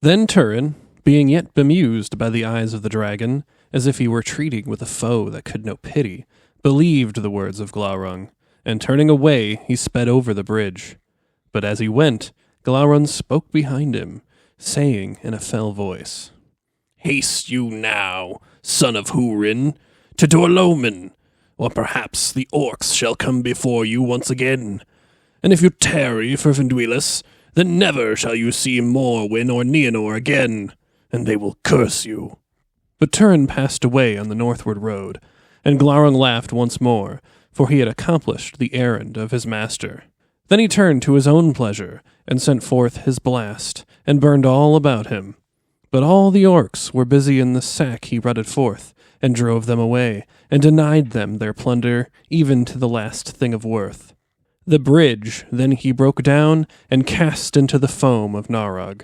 Then Turin, being yet bemused by the eyes of the dragon, as if he were treating with a foe that could know pity, believed the words of Glaurung, and turning away he sped over the bridge. But as he went, Glaurung spoke behind him, saying in a fell voice, "Haste you now, son of Húrin, to Dor-Lomin, or perhaps the orcs shall come before you once again. And if you tarry for Finduilas, then never shall you see Morwyn or Nienor again, and they will curse you." But Turin passed away on the northward road, and Glaurung laughed once more, for he had accomplished the errand of his master. Then he turned to his own pleasure, and sent forth his blast, and burned all about him. But all the orcs were busy in the sack he rutted forth, and drove them away, and denied them their plunder, even to the last thing of worth. The bridge then he broke down, and cast into the foam of Narog.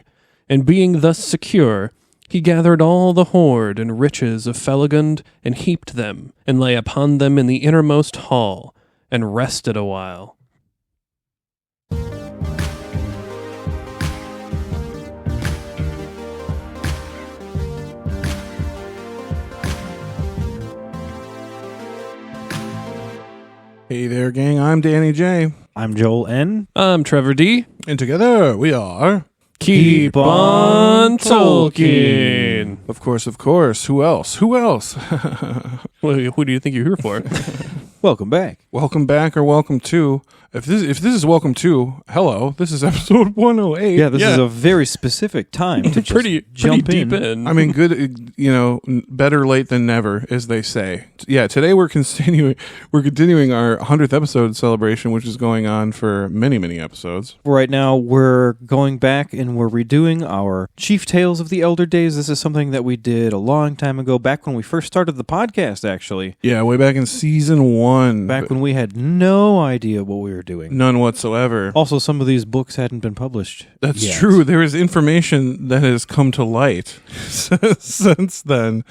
And being thus secure, he gathered all the hoard and riches of Felagund, and heaped them, and lay upon them in the innermost hall, and rested a while. Hey there, gang. I'm Danny J. I'm Joel N. I'm Trevor D. And together we are... Keep on Tolkien. Of course. Who else? Well, who do you think you're here for? Welcome back. Welcome back or welcome to. If this is welcome to, hello, this is episode 108. Yeah, this is a very specific time to just pretty jump deep in. I mean, good, better late than never, as they say. Yeah, today we're continuing our 100th episode celebration, which is going on for many, many episodes. Right now, we're going back and we're redoing our Chief Tales of the Elder Days. This is something that we did a long time ago, back when we first started the podcast, actually. Yeah, way back in season 1. Back when we had no idea what we were doing. None whatsoever. Also, some of these books hadn't been published That's yet. true. There is information that has come to light since then.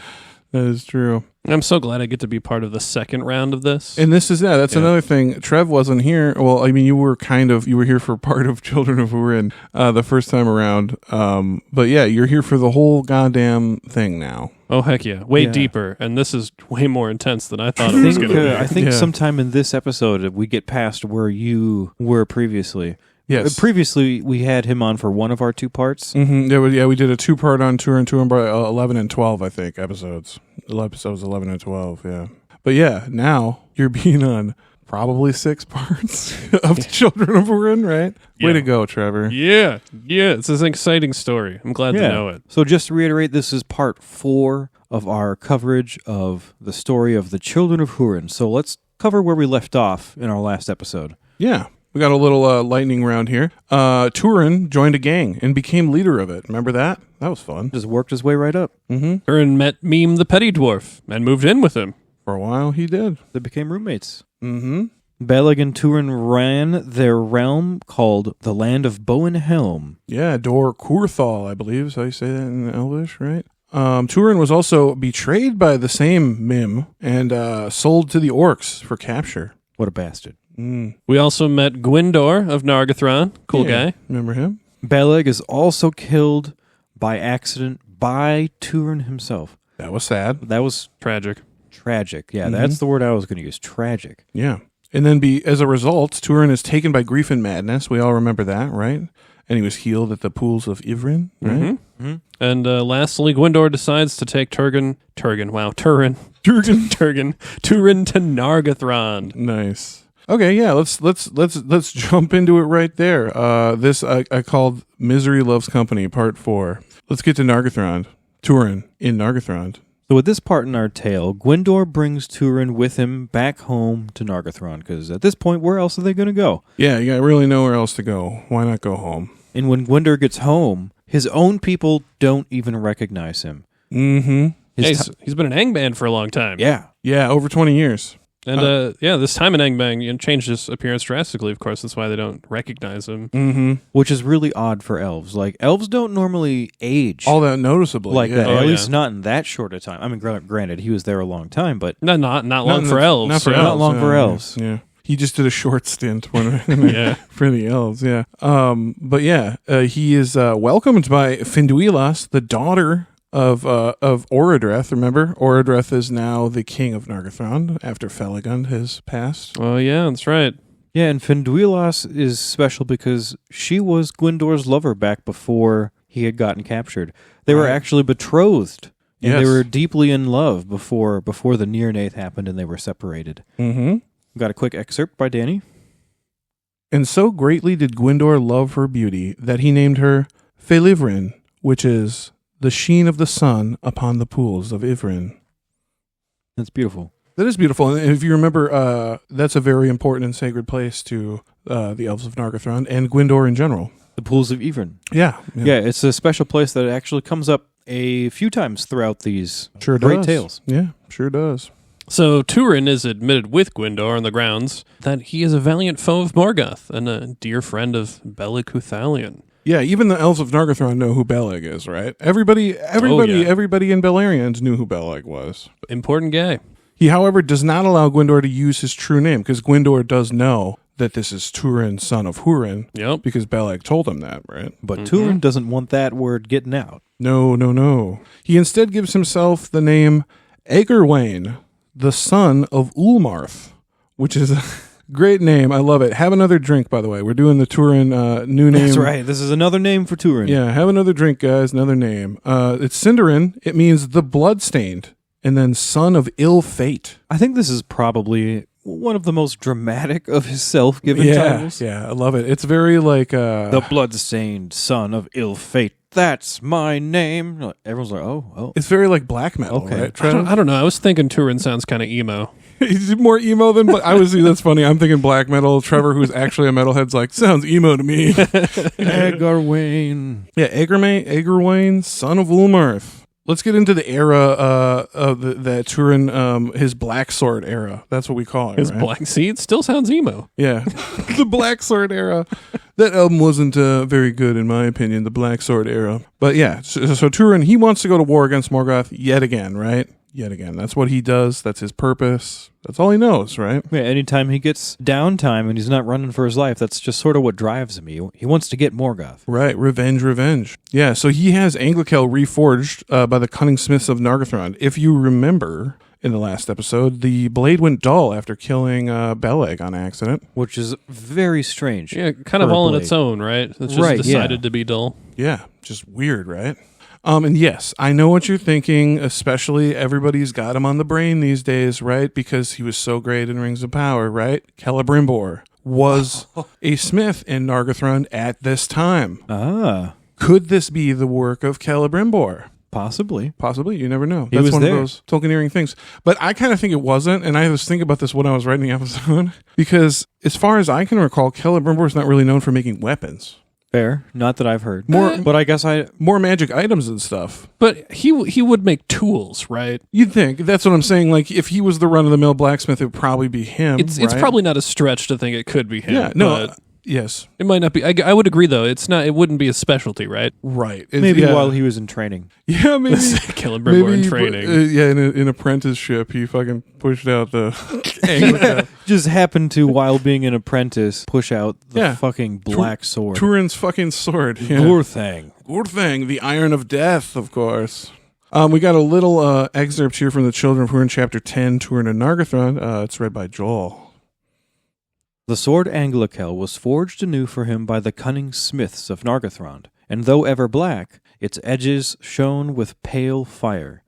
That is true. I'm so glad I get to be part of the second round of this. And this is, that's another thing. Trev wasn't here. Well, I mean, you were here for part of Children of Húrin the first time around. But yeah, you're here for the whole goddamn thing now. Oh, heck yeah. Way deeper. And this is way more intense than I thought it was going to be. I think sometime in this episode, we get past where you were previously. Yes. Previously, we had him on for one of our two parts. Mm-hmm. Yeah, we did a two-part on Turin, 11 and 12, I think, episodes. Episodes 11 and 12, yeah. But yeah, now you're being on probably 6 parts of Children of Húrin, right? Yeah. Way to go, Trevor. Yeah. It's an exciting story. I'm glad to know it. So just to reiterate, this is part 4 of our coverage of the story of the Children of Húrin. So let's cover where we left off in our last episode. Yeah. We got a little lightning round here. Turin joined a gang and became leader of it. Remember that? That was fun. Just worked his way right up. Mm-hmm. Turin met Mime the Petty Dwarf and moved in with him. For a while, he did. They became roommates. Mm-hmm. Beleg and Turin ran their realm called the Land of Bow and Helm. Yeah, Dor-Kurthal, I believe is how you say that in Elvish, right? Turin was also betrayed by the same Mime and sold to the orcs for capture. What a bastard. We also met Gwyndor of Nargothrond. Cool guy. Remember him? Beleg is also killed by accident by Turin himself. That was sad. That was Tragic. Yeah, that's the word I was going to use. Tragic. Yeah. And then as a result, Turin is taken by grief and madness. We all remember that, right? And he was healed at the pools of Ivrin, right? Mm-hmm. And lastly, Gwyndor decides to take Turin to Nargothrond. Nice. Okay, yeah, let's jump into it right there. This I called Misery Loves Company, Part 4. Let's get to Nargothrond. Turin in Nargothrond. So with this part in our tale, Gwyndor brings Turin with him back home to Nargothrond, because at this point, where else are they going to go? Yeah, you got really nowhere else to go. Why not go home? And when Gwyndor gets home, his own people don't even recognize him. Mm-hmm. He's been in Angband for a long time. Yeah, over 20 years. And this time in Angband changed his appearance drastically, of course. That's why they don't recognize him. Mm-hmm. Which is really odd for elves. Like, elves don't normally age all that noticeably. Like that. Oh, at least not in that short a time. I mean, granted, he was there a long time, but... Not long for elves. Not for elves, for elves. Yeah. He just did a short stint Yeah. for the elves, yeah. But yeah, he is welcomed by Finduilas, the daughter of Orodreth. Remember, Orodreth is now the king of Nargothrond after Felagund has passed. Oh, yeah, that's right. Yeah, and Finduilas is special because she was Gwyndor's lover back before he had gotten captured. They were actually betrothed. And Yes. they were deeply in love before the Near-Nath happened and they were separated. Mm-hmm. Got a quick excerpt by Danny. And so greatly did Gwyndor love her beauty that he named her Felivrin, which is the sheen of the sun upon the pools of Ivrin. That's beautiful. That is beautiful. And if you remember, that's a very important and sacred place to the elves of Nargothrond and Gwyndor in general. The pools of Ivrin. Yeah. Yeah, it's a special place that actually comes up a few times throughout these Sure great does. tales. Yeah, sure does. So Turin is admitted with Gwyndor on the grounds that he is a valiant foe of Morgoth and a dear friend of Beleg Cuthalion. Yeah, even the elves of Nargothrond know who Beleg is, right? Everybody in Beleriand knew who Beleg was. Important guy. He, however, does not allow Gwyndor to use his true name because Gwyndor does know that this is Turin, son of Húrin, Yep. because Beleg told him that, right? But Turin doesn't want that word getting out. No. He instead gives himself the name Aegirwain, the son of Ulmarth, which is a great name. I love it. Have another drink, by the way. We're doing the Turin new name. That's right. This is another name for Turin. Yeah, have another drink, guys. Another name. It's Sindarin. It means the bloodstained, and then son of ill fate. I think this is probably one of the most dramatic of his self-given titles. Yeah, I love it. It's very like The blood-stained son of ill fate. That's my name. Everyone's like, oh. it's very like black metal, Okay. right? I don't know. I was thinking Turin sounds kind of emo. He's more emo than I was. That's funny. I'm thinking black metal. Trevor, who's actually a metalhead's like, sounds emo to me. Aegirwain. Yeah, Aegirwain, son of Ulmarth. Let's get into the era of that Turin, his black sword era. That's what we call it. His right? black seed still sounds emo. Yeah, the black sword era. That album wasn't very good in my opinion. The black sword era, but yeah. So Turin, he wants to go to war against Morgoth yet again, right? Yet again. That's what he does. That's his purpose. That's all he knows, right? Yeah, anytime he gets downtime and he's not running for his life, that's just sort of what drives him. He wants to get Morgoth. Right, revenge. Yeah, so he has Anglekel reforged by the cunning smiths of Nargothrond. If you remember in the last episode, the blade went dull after killing Beleg on accident. Which is very strange. Yeah, kind of for a all on blade. its own, right? It's just Right, decided yeah. to be dull. Yeah, just weird, right? And yes, I know what you're thinking, especially everybody's got him on the brain these days, right? Because he was so great in Rings of Power, right? Celebrimbor was a smith in Nargothrond at this time. Ah, Could this be the work of Celebrimbor? possibly. Possibly, you never know. He That's was one there. of those Tolkieneering things. But I kind of think it wasn't, and I was thinking about this when I was writing the episode, because as far as I can recall, Celebrimbor is not really known for making weapons. Fair. Not that I've heard. More- but I guess More magic items and stuff. But he would make tools, right? You'd think. That's what I'm saying. Like, if he was the run-of-the-mill blacksmith, it would probably be him, It's right? probably not a stretch to think it could be him. Yeah, no, but yes. it might not be. I would agree, though. It wouldn't be a specialty, right? Right. It's- maybe yeah. while he was in training. Yeah, maybe. Celebrimbor in training. Yeah, in apprenticeship, he fucking pushed out the Anglican. Just happened to, while being an apprentice, push out the Yeah. fucking black sword. Turin's fucking sword. Yeah. Gurthang. Gurthang, the Iron of Death, of course. We got a little excerpt here from the Children of Húrin, chapter 10, Turin and Nargothrond. It's read by Joel. The sword Anglekel was forged anew for him by the cunning smiths of Nargothrond, and though ever black, its edges shone with pale fire.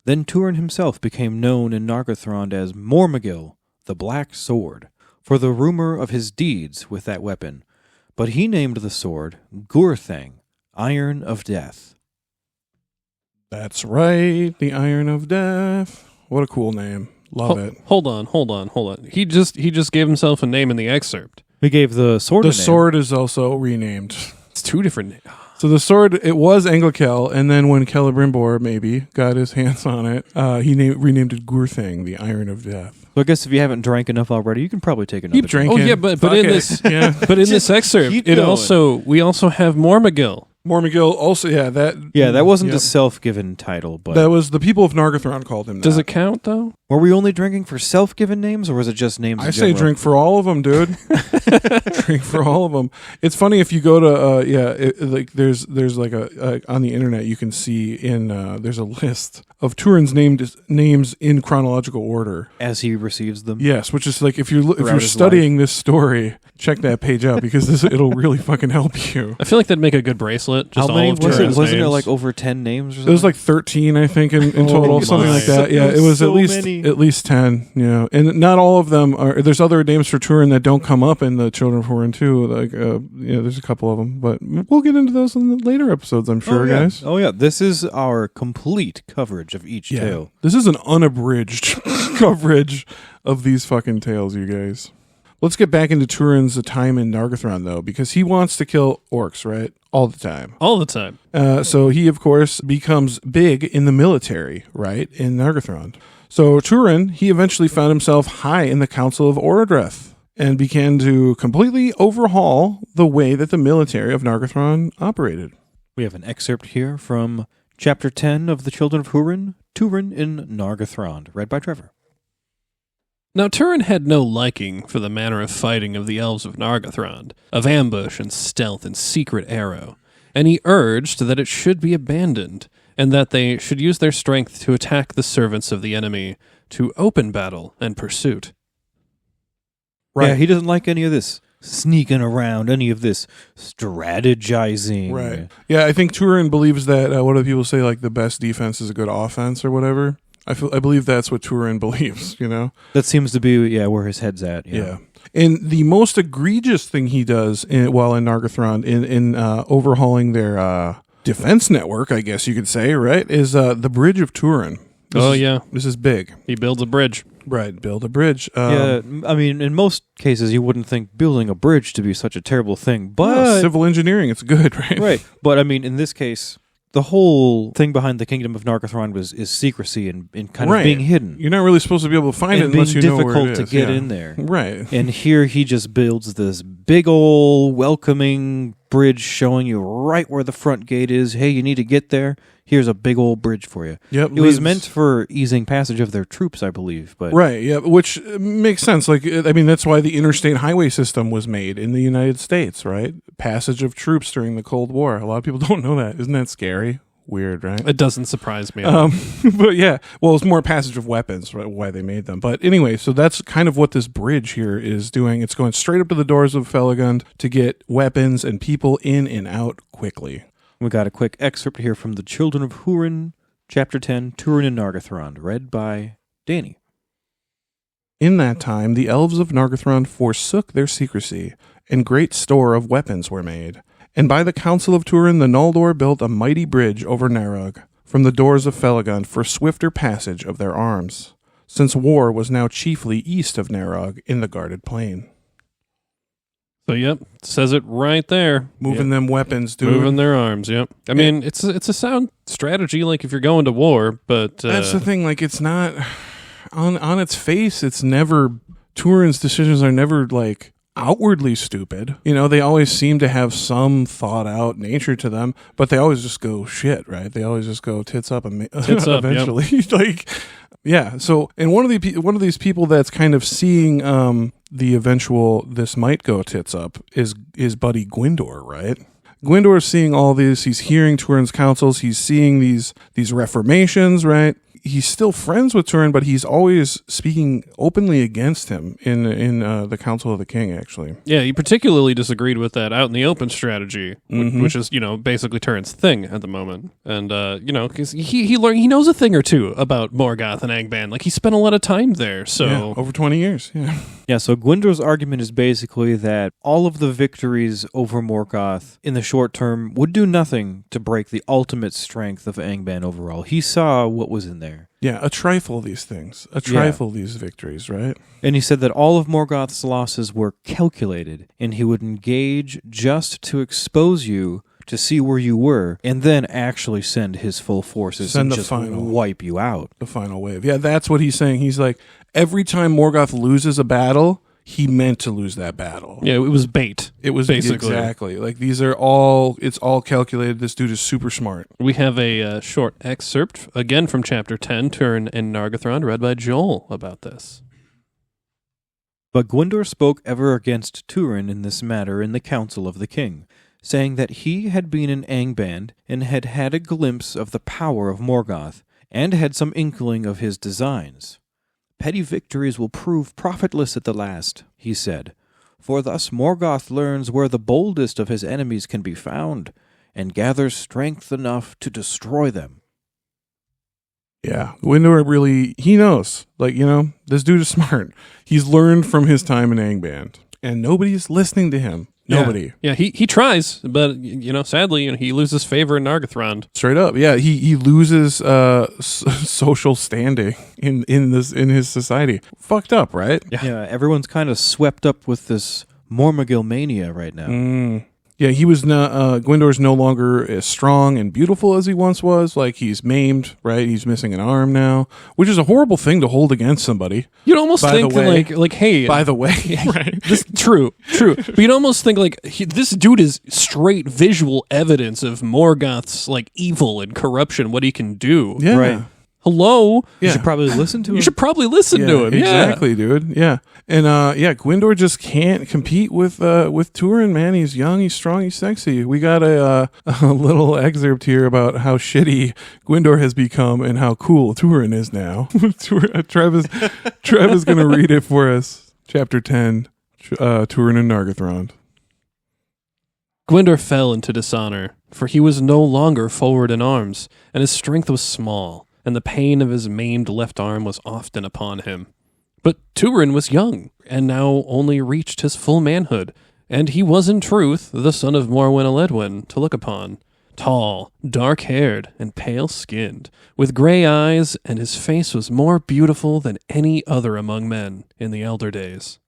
Then Turin himself became known in Nargothrond as Mormagil, the Black Sword, for the rumor of his deeds with that weapon. But he named the sword Gurthang, Iron of Death. That's right, the Iron of Death. What a cool name. Love it. Hold on. He just gave himself a name in the excerpt. He gave the sword The a name. sword is also renamed. It's two different names. So the sword, it was Anglekel, and then when Celebrimbor maybe got his hands on it, he renamed it Gurthang, the Iron of Death. So I guess if you haven't drank enough already, you can probably take another Keep drinking. Oh yeah, but Fuck in it. this Yeah. but in this excerpt, keep we going. also have Mormagil. Mormugil also, that wasn't a self-given title, but that was the people of Nargothrond called him that. Does it count, though? were we only drinking for self-given names, or was it just names? I say drink for all of them, dude. Drink for all of them. It's funny if you go to like there's like a on the internet you can see there's a list of Turin's names in chronological order as he receives them. Yes, which is like if you're studying this story, check that page out because it'll really fucking help you. I feel like that'd make a good bracelet. Just How many all of was it? Turin's Wasn't it names. like over 10 names or something? It was like 13, I think, in total, something like that. Yeah, it was so at least 10. Yeah, and not all of them are. There's other names for Turin that don't come up in the Children of Húrin too. Like, there's a couple of them, but we'll get into those in the later episodes, I'm sure, guys. Oh yeah, this is our complete coverage of each tale. This is an unabridged coverage of these fucking tales, you guys. Let's get back into Turin's time in Nargothrond, though, because he wants to kill orcs, right? All the time. All the time. So he, of course, becomes big in the military, right, in Nargothrond. So Turin, he eventually found himself high in the Council of Orodreth and began to completely overhaul the way that the military of Nargothrond operated. We have an excerpt here from Chapter 10 of the Children of Húrin, Turin in Nargothrond, read by Trevor. Now Turin had no liking for the manner of fighting of the elves of Nargothrond, of ambush and stealth and secret arrow, and he urged that it should be abandoned, and that they should use their strength to attack the servants of the enemy, to open battle and pursuit. Right. Yeah, he doesn't like any of this sneaking around, any of this strategizing. Right. Yeah, I think Turin believes that, what do people say, like the best defense is a good offense or whatever? I believe that's what Turin believes, you know? That seems to be, where his head's at. Yeah. And the most egregious thing he does while in Nargothrond, in overhauling their defense network, I guess you could say, right, is the Bridge of Turin. This is big. He builds a bridge. Right, build a bridge. I mean, in most cases, you wouldn't think building a bridge to be such a terrible thing, but... civil engineering, it's good, right? Right, but I mean, in this case... The whole thing behind the Kingdom of Nargothrond is secrecy and kind of being hidden. You're not really supposed to be able to find it unless you know where it is. And being difficult to get in there. Right. And here he just builds this big old welcoming bridge showing you right where the front gate is. Hey, you need to get there. Here's a big old bridge for you. Yep. It was meant for easing passage of their troops, I believe. But right, yeah, which makes sense. Like, I mean, that's why the interstate highway system was made in the United States, right? Passage of troops during the Cold War. A lot of people don't know that. Isn't that scary? Weird, right? It doesn't surprise me. But yeah, well, it's more passage of weapons, right, why they made them. But anyway, so that's kind of what this bridge here is doing. It's going straight up to the doors of Felagund to get weapons and people in and out quickly. We got a quick excerpt here from the Children of Húrin, Chapter 10, Turin in Nargothrond, read by Danny. In that time, the elves of Nargothrond forsook their secrecy, and great store of weapons were made. And by the counsel of Turin, the Noldor built a mighty bridge over Narog, from the doors of Felagund for swifter passage of their arms, since war was now chiefly east of Narog in the guarded plain. So, yep, says it right there. Moving them weapons, dude. Moving their arms, yep. I mean, it's a sound strategy, like if you're going to war, but... That's the thing, like, it's not... On its face, it's never... Turin's decisions are never, like, outwardly stupid. You know, they always seem to have some thought-out nature to them, but they always just go shit, right? They always just go tits up eventually. Yep. Like... Yeah, so, and one of these people that's kind of seeing the eventual this might go tits up is his buddy Gwyndor, right? Gwyndor's seeing all this, he's hearing Turin's counsels, he's seeing these reformations, right? He's still friends with Turin, but he's always speaking openly against him in the Council of the King, actually. Yeah, he particularly disagreed with that out in the open strategy, which is, basically Turin's thing at the moment. And, because he knows a thing or two about Morgoth and Angband. Like, he spent a lot of time there, so... Yeah, over 20 years, yeah. Yeah, so Gwyndor's argument is basically that all of the victories over Morgoth in the short term would do nothing to break the ultimate strength of Angband overall. He saw what was in there. Yeah, a trifle these things. These victories, right? And he said that all of Morgoth's losses were calculated, and he would engage just to expose you to see where you were, and then actually send his full forces and just wipe you out. The final wave. Yeah, that's what he's saying. He's like, every time Morgoth loses a battle, he meant to lose that battle. Yeah, it was bait. It was basically. exactly like it's all calculated. This dude is super smart. We have a short excerpt, again from Chapter 10, Turin and Nargothrond, read by Joel about this. But Gwyndor spoke ever against Turin in this matter in the council of the king, saying that he had been in Angband and had had a glimpse of the power of Morgoth, and had some inkling of his designs. Petty victories will prove profitless at the last, he said, for thus Morgoth learns where the boldest of his enemies can be found, and gathers strength enough to destroy them. Yeah, Gwyndor really, he knows. Like, this dude is smart. He's learned from his time in Angband, and nobody's listening to him. Nobody. Yeah, he tries, but, sadly, he loses favor in Nargothrond. Straight up. Yeah, he loses social standing in his society. Fucked up, right? Yeah, everyone's kind of swept up with this Mormogil mania right now. Yeah, he was not. Gwyndor's no longer as strong and beautiful as he once was. Like, he's maimed, right? He's missing an arm now, which is a horrible thing to hold against somebody. You'd almost think like, hey, by the way, right? This true. But you'd almost think this dude is straight visual evidence of Morgoth's evil and corruption, what he can do. Yeah. Right. Hello. You should probably listen to him. You should probably listen to him. Exactly, dude. Yeah. And Gwyndor just can't compete with Turin, man. He's young, he's strong, he's sexy. We got a little excerpt here about how shitty Gwyndor has become and how cool Turin is now. Trev is going to read it for us. Chapter 10, Turin and Nargothrond. Gwyndor fell into dishonor, for he was no longer forward in arms, and his strength was small, and the pain of his maimed left arm was often upon him. But Turin was young, and now only reached his full manhood, and he was in truth the son of Morwen Eledwin to look upon, tall, dark-haired, and pale-skinned, with gray eyes, and his face was more beautiful than any other among men in the elder days.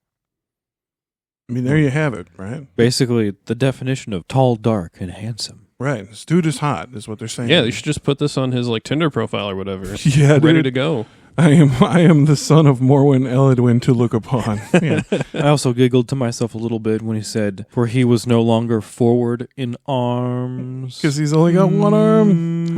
I mean, there you have it, right? Basically, the definition of tall, dark, and handsome. Right. This dude is hot, is what they're saying. Yeah, you should just put this on his Tinder profile or whatever. Yeah, ready dude. to go. I am the son of Morwen Eledwin to look upon. Yeah. I also giggled to myself a little bit when he said, for he was no longer forward in arms. Because he's only got one arm.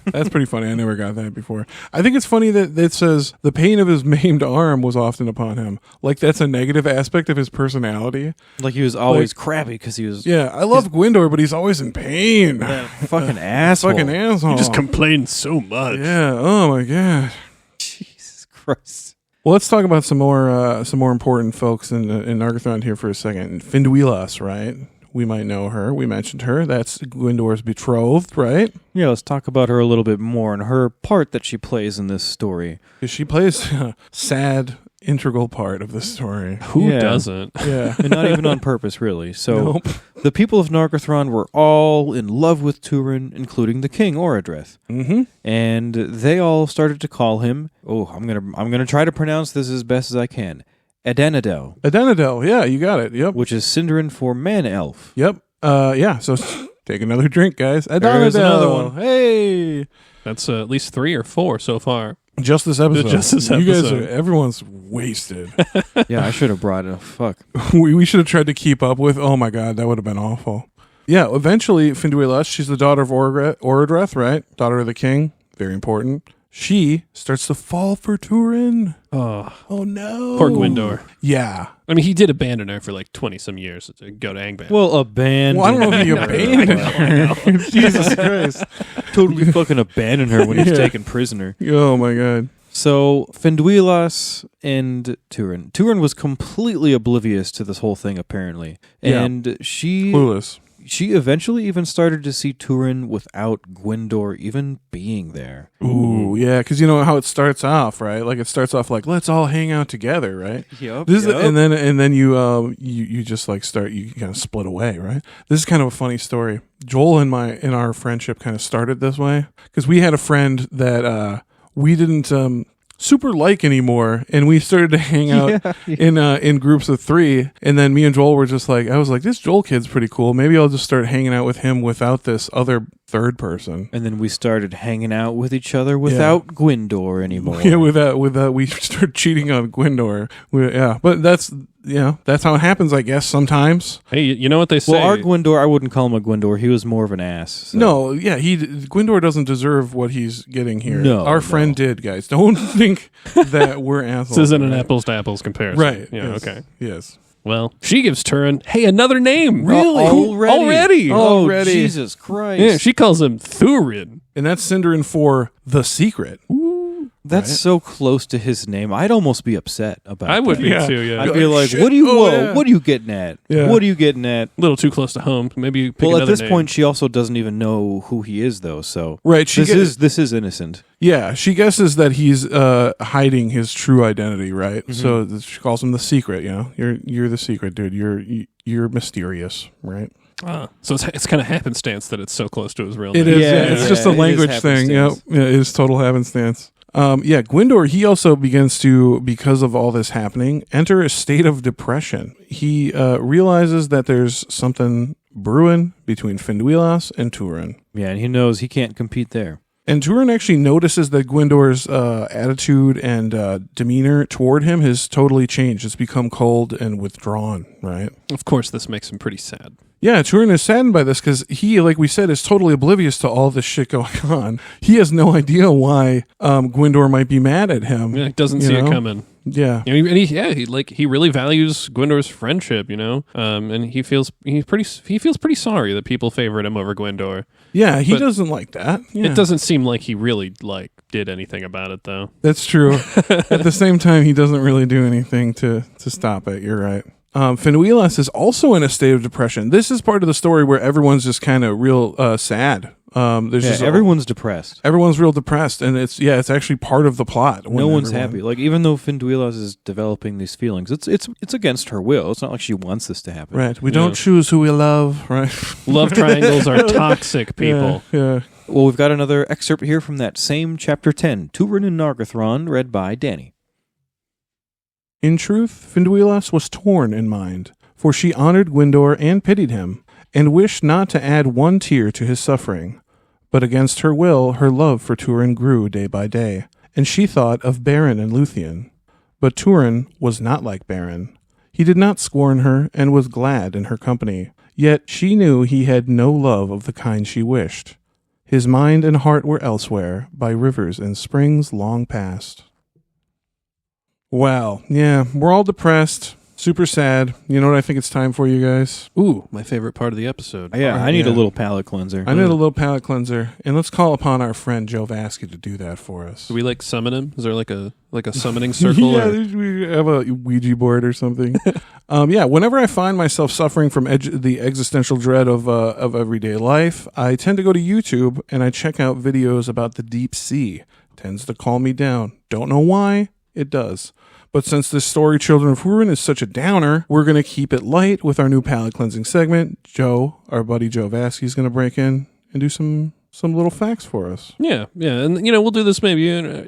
That's pretty funny. I never got that before. I think it's funny that it says the pain of his maimed arm was often upon him. Like, that's a negative aspect of his personality. Like he was always crabby because he was... Yeah, I love Gwyndor, but he's always in pain. That fucking asshole. Fucking asshole. He just complains so much. Yeah, oh my God. Jesus Christ. Well, let's talk about some more important folks in Nargothrond here for a second. Finduilas, right? We might know her. We mentioned her. That's Gwyndor's betrothed, right? Yeah, let's talk about her a little bit more and her part that she plays in this story. She plays a sad, integral part of the story. Who doesn't? Yeah. And not even on purpose, really. So Nope. The people of Nargothrond were all in love with Turin, including the king, Orodreth. Mm-hmm. And they all started to call him, I'm gonna try to pronounce this as best as I can, Adenadel. Adenadel, yeah, you got it. Yep. Which is Sindarin for man-elf. Yep. Yeah, so take another drink, guys. Adenadel. There's another one. Hey. That's at least 3 or 4 so far. Just this episode. You guys episode. everyone's wasted. Yeah, I should have brought it. Fuck. we should have tried to keep up with. Oh my God, that would have been awful. Yeah, eventually, Finduilas, she's the daughter of Orodreth, right? Daughter of the king. Very important. She starts to fall for Turin. Oh no. poor Gwyndor. Yeah. I mean, he did abandon her for 20-some years to go to Angband. Well, abandoned. Well, I don't know if he abandoned her. Jesus Christ. Totally fucking abandoned her when he was taken prisoner. Oh my God. So, Finduilas and Turin. Turin was completely oblivious to this whole thing, apparently. And she Clueless. She eventually even started to see Turin without Gwyndor even being there. Ooh, yeah, because you know how it starts off, right? Like it starts off like let's all hang out together, right? Yep. And then you just you kind of split away, right? This is kind of a funny story. Joel and our friendship kind of started this way because we had a friend that we didn't super like anymore, and we started to hang out in groups of 3, and then me and Joel were just like, I was like, this Joel kid's pretty cool, maybe I'll just start hanging out with him without this other third person. And then we started hanging out with each other without Gwyndor anymore. Yeah, without we started cheating on Gwyndor. But that's how it happens, I guess, sometimes. Hey, you know what they say? Well, our Gwyndor, I wouldn't call him a Gwyndor. He was more of an ass. So. No, yeah, Gwyndor doesn't deserve what he's getting here. No, our friend did, guys. Don't think that we're assholes. This isn't an apples to apples comparison. Right. Yeah, Yes. okay. Yes. Well, she gives Turin, hey, another name. Really? Already? Oh, Already. Jesus Christ. Yeah, she calls him Turin. And that's Sindarin for the secret. That's so close to his name. I'd almost be upset about I would that. be Yeah. too, yeah. I'd be like, shit. what are you, Oh, whoa, yeah. what are you getting at? Yeah. What are you getting at? A little too close to home. Maybe you pick Well, at another this name. point, she also doesn't even know who he is, though. So Right. this is innocent. Yeah, she guesses that he's hiding his true identity, right? So she calls him the secret. You're the secret, dude. You're mysterious, right? So it's kind of happenstance that it's so close to his real name. It is. Yeah, It's yeah, just a it is language thing. Yep. happenstance. Yeah, it is total happenstance. Gwyndor, he also begins to, because of all this happening, enter a state of depression. He realizes that there's something brewing between Finduilas and Turin. Yeah, and he knows he can't compete there. And Turin actually notices that Gwyndor's attitude and demeanor toward him has totally changed. It's become cold and withdrawn, right? Of course, this makes him pretty sad. Yeah, Turin is saddened by this because he, like we said, is totally oblivious to all this shit going on. He has no idea why Gwyndor might be mad at him. Yeah, he doesn't see it coming. Yeah. And he really values Gwyndor's friendship, and he feels pretty sorry that people favored him over Gwyndor. Yeah, he But doesn't like that. Yeah. It doesn't seem like he really did anything about it, though. That's true. At the same time, he doesn't really do anything to stop it. You're right. Finduilas is also in a state of depression. This is part of the story where everyone's just kind of real sad. Everyone's depressed. Everyone's real depressed, and it's actually part of the plot. No one's happy. Like, even though Finduilas is developing these feelings, it's against her will. It's not like she wants this to happen. Right. We don't choose who we love, right? Love triangles are toxic, people. Yeah. Well, we've got another excerpt here from that same chapter 10, Turin and Nargothrond, read by Danny. In truth, Finduilas was torn in mind, for she honored Gwyndor and pitied him, and wished not to add one tear to his suffering. But against her will, her love for Turin grew day by day, and she thought of Beren and Luthien. But Turin was not like Beren. He did not scorn her, and was glad in her company. Yet she knew he had no love of the kind she wished. His mind and heart were elsewhere, by rivers and springs long past. Wow. Yeah, we're all depressed. Super sad. You know what I think it's time for, you guys? Ooh, my favorite part of the episode. Yeah, I need a little palate cleanser. I need a little palate cleanser. And let's call upon our friend Joe Vasky to do that for us. Do we summon him? Is there like a summoning circle? Yeah, or? we have a Ouija board or something. Whenever I find myself suffering from the existential dread of everyday life, I tend to go to YouTube and I check out videos about the deep sea. Tends to calm me down. Don't know why. It does. But since this story, Children of Húrin, is such a downer, we're going to keep it light with our new palate cleansing segment. Joe, our buddy Joe Vasky, is going to break in and do some little facts for us. Yeah, and we'll do this maybe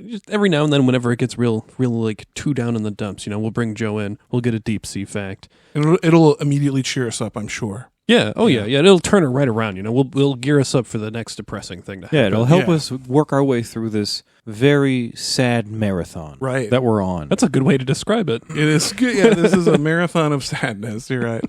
just every now and then whenever it gets real too down in the dumps. We'll bring Joe in. We'll get a deep sea fact. And it'll immediately cheer us up, I'm sure. Yeah. Oh yeah. It'll turn it right around. We'll gear us up for the next depressing thing to happen. Yeah, it'll help us work our way through this very sad marathon that we're on. That's a good way to describe it. It is good. Yeah, this is a marathon of sadness. You're right.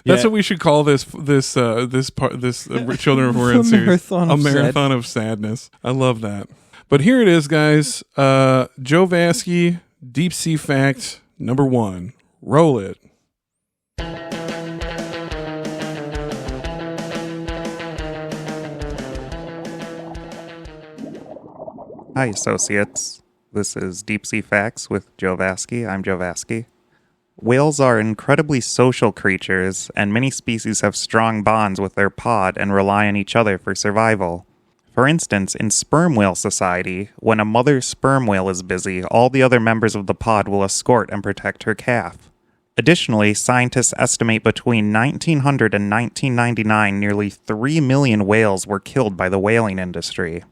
That's what we should call this Children of Húrin series. A marathon of sadness. I love that. But here it is, guys. Joe Vasky, Deep Sea Fact number 1. Roll it. Hi, associates. This is Deep Sea Facts with Joe Vasky. I'm Joe Vasky. Whales are incredibly social creatures, and many species have strong bonds with their pod and rely on each other for survival. For instance, in sperm whale society, when a mother sperm whale is busy, all the other members of the pod will escort and protect her calf. Additionally, scientists estimate between 1900 and 1999, nearly 3 million whales were killed by the whaling industry.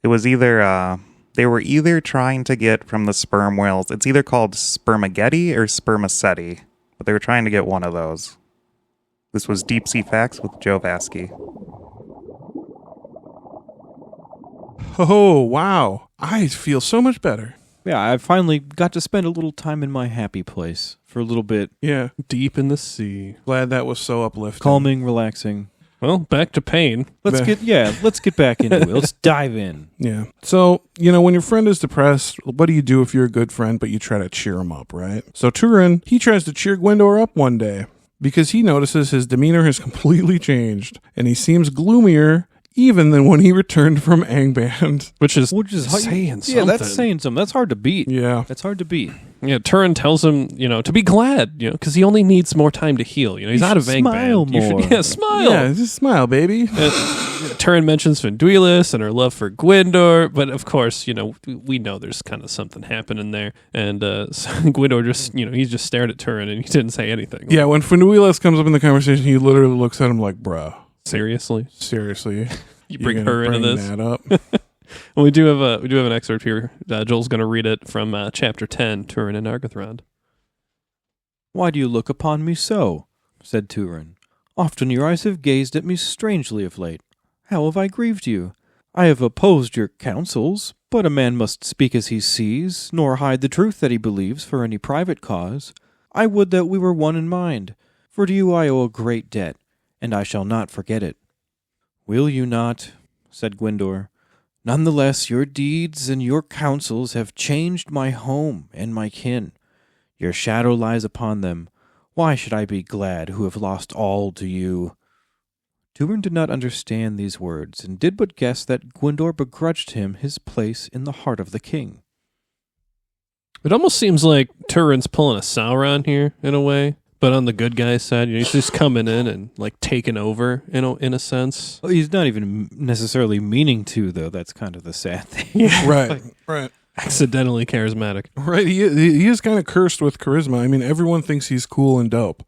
It was they were either trying to get from the sperm whales, it's either called spermageti or spermaceti, but they were trying to get one of those. This was Deep Sea Facts with Joe Vasky. Oh, wow. I feel so much better. Yeah, I finally got to spend a little time in my happy place for a little bit. Yeah. Deep in the sea. Glad that was so uplifting. Calming, relaxing. Well, back to pain. Let's get back into it. Let's dive in. Yeah. So, when your friend is depressed, what do you do if you're a good friend, but you try to cheer him up, right? So Turin, he tries to cheer Gwendor up one day because he notices his demeanor has completely changed and he seems gloomier even than when he returned from Angband. Which is Yeah, saying something. that's saying something. That's hard to beat. Yeah. That's hard to beat. Yeah, Turin tells him, to be glad, because he only needs more time to heal. He's out of should smile Angband. more. Smile. Yeah, just smile, baby. Turin mentions Finduilas and her love for Gwendor, but of course, we know there's kind of something happening there. And so Gwendor just, he just stared at Turin and he didn't say anything. Yeah, when Finduilas comes up in the conversation, he literally looks at him like, bruh. Seriously? You bring her into this? that up? Well, we do have an excerpt here. Joel's going to read it from chapter 10, Turin and Nargothrond. Why do you look upon me so? Said Turin. Often your eyes have gazed at me strangely of late. How have I grieved you? I have opposed your counsels, but a man must speak as he sees, nor hide the truth that he believes for any private cause. I would that we were one in mind, for to you I owe a great debt, and I shall not forget it. Will you not? Said Gwendor. None the less, your deeds and your counsels have changed my home and my kin. Your shadow lies upon them. Why should I be glad who have lost all to you? Turin did not understand these words, and did but guess that Gwendor begrudged him his place in the heart of the king. It almost seems like Turin's pulling a Sauron here, in a way. But on the good guy's side, he's just coming in and taking over, in a sense. Well, he's not even necessarily meaning to, though. That's kind of the sad thing. Right. Accidentally charismatic. Right, he is kind of cursed with charisma. I mean, everyone thinks he's cool and dope.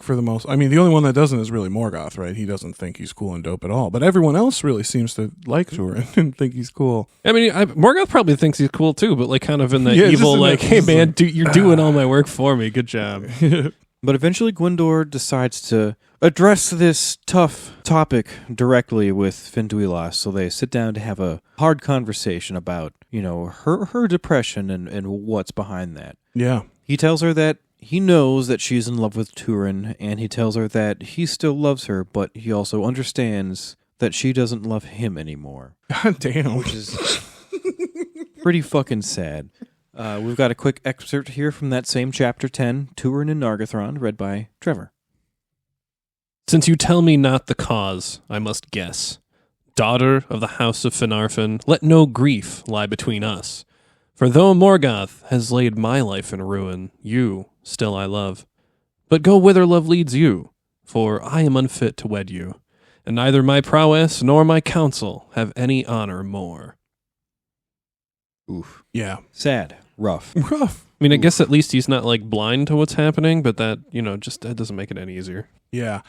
For the most... I mean, the only one that doesn't is really Morgoth, right? He doesn't think he's cool and dope at all. But everyone else really seems to like Turin and think he's cool. I mean, Morgoth probably thinks he's cool, too, but kind of in the Yeah, evil, just in hey, man, you're doing all my work for me. Good job. But eventually Gwendor decides to address this tough topic directly with Finduilas, so they sit down to have a hard conversation about, her depression and what's behind that. Yeah. He tells her that he knows that she's in love with Turin, and he tells her that he still loves her, but he also understands that she doesn't love him anymore. God damn. Which is pretty fucking sad. We've got a quick excerpt here from that same chapter 10, Turin and Nargothrond, read by Trevor. Since you tell me not the cause, I must guess. Daughter of the house of Finarfin, let no grief lie between us. For though Morgoth has laid my life in ruin, you still I love. But go whither love leads you, for I am unfit to wed you, and neither my prowess nor my counsel have any honor more. Oof. Yeah. Sad. Rough. I mean, I guess at least he's not blind to what's happening, but that, that doesn't make it any easier. Yeah.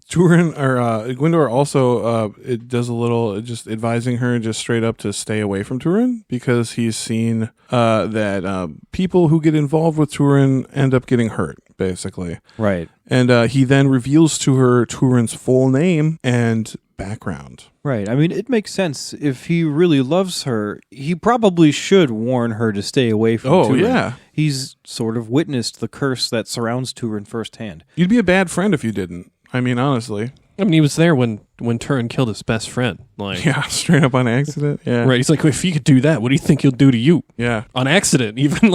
Turin or Gwendor also it does a little just advising her just straight up to stay away from Turin because he's seen that people who get involved with Turin end up getting hurt, basically. Right. And he then reveals to her Turin's full name and background. Right. I mean, it makes sense. If he really loves her, he probably should warn her to stay away from Turin. Yeah. He's sort of witnessed the curse that surrounds Turin firsthand. You'd be a bad friend if you didn't. I mean, honestly. I mean, he was there when Turin killed his best friend. Yeah, straight up on accident. Yeah. Right. He's like, if he could do that, what do you think he'll do to you? Yeah. On accident, even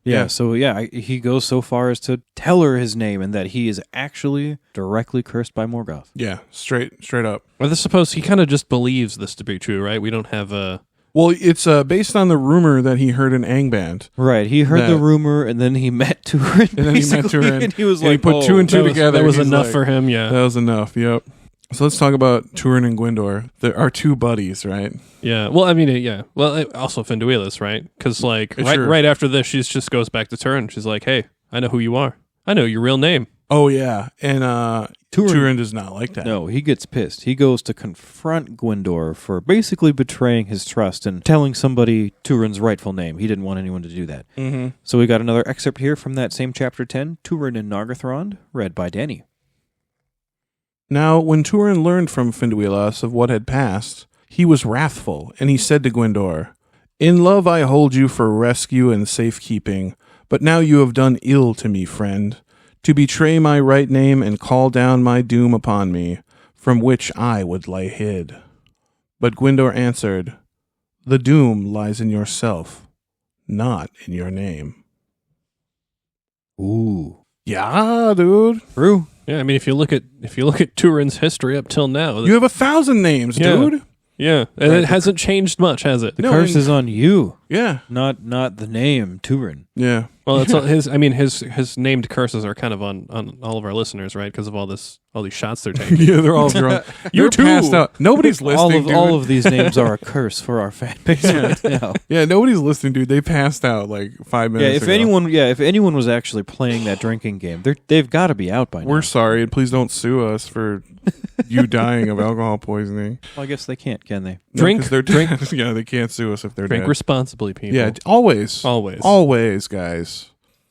Yeah, so he goes so far as to tell her his name and that he is actually directly cursed by Morgoth. Yeah, straight up. I suppose he kind of just believes this to be true, right? We don't have a... Well, it's based on the rumor that he heard in Angband. Right, he heard the rumor and then he met Turin. And then he met Turin. And he was and like, he put two and two together. That was enough for him, yeah. That was enough, yep. So let's talk about Turin and Gwendor. They're our two buddies, right? Yeah. Well, I mean, yeah. Well, also Finduilas, right? Because, right after this, she just goes back to Turin. She's like, hey, I know who you are. I know your real name. Oh, yeah. And Turin does not like that. No, he gets pissed. He goes to confront Gwendor for basically betraying his trust and telling somebody Turin's rightful name. He didn't want anyone to do that. Mm-hmm. So we got another excerpt here from that same chapter 10, Turin and Nargothrond, read by Danny. Now, when Turin learned from Finduilas of what had passed, he was wrathful, and he said to Gwyndor, "In love I hold you for rescue and safekeeping, but now you have done ill to me, friend, to betray my right name and call down my doom upon me, from which I would lie hid." But Gwyndor answered, "The doom lies in yourself, not in your name." Ooh. Yeah, dude. True. Yeah, I mean, if you look at Turin's history up till now, You have 1,000 names, Yeah. dude. yeah, and it hasn't changed much, has it? The No, curse and- is on you, Yeah. not the name, Turin. Yeah. Well, it's all his. I mean, his named curses are kind of on all of our listeners, right? Because of all these shots they're taking. Yeah, they're all drunk. You They're too. passed out. Nobody's listening, all dude. of these names are a curse for our fan base right now. Yeah, nobody's listening, dude. They passed out like 5 Yeah, minutes ago. if anyone was actually playing that drinking game, they've got to be out by now. We're sorry, and please don't sue us for you dying of alcohol poisoning. Well, I guess they can't, can they? No, Drink- 'cause they're dead. Yeah, they can't sue us if they're Drink dead. responsibly, people. Yeah, always. always. Always, guys.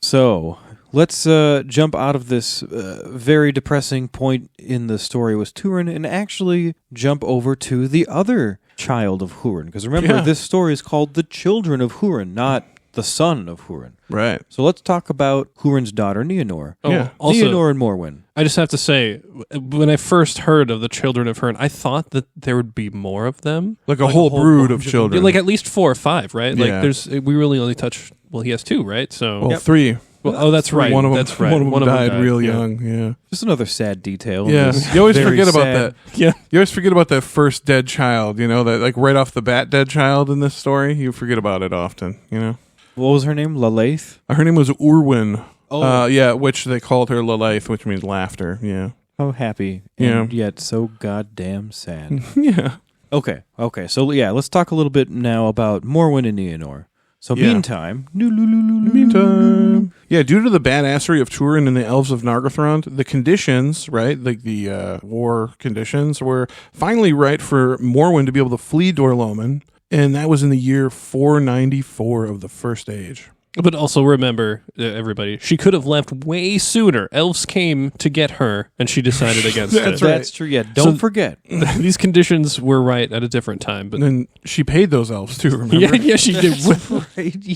So let's jump out of this very depressing point in the story with Turin and actually jump over to the other child of Húrin. Because remember, Yeah. this story is called The Children of Húrin, not The Son of Húrin. Right. So let's talk about Húrin's daughter, Nienor. Oh, Yeah. also, Nienor and Morwen. I just have to say, when I first heard of the Children of Húrin, I thought that there would be more of them, Like a whole brood of Yeah, children. like at least 4 or 5, right? Like Yeah. we really only touch. Well, he has 2, right? So, well, 3. well, oh, that's right. One of them, That's right. One of them died real yeah. young. Yeah. Just another sad detail. in Yeah. this You always very forget about sad- that. Yeah. You always forget about that first dead child, you know, that like right off the bat dead child in this story. You forget about it often, you know. What was her name? Lalaith? Her name was Urwin. Oh. Yeah, which they called her Lalaith, which means laughter. Yeah. How happy Yeah. and yet so goddamn sad. Yeah. Okay. So yeah, let's talk a little bit now about Morwen and Nienor. So Yeah. meantime, Meantime. Yeah, due to the badassery of Turin and the elves of Nargothrond, the conditions, right, like the war conditions, were finally right for Morwen to be able to flee Dor-Lomin, and that was in the year 494 of the First Age. But also remember, everybody, she could have left way sooner. Elves came to get her, and she decided against That's it. right. that's true. Yeah, don't forget. These conditions were right at a different time. But And then she paid those elves too, remember? yeah, she did.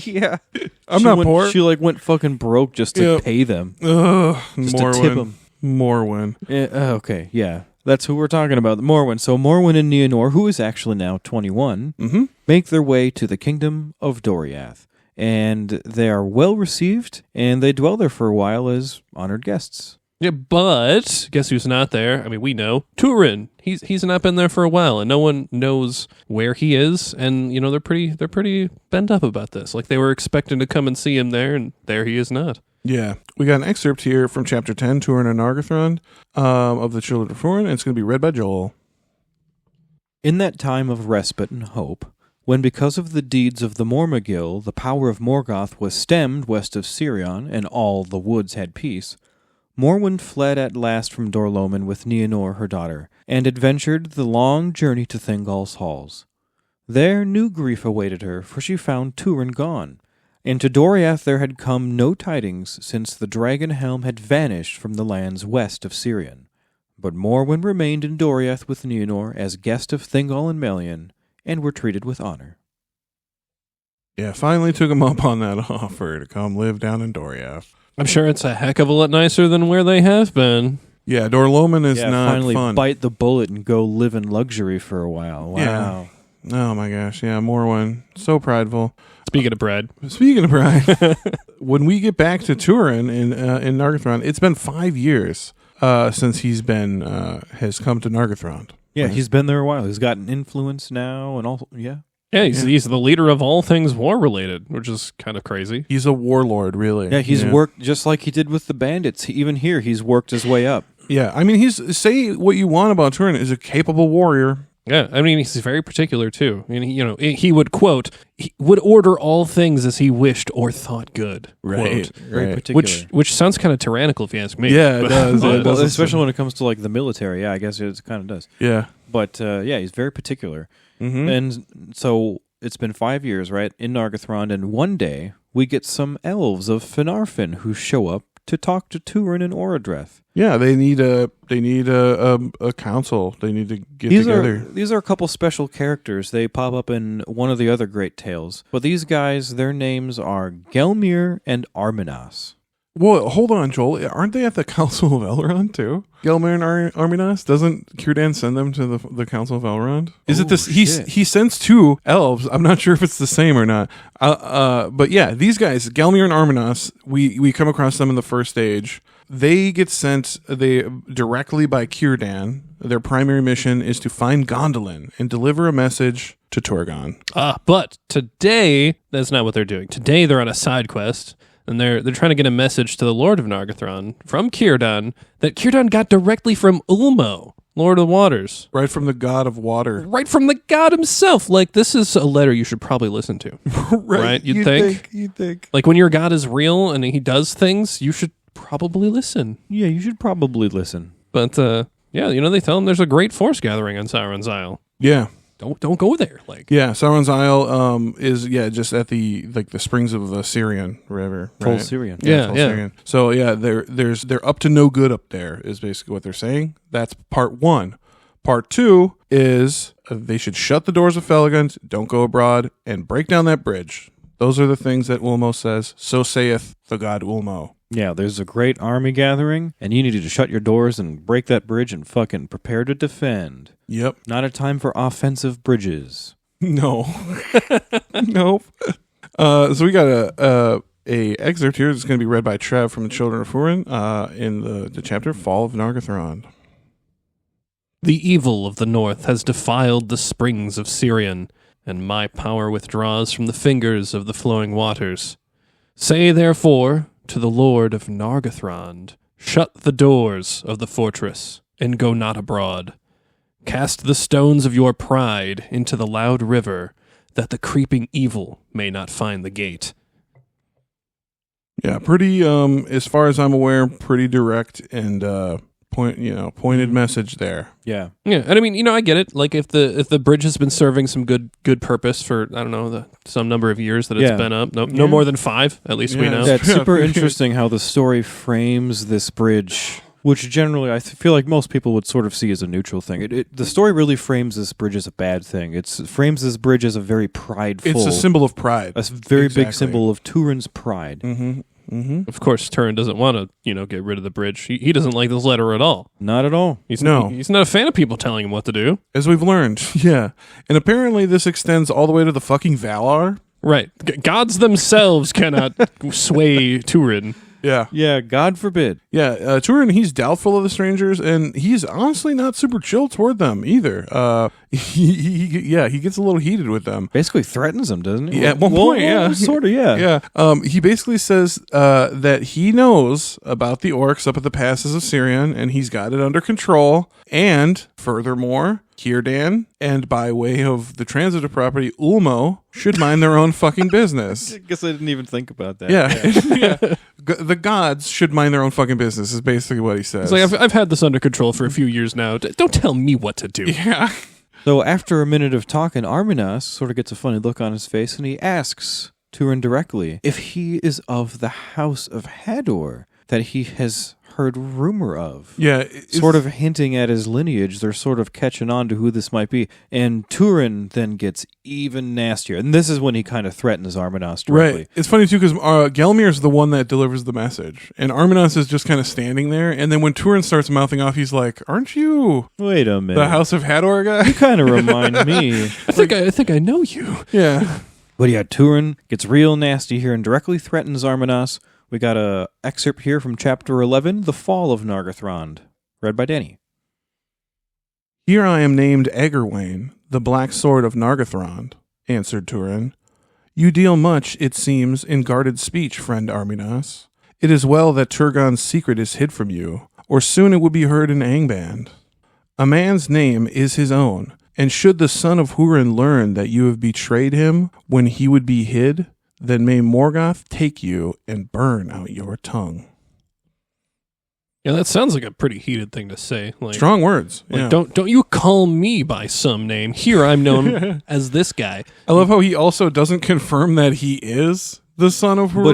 Yeah, I'm not went, poor. She like went fucking broke just to Yeah. pay them, Ugh, just to tip them. Morwen. Okay, yeah, that's who we're talking about. Morwen. So Morwen and Nienor, who is actually now 21, Mm-hmm. make their way to the kingdom of Doriath. And they are well received, and they dwell there for a while as honored guests. Yeah, but guess who's not there? I mean, we know Turin. He's not been there for a while, and no one knows where he is. And you know, they're pretty bent up about this. Like they were expecting to come and see him there, and there he is not. Yeah. We got an excerpt here from chapter 10, Turin and Nargothrond, of the Children of Húrin, and it's going to be read by Joel. In that time of respite and hope, when because of the deeds of the Mormagil the power of Morgoth was stemmed west of Sirion, and all the woods had peace, Morwen fled at last from Dor-Lomin with Nienor her daughter, and adventured the long journey to Thingol's halls. There new grief awaited her, for she found Turin gone, and to Doriath there had come no tidings since the dragon helm had vanished from the lands west of Sirion. But Morwen remained in Doriath with Nienor as guest of Thingol and Melian, and were treated with honor. Yeah, finally took him up on that offer to come live down in Doriath. I'm sure it's a heck of a lot nicer than where they have been. Yeah, Dor-Lomin is not finally fun. bite the bullet and go live in luxury for a while. Wow. Yeah. Oh my gosh, yeah, Morwen, so prideful. Speaking of bread, Speaking of pride, when we get back to Turin in Nargothrond, it's been 5 years since he's been has come to Nargothrond. Yeah, he's been there a while. He's got an influence now and all. Yeah. yeah, he's the leader of all things war related, which is kind of crazy. He's a warlord, really. Yeah, he's worked just like he did with the bandits. Even here, he's worked his way up. Yeah, I mean, he's say what you want about Turin, is a capable warrior. Yeah, I mean he's very particular too. I mean, he would quote, he would order all things as he wished or thought good. Right. Quote. Very particular. Which sounds kind of tyrannical if you ask me. Yeah, it does. Well, It does. especially when it comes to like the military. Yeah, I guess it kind of does. Yeah. But yeah, he's very particular. Mm-hmm. And so it's been 5 years, right, in Nargothrond, and one day we get some elves of Finarfin who show up to talk to Turin and Orodreth. Yeah, they need a council. They need to get together. These are a couple special characters. They pop up in one of the other great tales. But these guys, their names are Gelmir and Arminas. Well, hold on, Joel. Aren't they at the Council of Elrond too? Gelmir and Arminas? Doesn't Círdan send them to the Council of Elrond? Is it this? He sends 2 elves. I'm not sure if it's the same or not. But yeah, these guys, Gelmir and Arminas, we come across them in the first age. They get sent directly by Círdan. Their primary mission is to find Gondolin and deliver a message to Turgon. But today, that's not what they're doing. Today, they're on a side quest. And they're trying to get a message to the Lord of Nargothrond from Círdan that Círdan got directly from Ulmo, Lord of the Waters. Right from the god of water. Right from the god himself. Like, this is a letter you should probably listen to. Right? You'd think. Like, when your god is real and he does things, you should probably listen. Yeah, you should probably listen. But, yeah, they tell him there's a great force gathering on Sauron's Isle. Yeah. Don't go there. Sauron's Isle is just at the springs of the Syrian River. Tol right? Syrian. Yeah. Syrian. So they're up to no good up there is basically what they're saying. That's part 1. Part 2 is they should shut the doors of Felagund, don't go abroad, and break down that bridge. Those are the things that Ulmo says. So saith the god Ulmo. Yeah, there's a great army gathering, and you need to shut your doors and break that bridge and fucking prepare to defend. Yep. Not a time for offensive bridges. No. Nope. So we got a excerpt here that's going to be read by Trev from the Children of Húrin in the chapter Fall of Nargothrond. The evil of the north has defiled the springs of Sirion, and my power withdraws from the fingers of the flowing waters. Say, therefore, to the Lord of Nargothrond, shut the doors of the fortress, and go not abroad. Cast the stones of your pride into the loud river, that the creeping evil may not find the gate. Yeah, pretty, as far as I'm aware, pretty direct and pointed message there. Yeah. Yeah, and I mean, I get it. Like, if the bridge has been serving some good purpose for, I don't know, some number of years that it's been up. No more than 5, at least we know. Yeah, it's super interesting how the story frames this bridge, which generally I feel like most people would sort of see as a neutral thing. The story really frames this bridge as a bad thing. It frames this bridge as a very prideful... It's a symbol of pride. A very big symbol of Turin's pride. Mm-hmm. Mm-hmm. Of course, Turin doesn't want to, get rid of the bridge. He doesn't like this letter at all. Not at all. He's not a fan of people telling him what to do. As we've learned, yeah. And apparently this extends all the way to the fucking Valar. Right. Gods themselves cannot sway Turin. Yeah. Yeah, God forbid. Yeah, Turin, he's doubtful of the strangers, and he's honestly not super chill toward them either. He gets a little heated with them. Basically threatens them, doesn't he? Yeah, at one point, yeah. Sort of, yeah. Yeah. He basically says that he knows about the orcs up at the passes of Sirion, and he's got it under control. And furthermore, Círdan, and by way of the transitive property, Ulmo, should mind their own fucking business. I guess I didn't even think about that. Yeah. The gods should mind their own fucking business is basically what he says. It's like, I've had this under control for a few years now. Don't tell me what to do. Yeah. So after a minute of talking, Arminas sort of gets a funny look on his face, and he asks Turin directly if he is of the house of Hador that he has heard rumor of. Yeah. Sort of hinting at his lineage. They're sort of catching on to who this might be. And Turin then gets even nastier. And this is when he kind of threatens Arminas directly. Right. It's funny, too, because Gelmir's the one that delivers the message. And Arminas is just kind of standing there. And then when Turin starts mouthing off, he's like, aren't you Wait a minute. the House of Hador guy? You kind of remind me. I think I know you. Yeah. But yeah, Turin gets real nasty here and directly threatens Arminas. We got a excerpt here from chapter 11, The Fall of Nargothrond, read by Danny. Here I am named Egerwain, the Black Sword of Nargothrond, answered Turin. You deal much, it seems, in guarded speech, friend Arminas. It is well that Turgon's secret is hid from you, or soon it would be heard in Angband. A man's name is his own, and should the son of Húrin learn that you have betrayed him when he would be hid, then may Morgoth take you and burn out your tongue. Yeah, that sounds like a pretty heated thing to say. Like, strong words. Like, yeah. Don't you call me by some name. Here I'm known as this guy. I love how he also doesn't confirm that he is. the son of Húrin.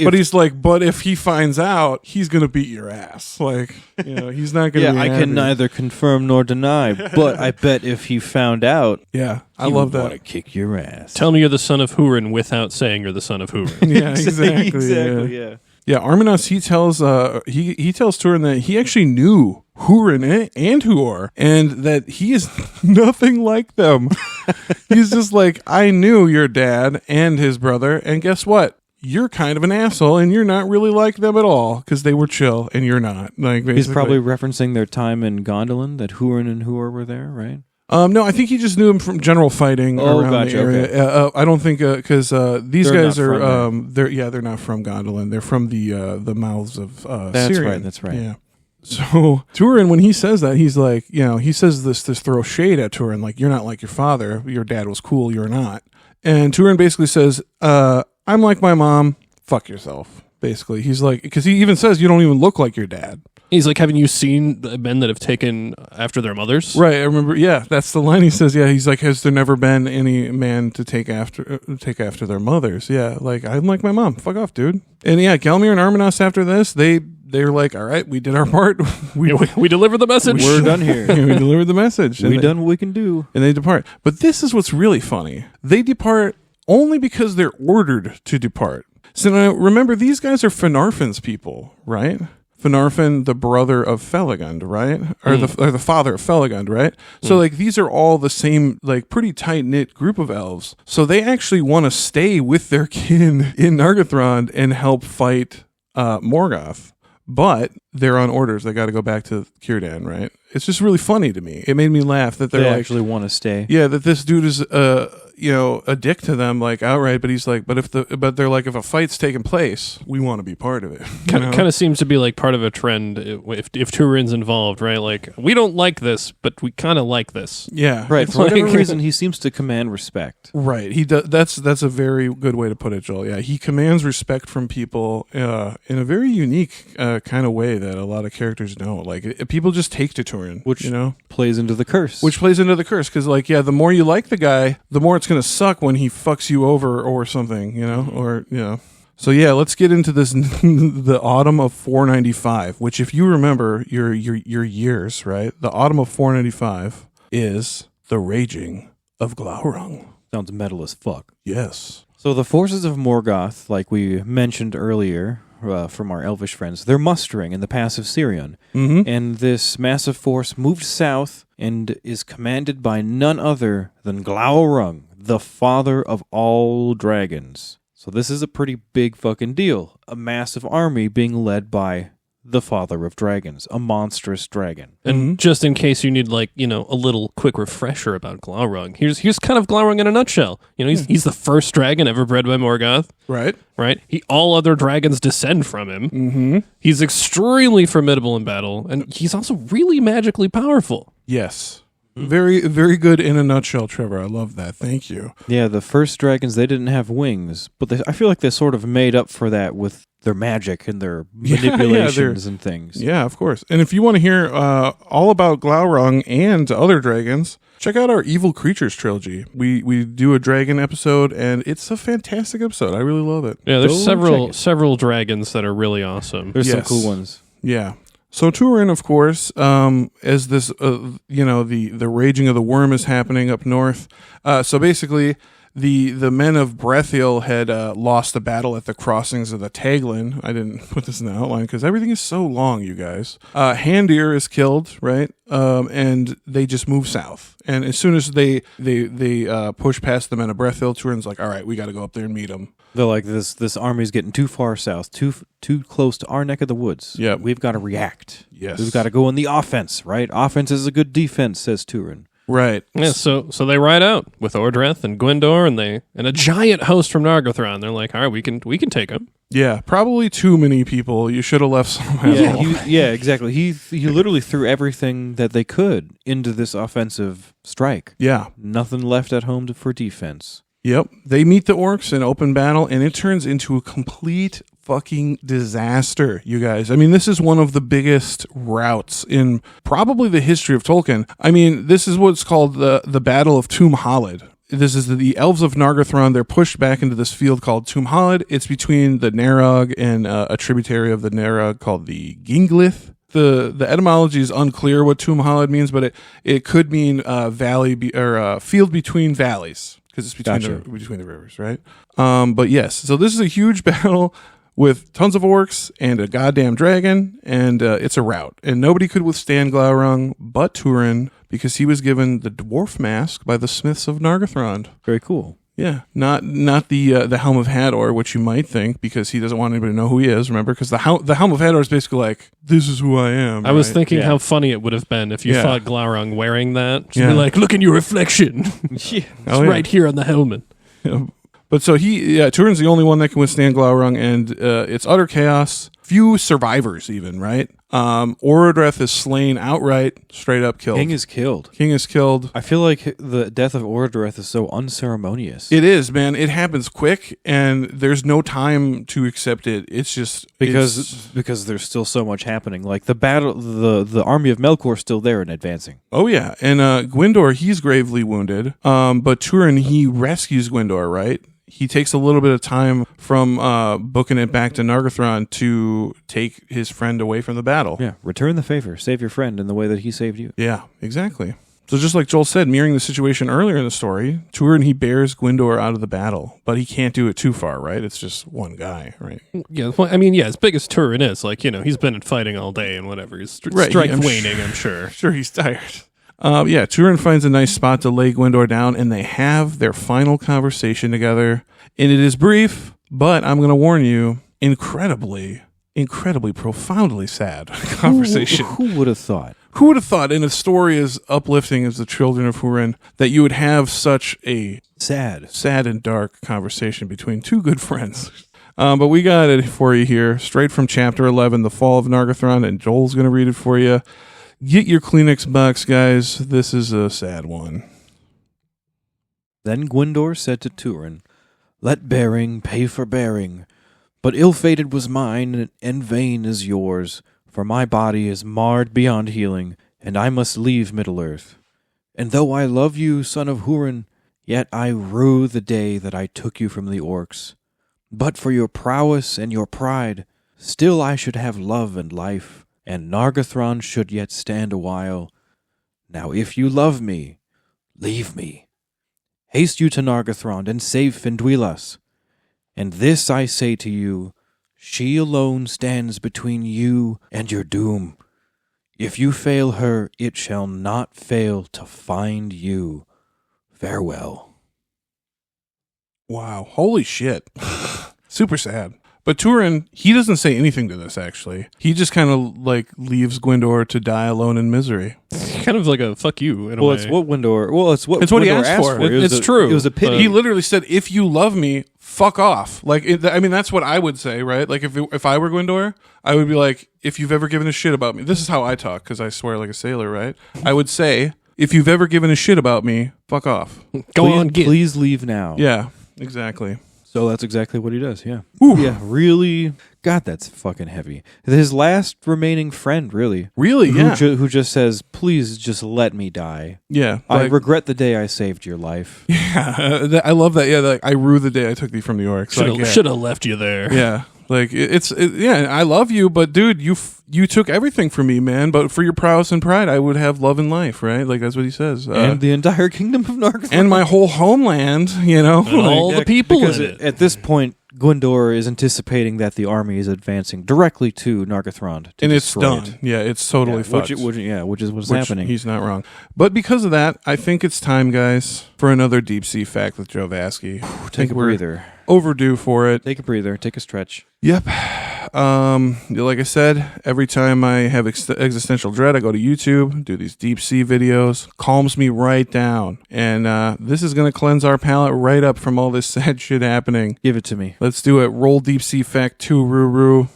But he's like, but if he finds out, he's gonna beat your ass. Like, he's not gonna. yeah, be I happy. can neither confirm nor deny. But I bet if he found out, Yeah, I he love would want that. to kick your ass. Tell me you're the son of Húrin without saying you're the son of Húrin. Yeah, exactly. exactly. Yeah. Yeah. Yeah, Arminas, he tells Turin that he actually knew Húrin and Huor, and that he is nothing like them. He's just like, I knew your dad and his brother, and guess what? You're kind of an asshole, and you're not really like them at all, because they were chill, and you're not. Like, He's basically. probably referencing their time in Gondolin, that Húrin and Huor were there, right? No, I think he just knew him from general fighting around gotcha, the area. okay. I don't think because these They're guys not are from they're not from Gondolin. They're from the mouths of That's Syrian. right, that's right. Yeah. So Turin, when he says that, he's like, he says this throw shade at Turin, like, you're not like your father. Your dad was cool. You're not. And Turin basically says, I'm like my mom. Fuck yourself. Basically, he's like, because he even says you don't even look like your dad. He's like, haven't you seen the men that have taken after their mothers? Right, I remember. Yeah, that's the line he says. Yeah, he's like, has there never been any man to take after their mothers? Yeah, like, I'm like my mom. Fuck off, dude. And yeah, Gelmir and Arminas after this, they're like, all right, we did our part. We delivered the message. We're done here. We delivered the message. We done what we can do. And they depart. But this is what's really funny. They depart only because they're ordered to depart. So now remember, these guys are Finarfin's people, right? Finarfin, the brother of Felagund, right? Or the father of Felagund, right? So like these are all the same, like pretty tight knit group of elves. So they actually want to stay with their kin in Nargothrond and help fight Morgoth. But they're on orders. They got to go back to Círdan, right? It's just really funny to me. It made me laugh that They they're like, actually want to stay. yeah, that this dude is a dick to them, like, outright, but he's like, but they're like, if a fight's taking place, we want to be part of it. Kind of seems to be like part of a trend if Turin's involved, right? Like, we don't like this, but we kind of like this. Yeah. Right. It's For whatever like- reason, he seems to command respect. Right. He does. That's a very good way to put it, Joel. Yeah. He commands respect from people in a very unique kind of way that a lot of characters don't. Like, people just take to Turin, Which plays into the curse. Which plays into the curse, because, like, yeah, the more you like the guy, the more it's going to suck when he fucks you over or something, So, yeah, let's get into this, the autumn of 495, which, if you remember your years, right? The autumn of 495 is the raging of Glaurung. Sounds metal as fuck. Yes. So the forces of Morgoth, like we mentioned earlier from our elvish friends, they're mustering in the pass of Sirion. Mm-hmm. And this massive force moved south and is commanded by none other than Glaurung, the father of all dragons. So this is a pretty big fucking deal. A massive army being led by the father of dragons, a monstrous dragon. And just in case you need, like, a little quick refresher about Glaurung, here's kind of Glaurung in a nutshell. He's the first dragon ever bred by Morgoth. Right. Right? All other dragons descend from him. Mm-hmm. He's extremely formidable in battle, and he's also really magically powerful. Yes. Very, very good in a nutshell, Trevor. I love that. Thank you. Yeah, the first dragons, they didn't have wings, but I feel like they sort of made up for that with their magic and their manipulations and things. Yeah, of course. And if you want to hear all about Glaurung and other dragons, check out our Evil Creatures trilogy. We do a dragon episode, and it's a fantastic episode. I really love it. Yeah, there's Go check several dragons that are really awesome. There's Yes. some cool ones. Yeah. So Turin, of course, as this, the raging of the worm is happening up north. So basically, the men of Brethil had lost the battle at the crossings of the Taglin. I didn't put this in the outline because everything is so long, you guys. Handir is killed, right? And they just move south. And as soon as they push past the men of Brethil, Turin's like, all right, we got to go up there and meet them. They're like, this army's getting too far south, too close to our neck of the woods. Yep. We've got to react. Yes. We've got to go on the offense, right? Offense is a good defense, says Turin. Right. Yeah, so they ride out with Ordreth and Gwendor and a giant host from Nargothrond. They're like, all right, we can take him. Yeah, probably too many people. You should have left some. Yeah, exactly. He literally threw everything that they could into this offensive strike. Yeah. Nothing left at home for defense. Yep. They meet the orcs in open battle, and it turns into a complete fucking disaster, you guys. I mean, this is one of the biggest routs in probably the history of Tolkien. I mean, this is what's called the Battle of Tomb Halid, this is the elves of Nargothrond. They're pushed back into this field called Tumhalad. It's between the Narog and a tributary of the Narog called the Ginglith. The etymology is unclear what Tumhalad means, but it could mean field between valleys, because it's between the rivers, right? But yes, so this is a huge battle with tons of orcs and a goddamn dragon, and it's a rout. And nobody could withstand Glaurung but Turin, because he was given the dwarf mask by the smiths of Nargothrond. Very cool. Yeah, not the Helm of Hador, which you might think, because he doesn't want anybody to know who he is. Remember, because the Helm of Hador is basically like, this is who I am. I was thinking how funny it would have been if you fought Glaurung wearing that. Just be like, look in your reflection. It's right here on the helmet. Yeah. But so Turin's the only one that can withstand Glaurung, and it's utter chaos. Few survivors, even, right? Orodreth is slain outright, straight up killed. King is killed. I feel like the death of Orodreth is so unceremonious. It is, man. It happens quick, and there's no time to accept it. It's just because there's still so much happening. Like the battle, the army of Melkor is still there and advancing. Oh yeah, and Gwyndor, he's gravely wounded. But Turin, he rescues Gwyndor, right? He takes a little bit of time from booking it back to Nargothrond to take his friend away from the battle. Yeah, return the favor. Save your friend in the way that he saved you. Yeah, exactly. So just like Joel said, mirroring the situation earlier in the story, Turin, he bears Gwyndor out of the battle, but he can't do it too far, right? It's just one guy, right? Yeah, well, I mean, as big as Turin is, like, he's been fighting all day and whatever. His strength waning, I'm sure. Sure, he's tired. Turin finds a nice spot to lay Gwyndor down, and they have their final conversation together. And it is brief, but I'm going to warn you, incredibly, profoundly sad conversation. Who would have thought? Who would have thought in a story as uplifting as the Children of Húrin that you would have such a sad and dark conversation between two good friends? But we got it for you here, straight from Chapter 11, The Fall of Nargothrond, and Joel's going to read it for you. Get your Kleenex box, guys. This is a sad one. Then Gwyndor said to Turin, "Let bearing pay for bearing, but ill-fated was mine, and vain is yours, for my body is marred beyond healing, and I must leave Middle-earth. And though I love you, son of Húrin, yet I rue the day that I took you from the orcs. But for your prowess and your pride, still I should have love and life, and Nargothrond should yet stand a while. Now if you love me, leave me. Haste you to Nargothrond, and save Finduilas. And this I say to you, she alone stands between you and your doom. If you fail her, it shall not fail to find you. Farewell." Wow. Holy shit. Super sad. But Turin, he doesn't say anything to this, actually. He just kind of, leaves Gwyndor to die alone in misery. Kind of like a fuck you, in a way. It's what Gwyndor he asked for. It's true. It was a pity. He literally said, if you love me, fuck off. That's what I would say, right? Like, if I were Gwyndor, I would be like, if you've ever given a shit about me. This is how I talk, because I swear like a sailor, right? I would say, if you've ever given a shit about me, fuck off. Please leave now. Yeah, exactly. So that's exactly what he does, yeah. Ooh. Yeah, really. God, that's fucking heavy. His last remaining friend, really. Really, yeah. Who just says, please just let me die. Yeah. I regret the day I saved your life. Yeah, I love that. Yeah, I rue the day I took thee from the orcs. Should have left you there. Yeah. I love you, but dude, you took everything from me, man. But for your prowess and pride, I would have love and life, right? Like, that's what he says. And the entire kingdom of Nargothrond. And my whole homeland, And all the people in it. At this point, Gwyndor is anticipating that the army is advancing directly to Nargothrond. And it's done. Yeah, it's totally fucked. Which is what's happening. He's not wrong. But because of that, I think it's time, guys, for another deep sea fact with Joe Vasky. Take a breather. Overdue for it. Take a breather. Take a stretch. Yep. Like I said, every time I have existential dread, I go to YouTube, do these deep sea videos, calms me right down. And this is going to cleanse our palate right up from all this sad shit happening. Give it to me. Let's do it. Roll Deep Sea Fact 2, Ruru.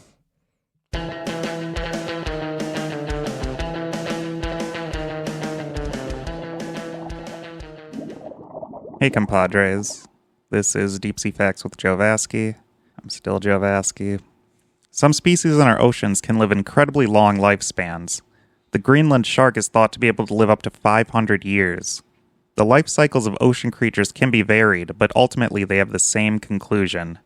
Hey, compadres. This is Deep Sea Facts with Joe Vasky. I'm still Joe Vasky. Some species in our oceans can live incredibly long lifespans. The Greenland shark is thought to be able to live up to 500 years. The life cycles of ocean creatures can be varied, but ultimately they have the same conclusion.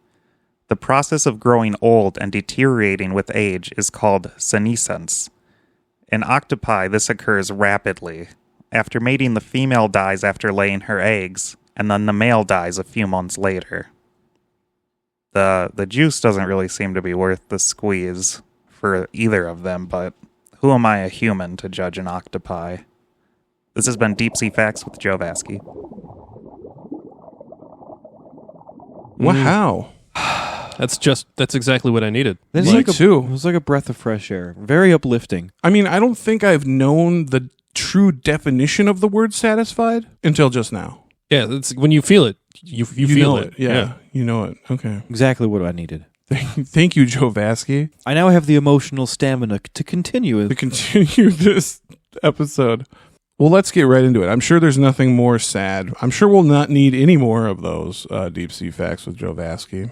The process of growing old and deteriorating with age is called senescence. In octopi, this occurs rapidly. After mating, the female dies after laying her eggs, and then the male dies a few months later. The juice doesn't really seem to be worth the squeeze for either of them, but who am I, a human, to judge an octopi? This has been Deep Sea Facts with Joe Vasky. Wow. That's exactly what I needed. That's Me like too. It was like a breath of fresh air. Very uplifting. I mean, I don't think I've known the true definition of the word satisfied until just now. Yeah, it's when you feel it, you feel know it. Yeah, you know it. Okay. Exactly what I needed. Thank you, Joe Vasky, I now have the emotional stamina to continue. to continue this episode. Well, let's get right into it. I'm sure there's nothing more sad. I'm sure we'll not need any more of those Deep Sea Facts with Joe Vasky.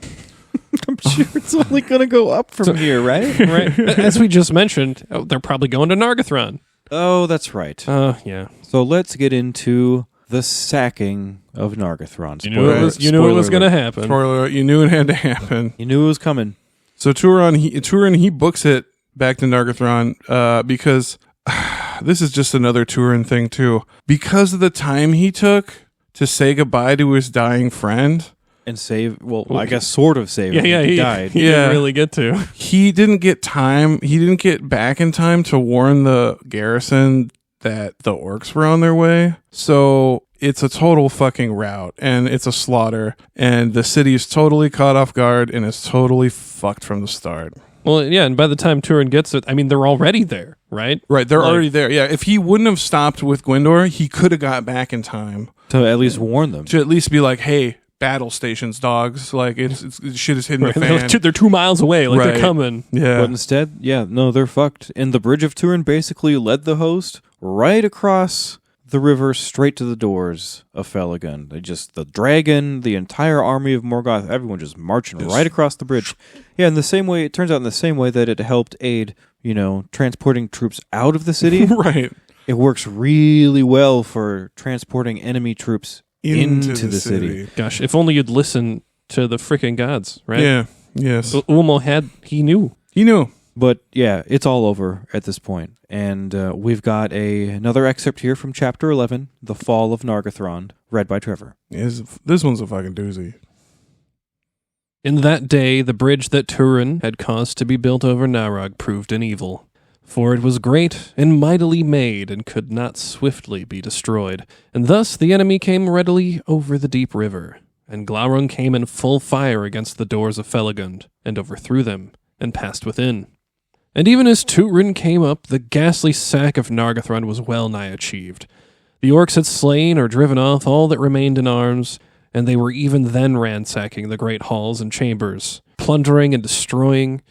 I'm sure it's only going to go up from here, right? Right. As we just mentioned, they're probably going to Nargothrond. Oh, that's right. Yeah. So let's get into the sacking of Nargothrond. You knew it was going to happen. Spoiler alert, you knew it had to happen. You knew it was coming. So Turin, he books it back to Nargothrond because this is just another Turin thing too. Because of the time he took to say goodbye to his dying friend. And save, well, I guess sort of save him. Yeah, He died. He didn't really get to. He didn't get back in time to warn the garrison that the orcs were on their way. So it's a total fucking rout, and it's a slaughter, and the city is totally caught off guard, and it's totally fucked from the start. Well, yeah, and by the time Turin gets it, I mean, they're already there, right? Right, they're already there. Yeah, if he wouldn't have stopped with Gwendor, he could have got back in time To at least warn them. to at least be like, hey, battle stations, dogs. Like, it's shit is hitting the fan. They're 2 miles away, like Right. they're coming. Yeah. But instead, they're fucked. And the Bridge of Turin basically led the host right across the river straight to the doors of Felagund. The dragon, the entire army of Morgoth, everyone just marching right across the bridge. Yeah, in the same way, it turns out in the same way that it helped aid, transporting troops out of the city. Right. It works really well for transporting enemy troops into the city. Gosh, if only you'd listen to the freaking gods, right? Yeah. Yes. Ulmo he knew. He knew. But yeah, it's all over at this point. And we've got another excerpt here from Chapter 11, The Fall of Nargothrond, read by Trevor. This one's a fucking doozy. In that day, the bridge that Turin had caused to be built over Narog proved an evil. For it was great and mightily made, and could not swiftly be destroyed. And thus the enemy came readily over the deep river. And Glaurung came in full fire against the doors of Felagund, and overthrew them, and passed within. And even as Turin came up, the ghastly sack of Nargothrond was well nigh achieved. The orcs had slain or driven off all that remained in arms, and they were even then ransacking the great halls and chambers, plundering and destroying.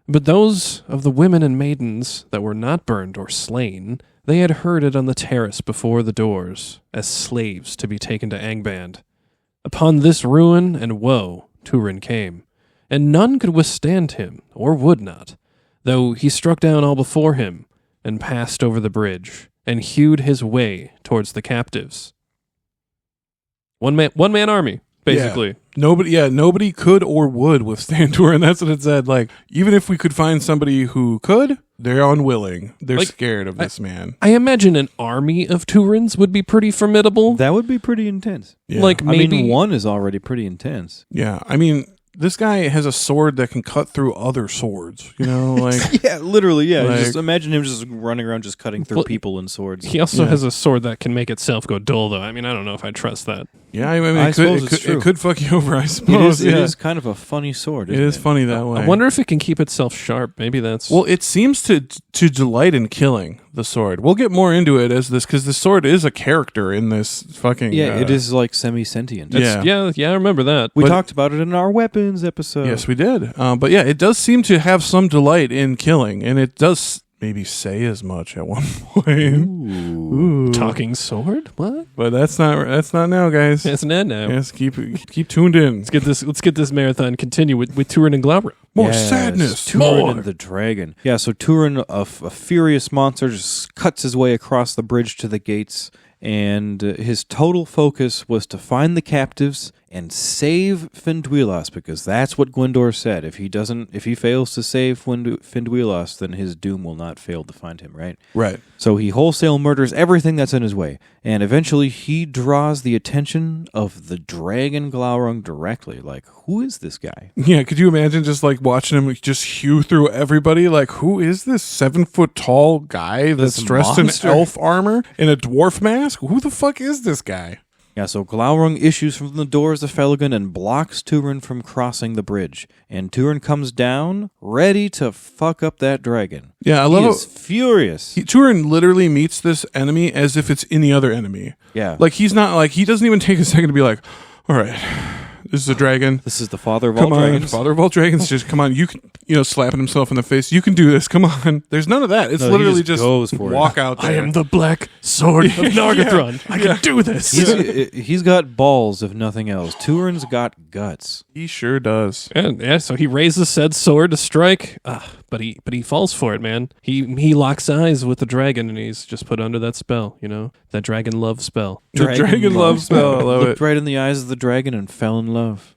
But those of the women and maidens that were not burned or slain, they had herded on the terrace before the doors, as slaves to be taken to Angband. Upon this ruin and woe Turin came, and none could withstand him, or would not, though he struck down all before him, and passed over the bridge, and hewed his way towards the captives. One man army, basically. Yeah. Nobody could or would withstand Turin. That's what it said. Like, even if we could find somebody who could, they're unwilling. They're scared of this man. I imagine an army of Turins would be pretty formidable. That would be pretty intense. Yeah. Like maybe one is already pretty intense. Yeah. I mean, this guy has a sword that can cut through other swords. Like Yeah, literally, yeah. Like- Just imagine him just running around just cutting through Well, people and swords. he also Yeah. has a sword that can make itself go dull, though. I mean, I don't know if I trust that. yeah. I mean, I it suppose it's true. could fuck you over. I suppose. It Yeah. is kind of a funny sword. It isn't is funny that way. I wonder if it can keep itself sharp. Maybe that's... Well, it seems to delight in killing the sword. We'll get more into it as this, because the sword is a character in this fucking. Yeah, it is like semi-sentient. Yeah. yeah, I remember that. We But- talked about it in our weapons episode. Yes, we did. But yeah, it does seem to have some delight in killing, and it does maybe say as much at one point. Ooh. Talking sword? What? But that's not now, guys. It's not now. Yes, keep tuned in. Let's get this marathon continue with Turin and Glaurung. More Yes, sadness. Turin More. and the dragon. Yeah, so Turin, a furious monster, just cuts his way across the bridge to the gates, and his total focus was to find the captives and save Finduilas, because that's what Gwyndor said. If he fails to save Finduilas, then his doom will not fail to find him, right? Right. So he wholesale murders everything that's in his way, and eventually he draws the attention of the dragon Glaurung directly. Like, who is this guy? Yeah, could you imagine just like watching him just hew through everybody? Like, who is this 7-foot tall guy that's This dressed monster? in elf armor and a dwarf mask? Who the fuck is this guy? Yeah, so Glaurung issues from the doors of Felagund and blocks Turin from crossing the bridge. And Turin comes down, ready to fuck up that dragon. Yeah, I He love is furious. Turin literally meets this enemy as if it's any other enemy. Yeah. Like, he's not like, he doesn't even take a second to be like, all right, this is a dragon. This is the father of Come all on, dragons. father of all dragons. Just come on. You can, slapping himself in the face. You can do this. Come on. There's none of that. It's No, he literally just just goes for it. walk out there. I am the black sword of Nargothrond. I can do this. He's got balls, if nothing else. Turin's got guts. He sure does. And yeah, so he raises said sword to strike, but he falls for it, man. He locks eyes with the dragon, and he's just put under that spell, that dragon love spell. The dragon love spell. I love Looked it. right in the eyes of the dragon and fell in love.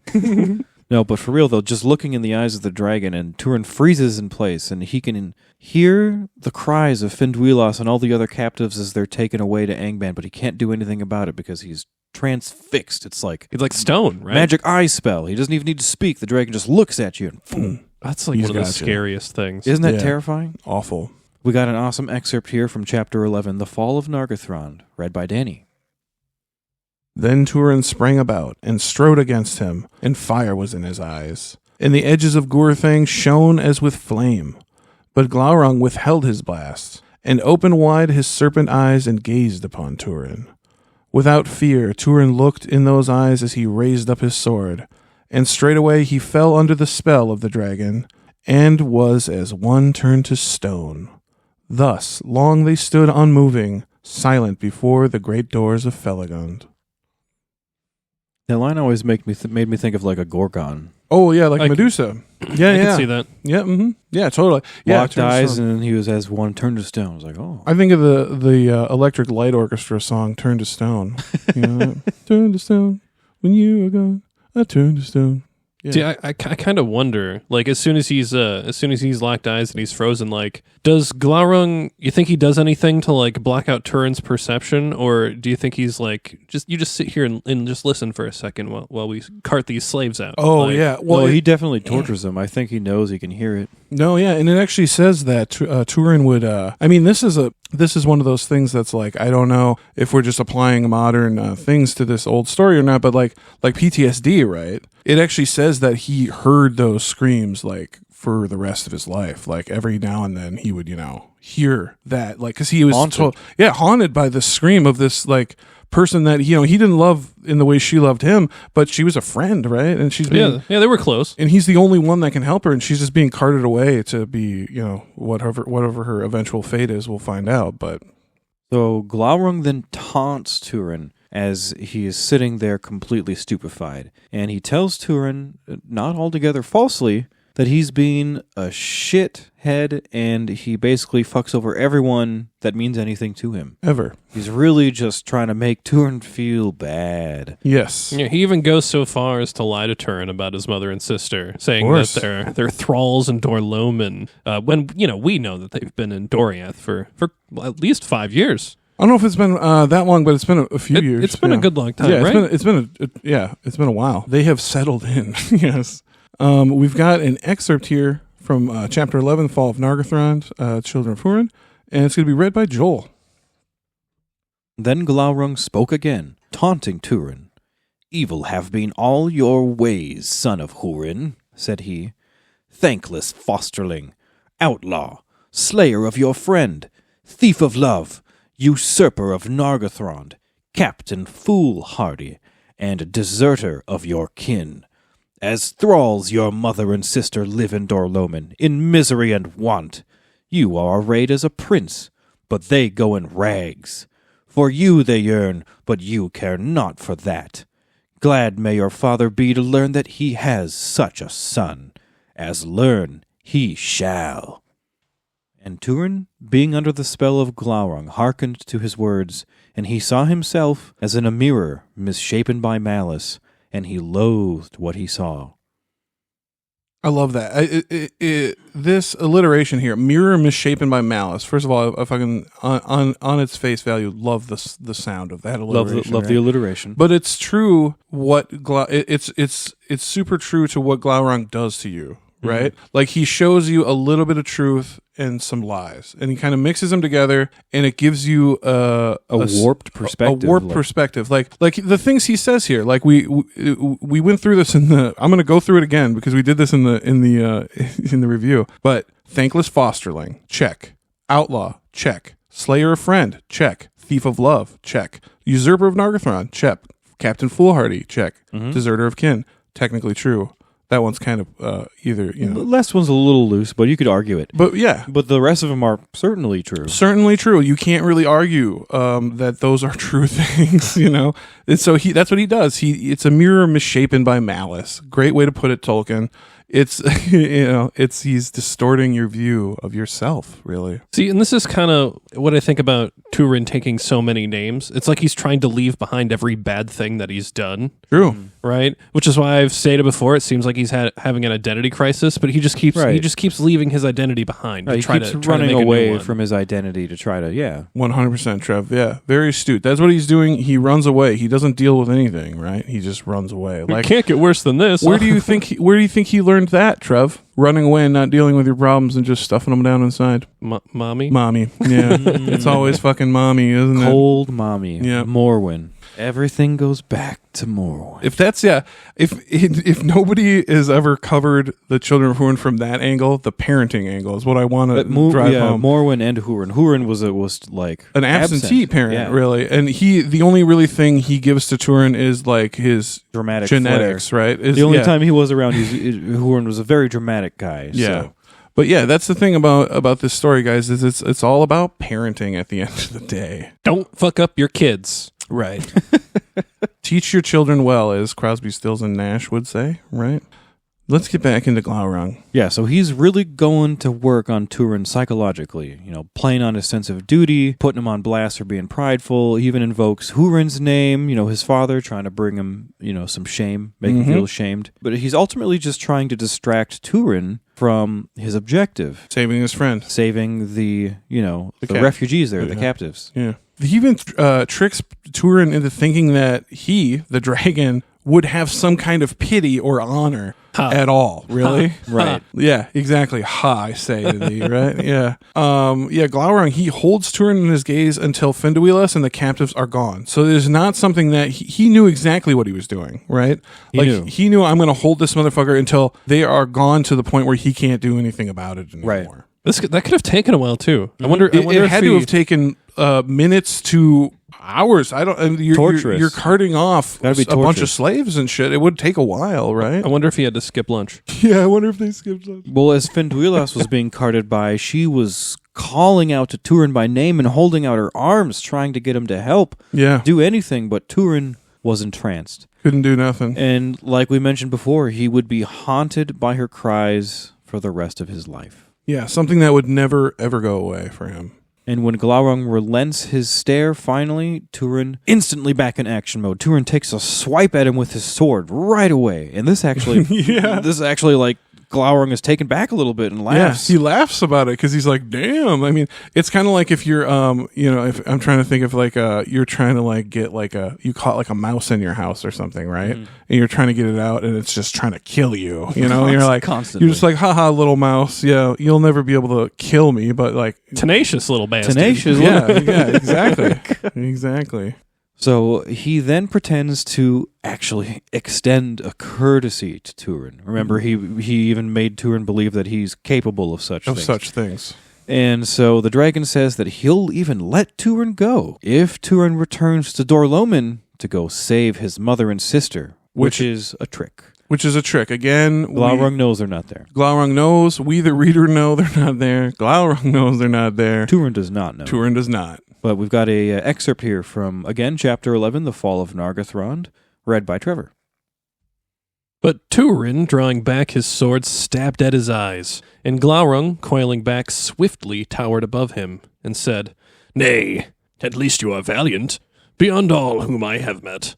No, but for real though, just looking in the eyes of the dragon, and Turin freezes in place, and he can hear the cries of Finduilas and all the other captives as they're taken away to Angband, but he can't do anything about it because he's transfixed. It's like He's like stone, right? magic eye spell. He doesn't even need to speak. The dragon just looks at you and boom. That's like He's one of the got you. scariest things. Isn't that Yeah. terrifying? Awful. We got an awesome excerpt here from Chapter 11, The Fall of Nargothrond, read by Danny. Then Turin sprang about and strode against him, and fire was in his eyes. And the edges of Gurthang shone as with flame. But Glaurung withheld his blast, and opened wide his serpent eyes and gazed upon Turin. Without fear, Turin looked in those eyes as he raised up his sword, and straightway he fell under the spell of the dragon, and was as one turned to stone. Thus long they stood unmoving, silent before the great doors of Felagund. That line always made me think of like a Gorgon. Oh yeah, like I Medusa. I Yeah, can see that. Yeah, yeah, totally. Yeah, Locked turn to eyes, stone. and he was as one turned to stone. I was like, oh. I think of the Electric Light Orchestra song "Turn to Stone." You know that? Turn to stone when you are gone. I turn to stone. Yeah. See, I kind of wonder, like, as soon as he's locked eyes and he's frozen, like, does Glaurung, you think he does anything to like block out Turin's perception, or do you think he's like you just sit here and just listen for a second while we cart these slaves out? Oh Like, yeah. Well, Well, he definitely tortures him. I think he knows he can hear it. no, yeah, and it actually says that Turin would. I mean, this is one of those things that's like, I don't know if we're just applying modern things to this old story or not, but like PTSD, right? It actually says that he heard those screams like for the rest of his life. Like every now and then he would, hear that, like, because he was Haunted. haunted by the scream of this like person that he didn't love in the way she loved him, but she was a friend, right? And she's being, yeah, they were close. and he's the only one that can help her, and she's just being carted away to be, whatever her eventual fate is, we'll find out. But So Glaurung then taunts Turin as he is sitting there completely stupefied. And he tells Turin, not altogether falsely, that he's being a shithead and he basically fucks over everyone that means anything to him. ever, He's really just trying to make Turin feel bad. yes, Yeah, he even goes so far as to lie to Turin about his mother and sister, saying course. that they're thralls in Dor-Lomin. When we know that they've been in Doriath for at least 5 years. I don't know if it's been that long, but it's been a few years. It's been a good long time, Yeah, right? it's been a while. They have settled in. Yes. We've got an excerpt here from chapter 11, Fall of Nargothrond, Children of Húrin, and it's going to be read by Joel. Then Glaurung spoke again, taunting Turin. Evil have been all your ways, son of Húrin, said he. Thankless fosterling, outlaw, slayer of your friend, thief of love, usurper of Nargothrond, captain foolhardy, and deserter of your kin. As thralls your mother and sister live in Dor-Lomin, in misery and want. You are arrayed as a prince, but they go in rags. For you they yearn, but you care not for that. Glad may your father be to learn that he has such a son, as learn he shall. And Turin, being under the spell of Glaurung, hearkened to his words, and he saw himself as in a mirror misshapen by malice, and he loathed what he saw. I love that. This alliteration here, mirror misshapen by malice. First of all, I fucking on its face value, love the sound of that alliteration. Love the alliteration. But it's true. It's super true to what Glaurung does to you, right? Mm-hmm. Like he shows you a little bit of truth and some lies, and he kind of mixes them together, and it gives you a warped perspective. A warped perspective, like the things he says here. Like we went through this in the. I'm going to go through it again because we did this in the review. But thankless fosterling, check. Outlaw, check. Slayer of friend, check. Thief of love, check. Usurper of Nargothrond, check. Captain Foolhardy, check. Mm-hmm. Deserter of kin, technically true. That one's kind of either, The last one's a little loose, but you could argue it. But yeah. But the rest of them are certainly true. Certainly true. You can't really argue that those are true things, And so that's what he does. It's a mirror misshapen by malice. Great way to put it, Tolkien. It's he's distorting your view of yourself, really. See, and this is kind of what I think about Turin taking so many names. It's like he's trying to leave behind every bad thing that he's done. True. Right? Which is why I've stated before, it seems like he's having an identity crisis, but he just keeps leaving his identity behind. Right, he keeps running away from his identity to try to, 100%, Trev. Yeah, very astute. That's what he's doing. He runs away. He doesn't deal with anything, right? He just runs away. Like, it can't get worse than this. Where do you think he learned that, Trev? Running away and not dealing with your problems and just stuffing them down inside. Mommy? Mommy, yeah. It's always fucking mommy, isn't it? Cold mommy. Yeah. Morwen. Everything goes back to Morwen. If nobody has ever covered the Children of Húrin from that angle, the parenting angle is what I want to drive home. Morwen and Húrin. Húrin was like an absentee parent, really, and the only really thing he gives to Turin is like his dramatic genetics, flair. Right? The only time he was around, Húrin was a very dramatic guy. Yeah. So. But yeah, that's the thing about this story, guys, is it's all about parenting at the end of the day. Don't fuck up your kids. Right. Teach your children well, as Crosby, Stills, and Nash would say, right? Let's get back into Glaurung. Yeah, so he's really going to work on Turin psychologically, playing on his sense of duty, putting him on blast for being prideful. He even invokes Húrin's name, his father, trying to bring him, some shame, make him feel ashamed. But he's ultimately just trying to distract Turin from his objective. Saving his friend. Saving the refugees there, the captives. Yeah. He even tricks Turin into thinking that he, the dragon, would have some kind of pity or honor at all. Really? Right. Yeah, exactly. I say to thee, right? Yeah. Glaurung, he holds Turin in his gaze until Finduilas and the captives are gone. So there's not something that he knew exactly what he was doing, right? He knew I'm going to hold this motherfucker until they are gone to the point where he can't do anything about it anymore. Right. That could have taken a while too. I wonder. It had to have taken minutes to hours. You're carting off a bunch of slaves and shit. It would take a while, right? I wonder if he had to skip lunch. Yeah, I wonder if they skipped lunch. Well, as Finduilas was being carted by, she was calling out to Turin by name and holding out her arms, trying to get him to help. Yeah, do anything, but Turin was entranced. Couldn't do nothing. And like we mentioned before, he would be haunted by her cries for the rest of his life. Yeah, something that would never, ever go away for him. And when Glaurung relents his stare, finally, Turin instantly back in action mode. Turin takes a swipe at him with his sword right away. And this actually, like, Glaurung is taken back a little bit and laughs. Yeah, he laughs about it because he's like, damn. I mean, it's kind of like if you're, if I'm trying to think of like, you're trying to like get like you caught like a mouse in your house or something, right? And you're trying to get it out and it's just trying to kill you, and you're like, constantly. You're just like, haha, little mouse. Yeah, you'll never be able to kill me, but like. Tenacious little bastard. Yeah, exactly. Exactly. So he then pretends to actually extend a courtesy to Turin. Remember, he even made Turin believe that he's capable of such things. And so the dragon says that he'll even let Turin go if Turin returns to Dor-Lomin to go save his mother and sister, which is a trick. Again, Glaurung knows they're not there. Glaurung knows. We, the reader, know they're not there. Glaurung knows they're not there. Turin does not know. Turin does not. But we've got a excerpt here from, again, Chapter 11, The Fall of Nargothrond, read by Trevor. But Turin, drawing back his sword, stabbed at his eyes, and Glaurung, coiling back, swiftly towered above him, and said, "Nay, at least you are valiant, beyond all whom I have met.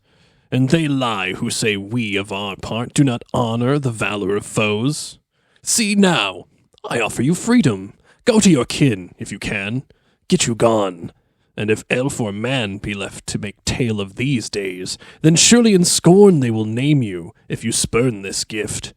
And they lie who say we of our part do not honor the valor of foes. See now, I offer you freedom. Go to your kin, if you can. Get you gone. And if elf or man be left to make tale of these days, then surely in scorn they will name you, if you spurn this gift."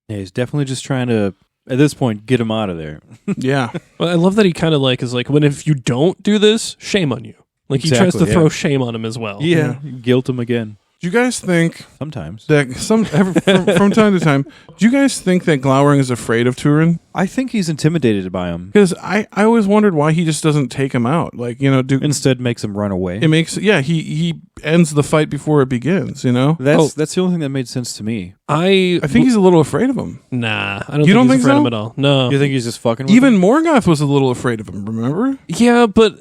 Yeah, he's definitely just trying to, at this point, get him out of there. Yeah. Well, I love that he kind of is like, when if you don't do this, shame on you. Like, he tries Exactly, to yeah. throw shame on him as well. Yeah, guilt him again. Do you guys think Sometimes. that from time to time, do you guys think that Glaurung is afraid of Turin? I think he's intimidated by him. Because I always wondered why he just doesn't take him out. Like, Instead makes him run away. it makes, he ends the fight before it begins, That's the only thing that made sense to me. I think he's a little afraid of him. Nah, I You don't don't think he's think afraid of so? him at all. No. You think he's just fucking with Even him? Morgoth was a little afraid of him, remember? Yeah, but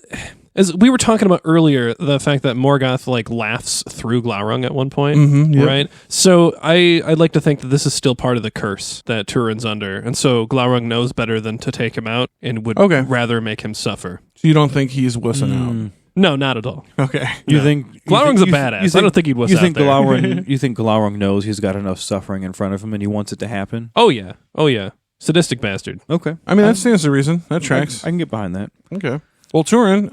as we were talking about earlier, the fact that Morgoth laughs through Glaurung at one point, Yep. right? So I'd like to think that this is still part of the curse that Turin's under, and so Glaurung knows better than to take him out and would Okay. rather make him suffer. So you don't think he's wussing No, not at all. out? Okay. You think Glaurung's a you badass. I don't think he'd wuss You out think there. You think Glaurung knows he's got enough suffering in front of him and he wants it to happen? Oh yeah, sadistic bastard. Okay. I mean, that stands to reason. That tracks. I can get behind that. Okay. Well, Turin,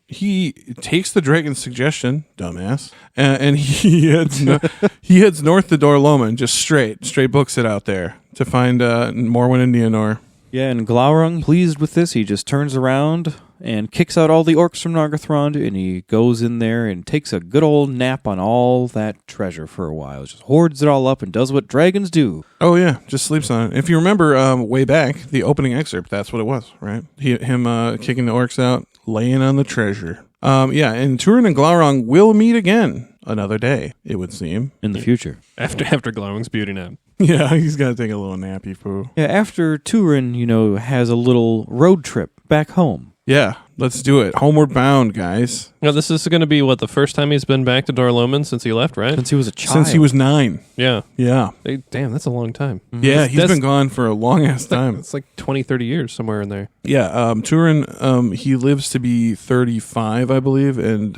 he takes the dragon's suggestion, dumbass, and he heads north to Dor-Lomin, just straight books it out there to find Morwen and Nienor. Yeah, and Glaurung, pleased with this, he just turns around and kicks out all the orcs from Nargothrond, and he goes in there and takes a good old nap on all that treasure for a while. Just hoards it all up and does what dragons do. Oh yeah, just sleeps on it. If you remember way back, the opening excerpt, that's what it was, right? Him kicking the orcs out, laying on the treasure. Yeah, and Turin and Glaurung will meet again another day, it would seem. In the future. After Glaurung's beauty nap. Yeah, he's got to take a little nappy poo. Yeah, after Turin, has a little road trip back home. Yeah, let's do it. Homeward bound, guys. Now, this is going to be, the first time he's been back to Dor-Lomin since he left, right? Since he was a child. Since he was 9. Yeah. Yeah. Damn, that's a long time. Yeah, he's That's- been gone for a long ass time. It's like 20, 30 years somewhere in there. Yeah, Turin, he lives to be 35, I believe, and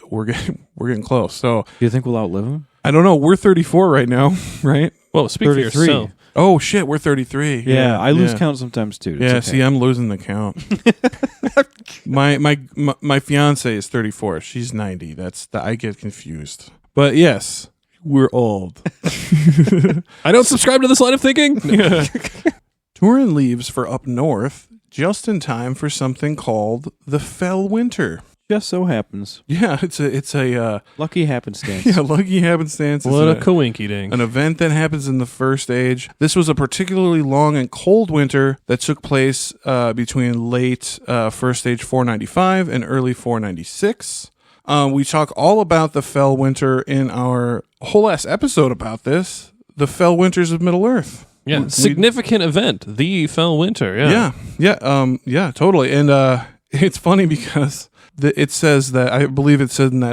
we're getting close. So Do you think we'll outlive him? I don't know. We're 34 right now, right? Well, speak for 33. yourself. Oh shit, we're 33. Yeah, I lose count sometimes too. It's Yeah, okay. see, I'm losing the count. my fiance is 34. She's 90. I get confused. But yes, we're old. I don't subscribe to this line of thinking. Turin leaves for up north just in time for something called the Fell Winter. Just so happens. Yeah, it's a Lucky happenstance. yeah, lucky happenstance. It's What a coinky ding. an event that happens in the First Age. This was a particularly long and cold winter that took place between late First Age 495 and early 496. We talk all about the Fell Winter in our whole ass episode about this, the Fell Winters of Middle-earth. Yeah, significant event. The Fell Winter. Yeah. Yeah, totally. And it's funny because it says that, I believe it said in the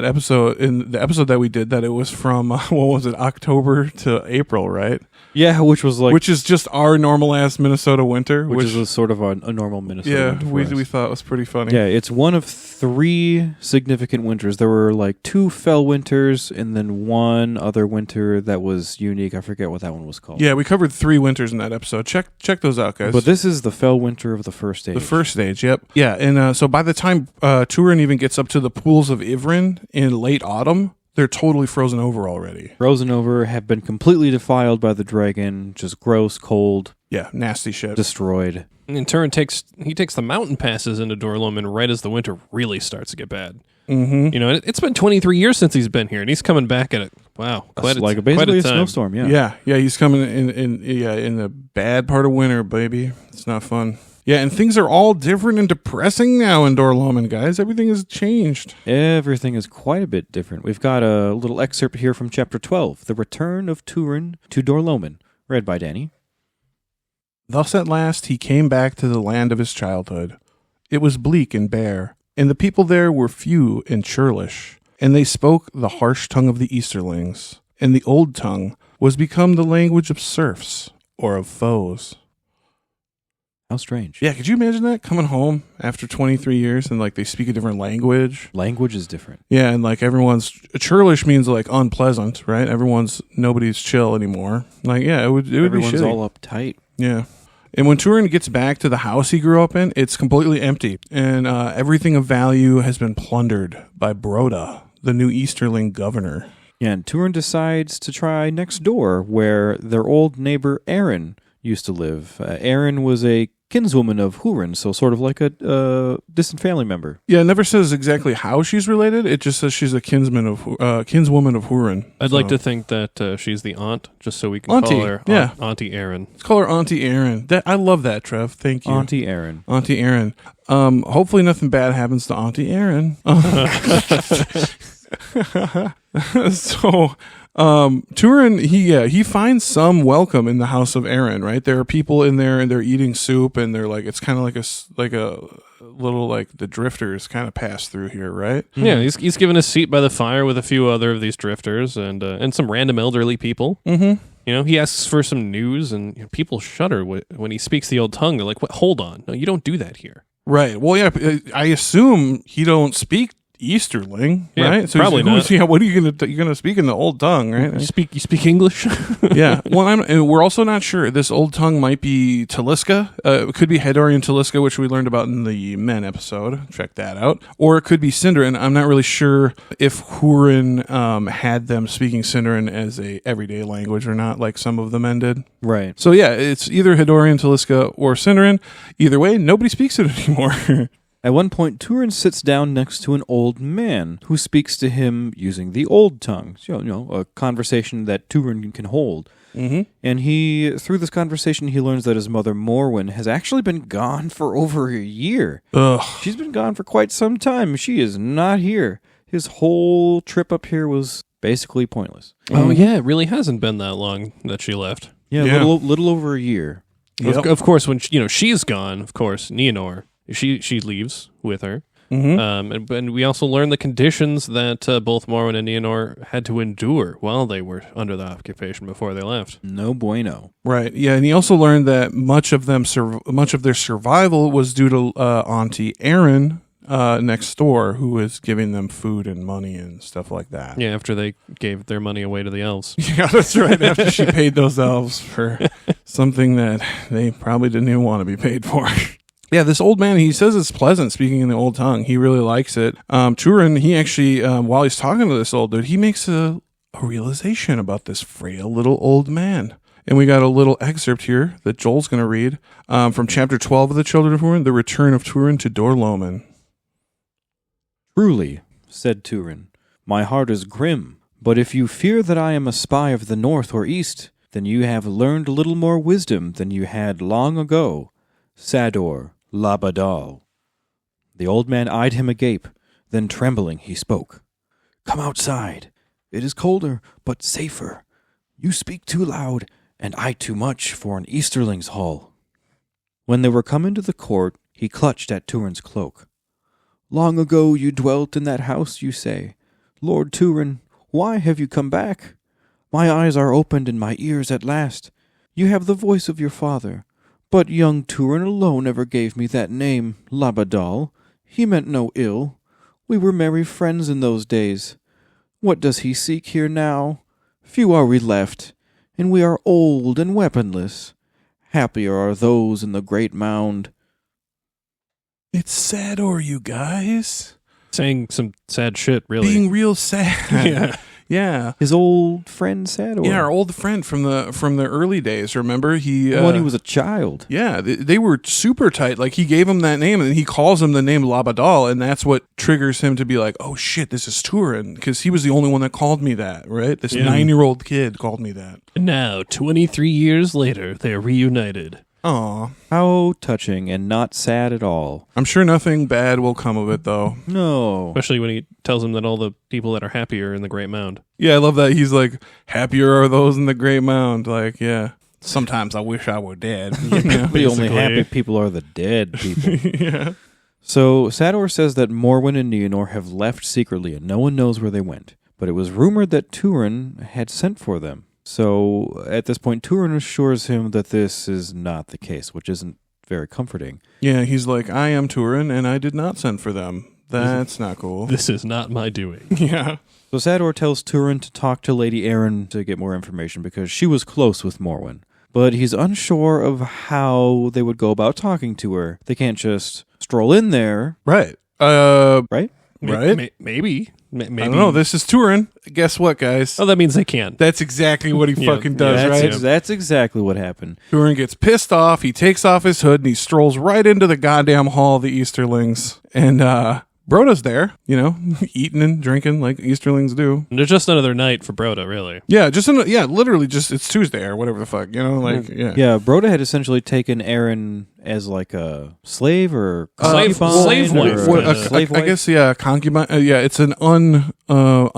episode that we did, that it was from October to April, right? Yeah, which was Which is just our normal ass Minnesota winter, which is a sort of a normal Minnesota. yeah, winter for we us. thought was pretty funny. Yeah, it's one of 3 significant winters. There were 2 fell winters and then one other winter that was unique. I forget what that one was called. Yeah, we covered 3 winters in that episode. Check those out, guys. But this is the fell winter of the First Age. the First Stage, yep. Yeah, and so by the time Turin even gets up to the pools of Ivrin in late autumn, they're totally frozen over already. Frozen over, have been completely defiled by the dragon, just gross, cold, Yeah, nasty shit. destroyed. And Turin takes the mountain passes into Dor-Lomin right as the winter really starts to get bad. Mm-hmm. It's been 23 years since he's been here, and he's coming back at it. Wow, quite Basically a a time. snowstorm, yeah. Yeah, he's coming in the bad part of winter, baby. It's not fun. Yeah, and things are all different and depressing now in Dor-Lomin, guys. Everything has changed. Everything is quite a bit different. We've got a little excerpt here from Chapter 12, The Return of Turin to Dor-Lomin, read by Danny. Thus at last he came back to the land of his childhood. It was bleak and bare, and the people there were few and churlish, and they spoke the harsh tongue of the Easterlings. and the old tongue was become the language of serfs or of foes. How strange. Yeah, could you imagine that? Coming home after 23 years and like they speak a different language. Language is different. Yeah, and like everyone's churlish means like unpleasant, right? Nobody's chill anymore. Like, yeah, it would be Everyone's shitty. all uptight. Yeah. And when Turin gets back to the house he grew up in, it's completely empty. And everything of value has been plundered by Broda, the new Easterling governor. Yeah, and Turin decides to try next door where their old neighbor Erin used to live. Erin was a kinswoman of Húrin, so sort of like a distant family member. Yeah, it never says exactly how she's related. It just says she's a kinswoman of Húrin. I'd like to think that she's the aunt, just so we can Auntie, call her yeah. Auntie Erin. Let's call her Auntie Erin. I love that, Trev. Thank you. Auntie Erin. Auntie Erin. Hopefully nothing bad happens to Auntie Erin. So Turin, he finds some welcome in the house of Erin, right? There are people in there and they're eating soup and they're like, it's kind of like a little like the drifters kind of pass through here, right? Yeah, he's given a seat by the fire with a few other of these drifters and some random elderly people. Mm-hmm. You know, he asks for some news and people shudder when he speaks the old tongue. They're like, "What? Hold on, no, you don't do that here." Right. Well, yeah, I assume he don't speak Easterling, Yeah, right? So probably not. Yeah, what are you gonna speak in the old tongue, right? You speak English? Yeah. Well, and we're also not sure. This old tongue might be Taliska. It could be Hedorian Taliska, which we learned about in the Men episode. Check that out. Or it could be Sindarin. I'm not really sure if Húrin had them speaking Sindarin as a everyday language or not, like some of the men did. Right. So yeah, it's either Hedorian Taliska or Sindarin. Either way, nobody speaks it anymore. At one point, Turin sits down next to an old man who speaks to him using the old tongue. You know, a conversation that Turin can hold. Mm-hmm. And through this conversation, he learns that his mother, Morwen, has actually been gone for over a year. Ugh. She's been gone for quite some time. She is not here. His whole trip up here was basically pointless. Oh yeah, it really hasn't been that long that she left. Yeah. Little over a year. Yep. Of course, when she's gone, of course, Nienor she leaves with her. Mm-hmm. And we also learn the conditions that both Morwen and Nienor had to endure while they were under the occupation before they left. No bueno. Right. Yeah, and he also learned that much of their survival was due to Auntie Erin next door, who was giving them food and money and stuff like that. Yeah, after they gave their money away to the elves. Yeah, that's right. After she paid those elves for something that they probably didn't even want to be paid for. Yeah, this old man, he says it's pleasant speaking in the old tongue. He really likes it. Turin, he actually, while he's talking to this old dude, he makes a realization about this frail little old man. And we got a little excerpt here that Joel's going to read from chapter 12 of the Children of Húrin, the return of Turin to Dor-Lomin. Truly, said Turin, my heart is grim, but if you fear that I am a spy of the north or east, then you have learned a little more wisdom than you had long ago. Sador Labadal. The old man eyed him agape, then trembling he spoke. Come outside. It is colder, but safer. You speak too loud, and I too much for an Easterling's hall. When they were come into the court, he clutched at Turin's cloak. Long ago you dwelt in that house, you say. Lord Turin, why have you come back? My eyes are opened and my ears at last. You have the voice of your father. But young Turin alone ever gave me that name, Labadal. He meant no ill. We were merry friends in those days. What does he seek here now? Few are we left, and we are old and weaponless. Happier are those in the great mound. It's Sador, you guys. Saying some sad shit, really. Being real sad. Yeah. Yeah. His old friend Sador. Yeah, our old friend from the early days. Remember, when he was a child. Yeah, they were super tight. Like, he gave him that name, and he calls him the name Labadal, and that's what triggers him to be like, oh shit, this is Turin, because he was the only one that called me that, right? This 9-year-old kid called me that. And now, 23 years later, they're reunited. Aw. How touching and not sad at all. I'm sure nothing bad will come of it, though. No. Especially when he tells him that all the people that are happy are in the Great Mound. Yeah, I love that. He's like, happier are those in the Great Mound. Like, yeah. Sometimes I wish I were dead. The only happy people are the dead people. Yeah. So Sador says that Morwen and Nienor have left secretly and no one knows where they went. but it was rumored that Turin had sent for them. So at this point, Turin assures him that this is not the case, which isn't very comforting. Yeah, he's like, I am Turin, and I did not send for them. That's not cool. This is not my doing. Yeah. So Sador tells Turin to talk to Lady Erin to get more information because she was close with Morwen. But he's unsure of how they would go about talking to her. They can't just stroll in there. Right. Right? Right? Maybe. I don't know. This is Turin. Guess what, guys? Oh, that means they can. That's exactly what he fucking does, right? That's exactly what happened. Turin gets pissed off. He takes off his hood and he strolls right into the goddamn hall of the Easterlings. And Broda's there, eating and drinking like Easterlings do. And it's just another night for Broda, really. Yeah, literally just it's Tuesday or whatever the fuck, Yeah, Broda had essentially taken Erin as like a slave or slave wife. I guess, concubine. It's a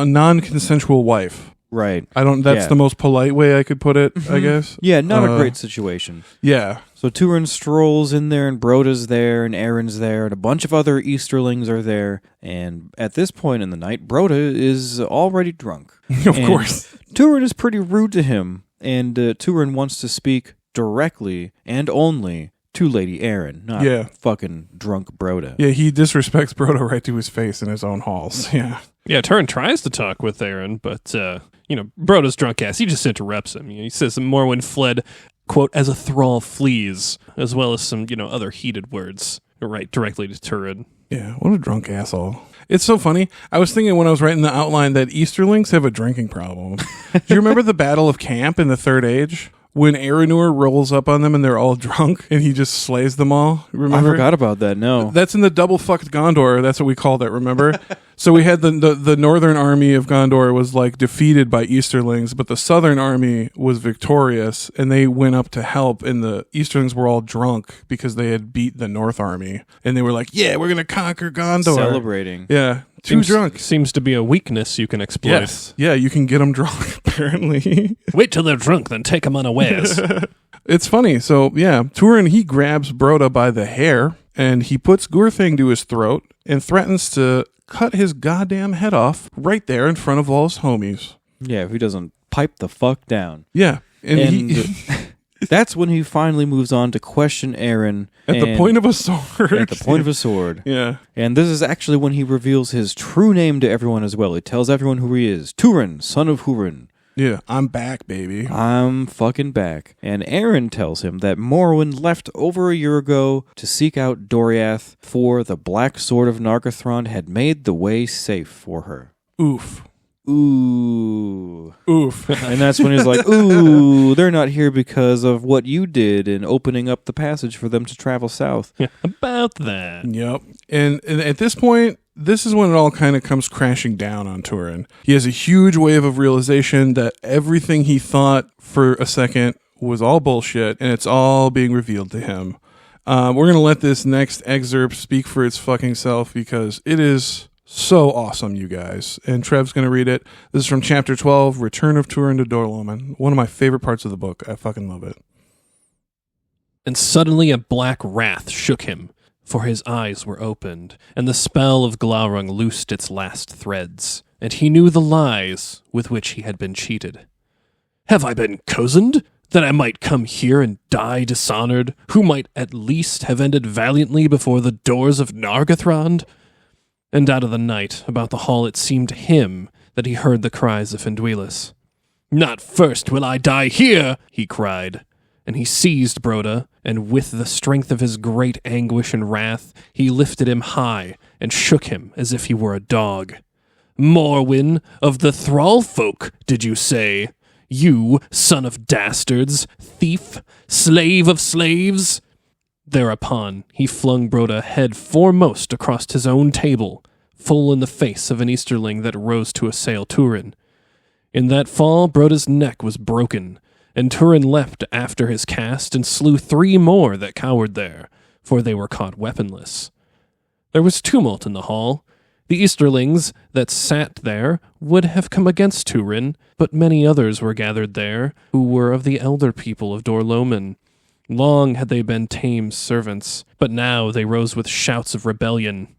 non-consensual wife. Right. That's the most polite way I could put it, I guess. Yeah, not a great situation. Yeah. So Turin strolls in there, and Broda's there, and Erin's there, and a bunch of other Easterlings are there. And at this point in the night, Broda is already drunk. Of course. Turin is pretty rude to him, and Turin wants to speak directly and only to Lady Erin, not fucking drunk Broda. Yeah, he disrespects Broda right to his face in his own halls. Yeah. Yeah, Turin tries to talk with Erin, but, Broda's drunk ass, he just interrupts him. He says that Morwen fled, quote, as a thrall flees, as well as some, other heated words, right directly to Turin. Yeah, what a drunk asshole. It's so funny. I was thinking when I was writing the outline that Easterlings have a drinking problem. Do you remember the Battle of Camp in the Third Age? When Erenur rolls up on them and they're all drunk and he just slays them all. Remember? I forgot about that, no. That's in the double fucked Gondor. That's what we called it, remember? So we had the northern army of Gondor was like defeated by Easterlings, but the southern army was victorious and they went up to help, and the Easterlings were all drunk because they had beat the North army. And they were like, yeah, we're going to conquer Gondor. Celebrating. Yeah. Too drunk. Seems to be a weakness you can exploit. Yes. Yeah, you can get them drunk, apparently. Wait till they're drunk, then take them unawares. It's funny. So, yeah, Turin, he grabs Broda by the hair, and he puts Gurthang to his throat and threatens to cut his goddamn head off right there in front of all his homies. Yeah, if he doesn't pipe the fuck down. Yeah. And that's when he finally moves on to question Erin. At the point of a sword. At the point of a sword. Yeah. And this is actually when he reveals his true name to everyone as well. He tells everyone who he is. Turin, son of Húrin. Yeah, I'm back, baby. I'm fucking back. And Erin tells him that Morwen left over a year ago to seek out Doriath, for the Black Sword of Nargothrond had made the way safe for her. Oof. Ooh. Oof. And that's when he's like, ooh, they're not here because of what you did in opening up the passage for them to travel south. Yeah, about that. Yep. And at this point, this is when it all kind of comes crashing down on Turin. He has a huge wave of realization that everything he thought for a second was all bullshit, and it's all being revealed to him. We're going to let this next excerpt speak for its fucking self because it is so awesome, you guys. And Trev's going to read it. This is from Chapter 12, Return of Turin to Dor-Lomin. One of my favorite parts of the book. I fucking love it. And suddenly a black wrath shook him, for his eyes were opened, and the spell of Glaurung loosed its last threads, and he knew the lies with which he had been cheated. Have I been cozened, that I might come here and die dishonored, who might at least have ended valiantly before the doors of Nargothrond? And out of the night, about the hall, it seemed to him that he heard the cries of Finduilas. Not first will I die here, he cried. And he seized Broda, and with the strength of his great anguish and wrath, he lifted him high and shook him as if he were a dog. Morwen, of the thrall folk, did you say? You, son of dastards, thief, slave of slaves? Thereupon he flung Broda head foremost across his own table, full in the face of an Easterling that rose to assail Turin. In that fall Broda's neck was broken, and Turin leapt after his cast and slew 3 more that cowered there, for they were caught weaponless. There was tumult in the hall. The Easterlings that sat there would have come against Turin, but many others were gathered there, who were of the elder people of Dor-Lomin. Long had they been tame servants, but now they rose with shouts of rebellion.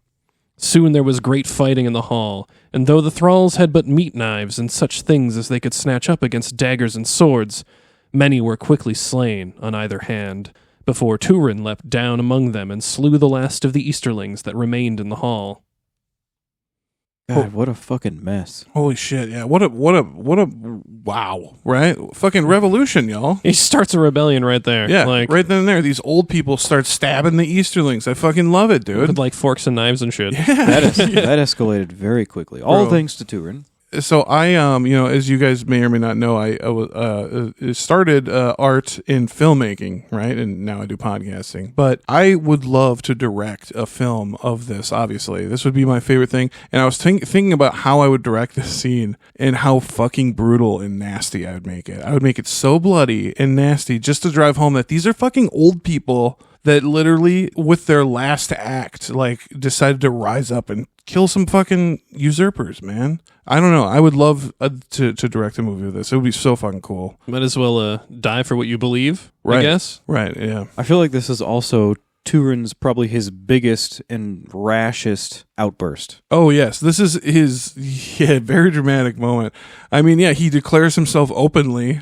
Soon there was great fighting in the hall, and though the thralls had but meat knives and such things as they could snatch up against daggers and swords, many were quickly slain on either hand, before Turin leapt down among them and slew the last of the Easterlings that remained in the hall. God, what a fucking mess. Holy shit! Yeah, what a wow! Right, fucking revolution, y'all. He starts a rebellion right there. Yeah, like, right then and there, these old people start stabbing the Easterlings. I fucking love it, dude. with like forks and knives and shit. That escalated very quickly. All Bro. thanks to Turin. So I, as you guys may or may not know, I started art in filmmaking, right? And now I do podcasting. But I would love to direct a film of this, obviously. This would be my favorite thing. And I was thinking about how I would direct this scene and how fucking brutal and nasty I would make it. I would make it so bloody and nasty just to drive home that these are fucking old people that literally, with their last act, like, decided to rise up and kill some fucking usurpers, man. I don't know. I would love to direct a movie of this. It would be so fucking cool. Might as well die for what you believe, Right. I guess. Right, yeah. I feel like this is also Turin's probably his biggest and rashest outburst. Oh, yes. This is his very dramatic moment. I mean, yeah, he declares himself openly,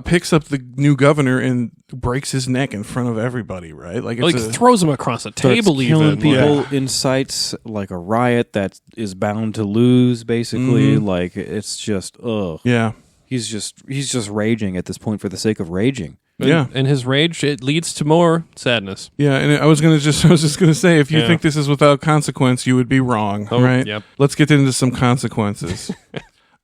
picks up the new governor and breaks his neck in front of everybody, right? Like, it's Throws him across a table Starts killing even. people, Like, incites like a riot that is bound to lose, basically. Mhm. Like, it's just, ugh. yeah. He's just raging at this point for the sake of raging. Yeah. And his rage, it leads to more sadness. Yeah, and I was just gonna say, if you Yeah. think this is without consequence, you would be wrong, Oh, right? yep. Let's get into some consequences.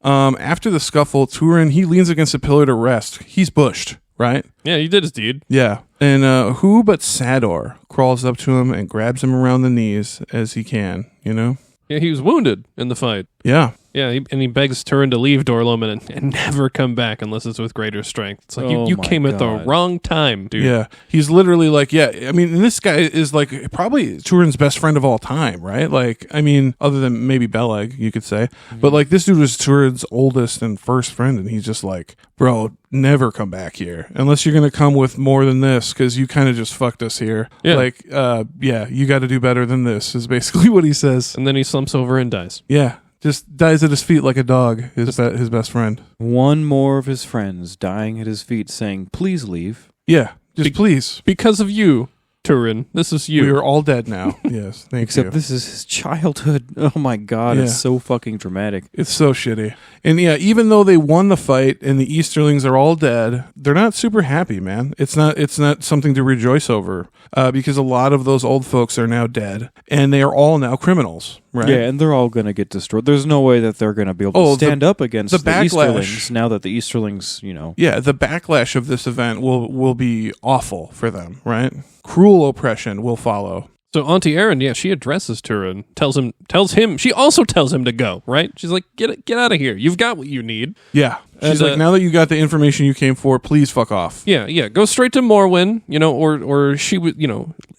After the scuffle, Turin, he leans against a pillar to rest. He's bushed, right? Yeah, he did his deed. Yeah. And who but Sador crawls up to him and grabs him around the knees as he can, you know? Yeah, he was wounded in the fight. Yeah. Yeah, and he begs Turin to leave Dor-Lomin and never come back unless it's with greater strength. It's like, Oh you my came at the God. wrong time, dude. Yeah. He's literally like, yeah, I mean, and this guy is like probably Turin's best friend of all time, right? Like, I mean, other than maybe Beleg, you could say. But like, this dude was Turin's oldest and first friend, and he's just like, bro, never come back here unless you're going to come with more than this, because you kind of just fucked us here. Yeah. Like, yeah, you got to do better than this, is basically what he says. And then he slumps over and dies. Yeah. Just dies at his feet like a dog, his best friend. One more of his friends dying at his feet saying, please leave. Yeah, just please. Because of you, Turin. This is you. We are all dead now. Yes, thank Except you. this is his childhood. Oh my God, Yeah. it's so fucking dramatic. It's so shitty. And yeah, even though they won the fight and the Easterlings are all dead, they're not super happy, man. It's not something to rejoice over, because a lot of those old folks are now dead, and they are all now criminals, right? Yeah, and they're all going to get destroyed. There's no way that they're going to be able Oh, to stand up against the the backlash. Easterlings now that the Easterlings, Yeah, the backlash of this event will be awful for them, right? Cruel oppression will follow. So Auntie Erin, yeah, she addresses Turin, tells him, she also tells him to go, right? She's like, get out of here. You've got what you need. Yeah. She's And, like, now that you got the information you came for, please fuck off. Yeah, go straight to Morwen, or she would,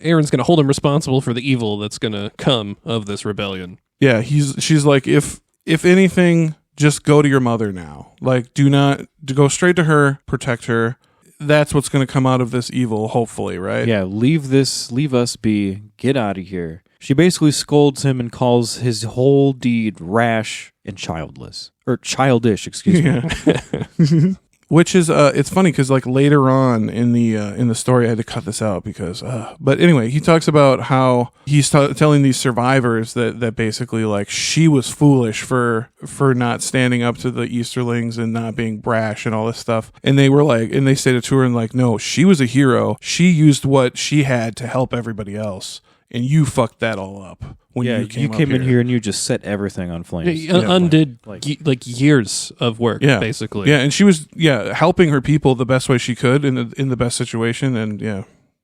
Erin's going to hold him responsible for the evil that's going to come of this rebellion. Yeah, she's like, if anything, just go to your mother now. Like, do not go straight to her, protect her. That's what's going to come out of this evil, hopefully, right? Yeah, leave us be, get out of here. She basically scolds him and calls his whole deed rash and childish, excuse me. Yeah. Which is it's funny because like later on in the story, I had to cut this out because but anyway, he talks about how he's telling these survivors that basically like she was foolish for not standing up to the Easterlings and not being brash and all this stuff, and they say to Turin like, no, she was a hero, she used what she had to help everybody else, and you fucked that all up when Yeah, you came, in here and you just set everything on flames. Undid like- years of work, Yeah. basically. Yeah, and she was helping her people the best way she could in the best situation, and yeah.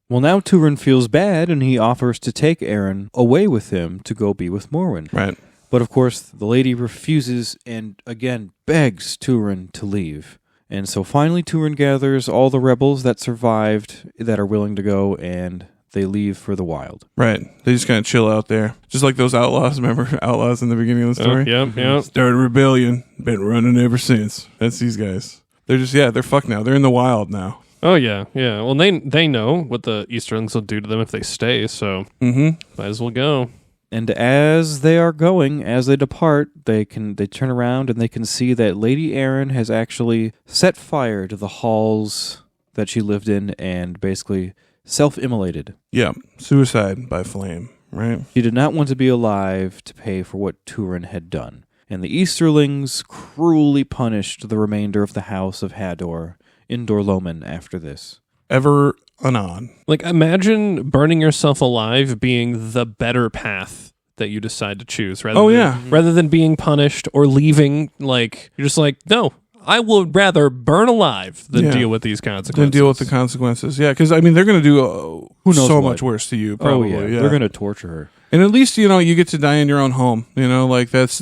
Well, now Turin feels bad and he offers to take Erin away with him to go be with Morwen. Right. But of course, the lady refuses and again begs Turin to leave. And so finally Turin gathers all the rebels that survived that are willing to go, and they leave for the wild. Right. They just kind of chill out there. Just like those outlaws. Remember outlaws in the beginning of the story? Yeah. Started a rebellion. Been running ever since. That's these guys. They're just, they're fucked now. They're in the wild now. Oh, yeah. Well, they know what the Easterlings will do to them if they stay, so Mm-hmm. might as well go. And as they are going, as they depart, they turn around and they can see that Lady Erin has actually set fire to the halls that she lived in and basically self-immolated. Yeah, suicide by flame, right? She did not want to be alive to pay for what Turin had done. And the Easterlings cruelly punished the remainder of the house of Hador in Dor-Lomin after this. Ever anon. Like, imagine burning yourself alive being the better path that you decide to choose rather than being punished or leaving. Like, you're just like, no, I would rather burn alive than deal with these consequences. Than deal with the consequences. Yeah, because, I mean, they're going to do so much worse to you, probably. Oh, yeah. They're going to torture her. And at least, you get to die in your own home. Like, that's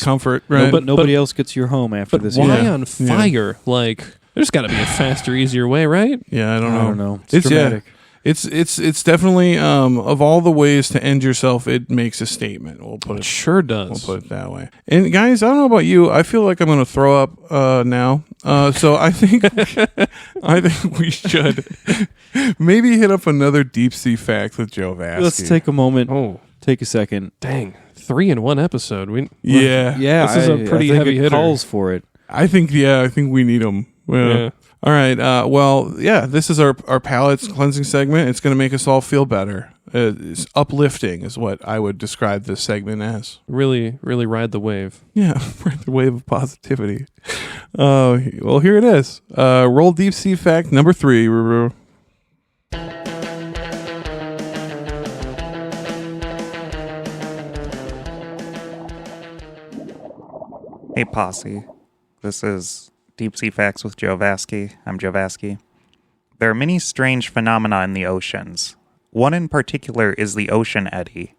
comfort, right? But nobody else gets your home after this. Why on fire? Yeah. Like, there's got to be a faster, easier way, right? Yeah, I don't know. It's dramatic. Yeah, it's definitely of all the ways to end yourself, it makes a statement. It sure does. We'll put it that way. And guys, I don't know about you. I feel like I'm going to throw up now. So I think we should maybe hit up another deep sea fact with Joe Vasky. Let's take a moment. Take a second. Dang, 3 in 1 episode. Yeah. This is a pretty heavy hitter. Calls for it. I think we need them. Yeah. All right. This is our palate cleansing segment. It's going to make us all feel better. It's uplifting is what I would describe this segment as. Really, really ride the wave. Yeah, ride the wave of positivity. Well, here it is. Roll deep sea fact number 3. Hey, Posse. This is Deep Sea Facts with Joe Vasky. I'm Joe Vasky. There are many strange phenomena in the oceans. One in particular is the ocean eddy.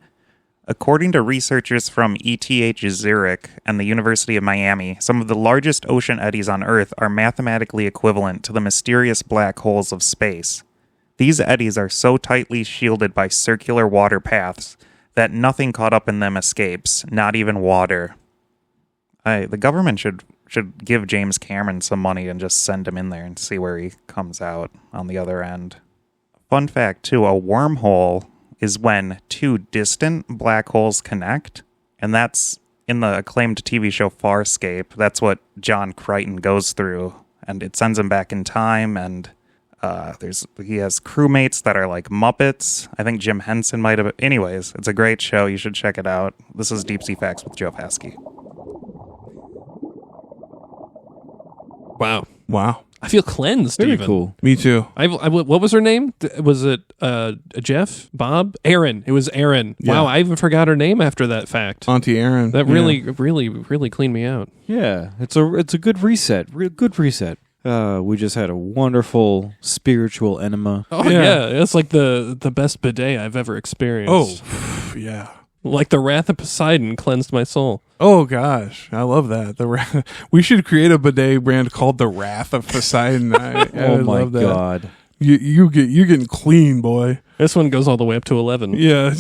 According to researchers from ETH Zurich and the University of Miami, some of the largest ocean eddies on Earth are mathematically equivalent to the mysterious black holes of space. These eddies are so tightly shielded by circular water paths that nothing caught up in them escapes, not even water. The government should give James Cameron some money and just send him in there and see where he comes out on the other end. Fun fact, too, a wormhole is when 2 distant black holes connect, and that's in the acclaimed TV show Farscape. That's what John Crichton goes through, and it sends him back in time, and he has crewmates that are like Muppets. I think Jim Henson might have... Anyways, it's a great show. You should check it out. This is Deep Sea Facts with Joe Vasky. Wow. I feel cleansed. Very even. Cool. Me too. What was her name? Was it Jeff? Bob? Erin. It was Erin. Yeah. Wow, I even forgot her name after that fact. Auntie Erin. That really cleaned me out. Yeah, it's a good reset. Good reset. We just had a wonderful spiritual enema. Oh yeah, it's like the best bidet I've ever experienced. Oh, yeah. Like the wrath of Poseidon cleansed my soul. Oh gosh, I love that. We should create a bidet brand called the Wrath of Poseidon. I my love that. God, you're getting clean, boy. This one goes all the way up to 11. Yeah,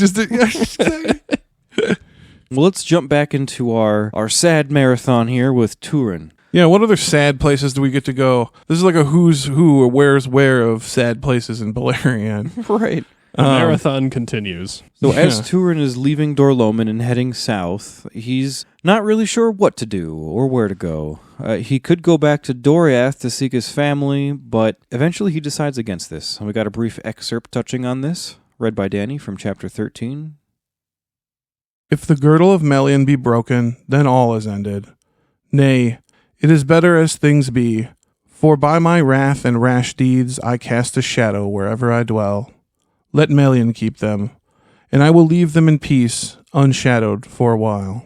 Well, let's jump back into our sad marathon here with Turin. Yeah, what other sad places do we get to go? This is like a who's who or where's where of sad places in Beleriand. Right. The marathon continues. So as Turin is leaving Dor-Lomin and heading south, he's not really sure what to do or where to go. He could go back to Doriath to seek his family, but eventually he decides against this. And we got a brief excerpt touching on this, read by Danny from chapter 13. If the girdle of Melian be broken, then all is ended. Nay, it is better as things be, for by my wrath and rash deeds I cast a shadow wherever I dwell. Let Melian keep them, and I will leave them in peace, unshadowed for a while.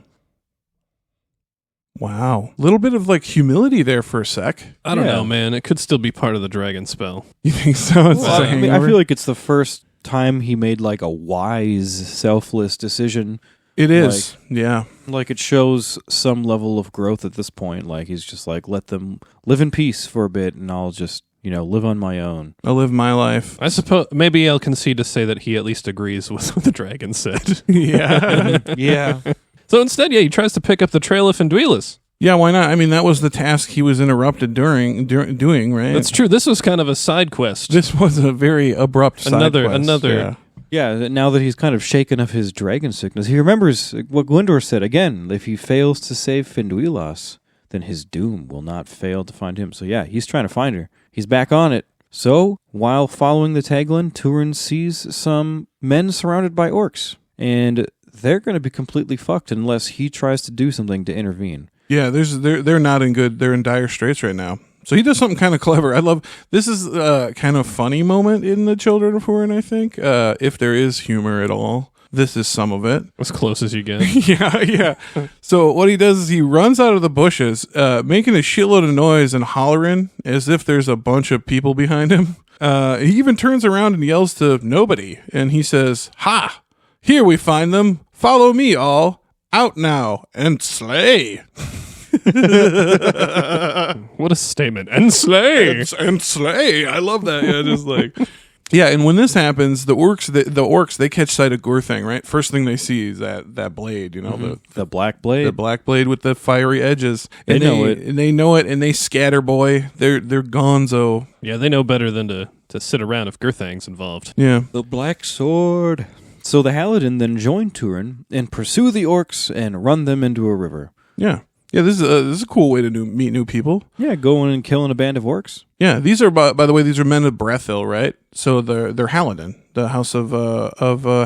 Wow. Little bit of like humility there for a sec. I don't know, man. It could still be part of the dragon spell. You think so? I feel like it's the first time he made like a wise, selfless decision. It is. Yeah. Like it shows some level of growth at this point. Like he's just like, let them live in peace for a bit and I'll just, live on my own. I'll live my life. I suppose maybe I'll concede to say that he at least agrees with what the dragon said. Yeah. Yeah. So instead, he tries to pick up the trail of Finduilis. Yeah, why not? I mean, that was the task he was interrupted doing, right? That's true. This was kind of a side quest. This was a very abrupt side quest. Another Yeah, now that he's kind of shaken of his dragon sickness, he remembers what Gwyndor said. Again, if he fails to save Finduilas, then his doom will not fail to find him. So yeah, he's trying to find her. He's back on it. So, while following the tagline, Turin sees some men surrounded by orcs, and they're going to be completely fucked unless he tries to do something to intervene. Yeah, they're not in good. They're in dire straits right now. So he does something kind of clever. I love this. Is a kind of funny moment in the Children of Húrin, I think, if there is humor at all. This is some of it. As close as you get. Yeah. So what he does is he runs out of the bushes, making a shitload of noise and hollering as if there's a bunch of people behind him. He even turns around and yells to nobody, and he says, "Ha! Here we find them. Follow me, all. Out now and slay." What a statement. And slay. And slay. I love that. Yeah, just like... Yeah, and when this happens, the orcs, they catch sight of Gurthang, right? First thing they see is that blade, you know, the black blade. The black blade with the fiery edges. They know it. And they know it, and they scatter, boy. They're gonzo. Yeah, they know better than to sit around if Gurthang's involved. Yeah. The black sword. So the Halidin then join Turin and pursue the orcs and run them into a river. Yeah. Yeah, this is a cool way to meet new people. Yeah, going and killing a band of orcs. Yeah, these are by the way, these are men of Brethil, right? So they're Halidin, the house of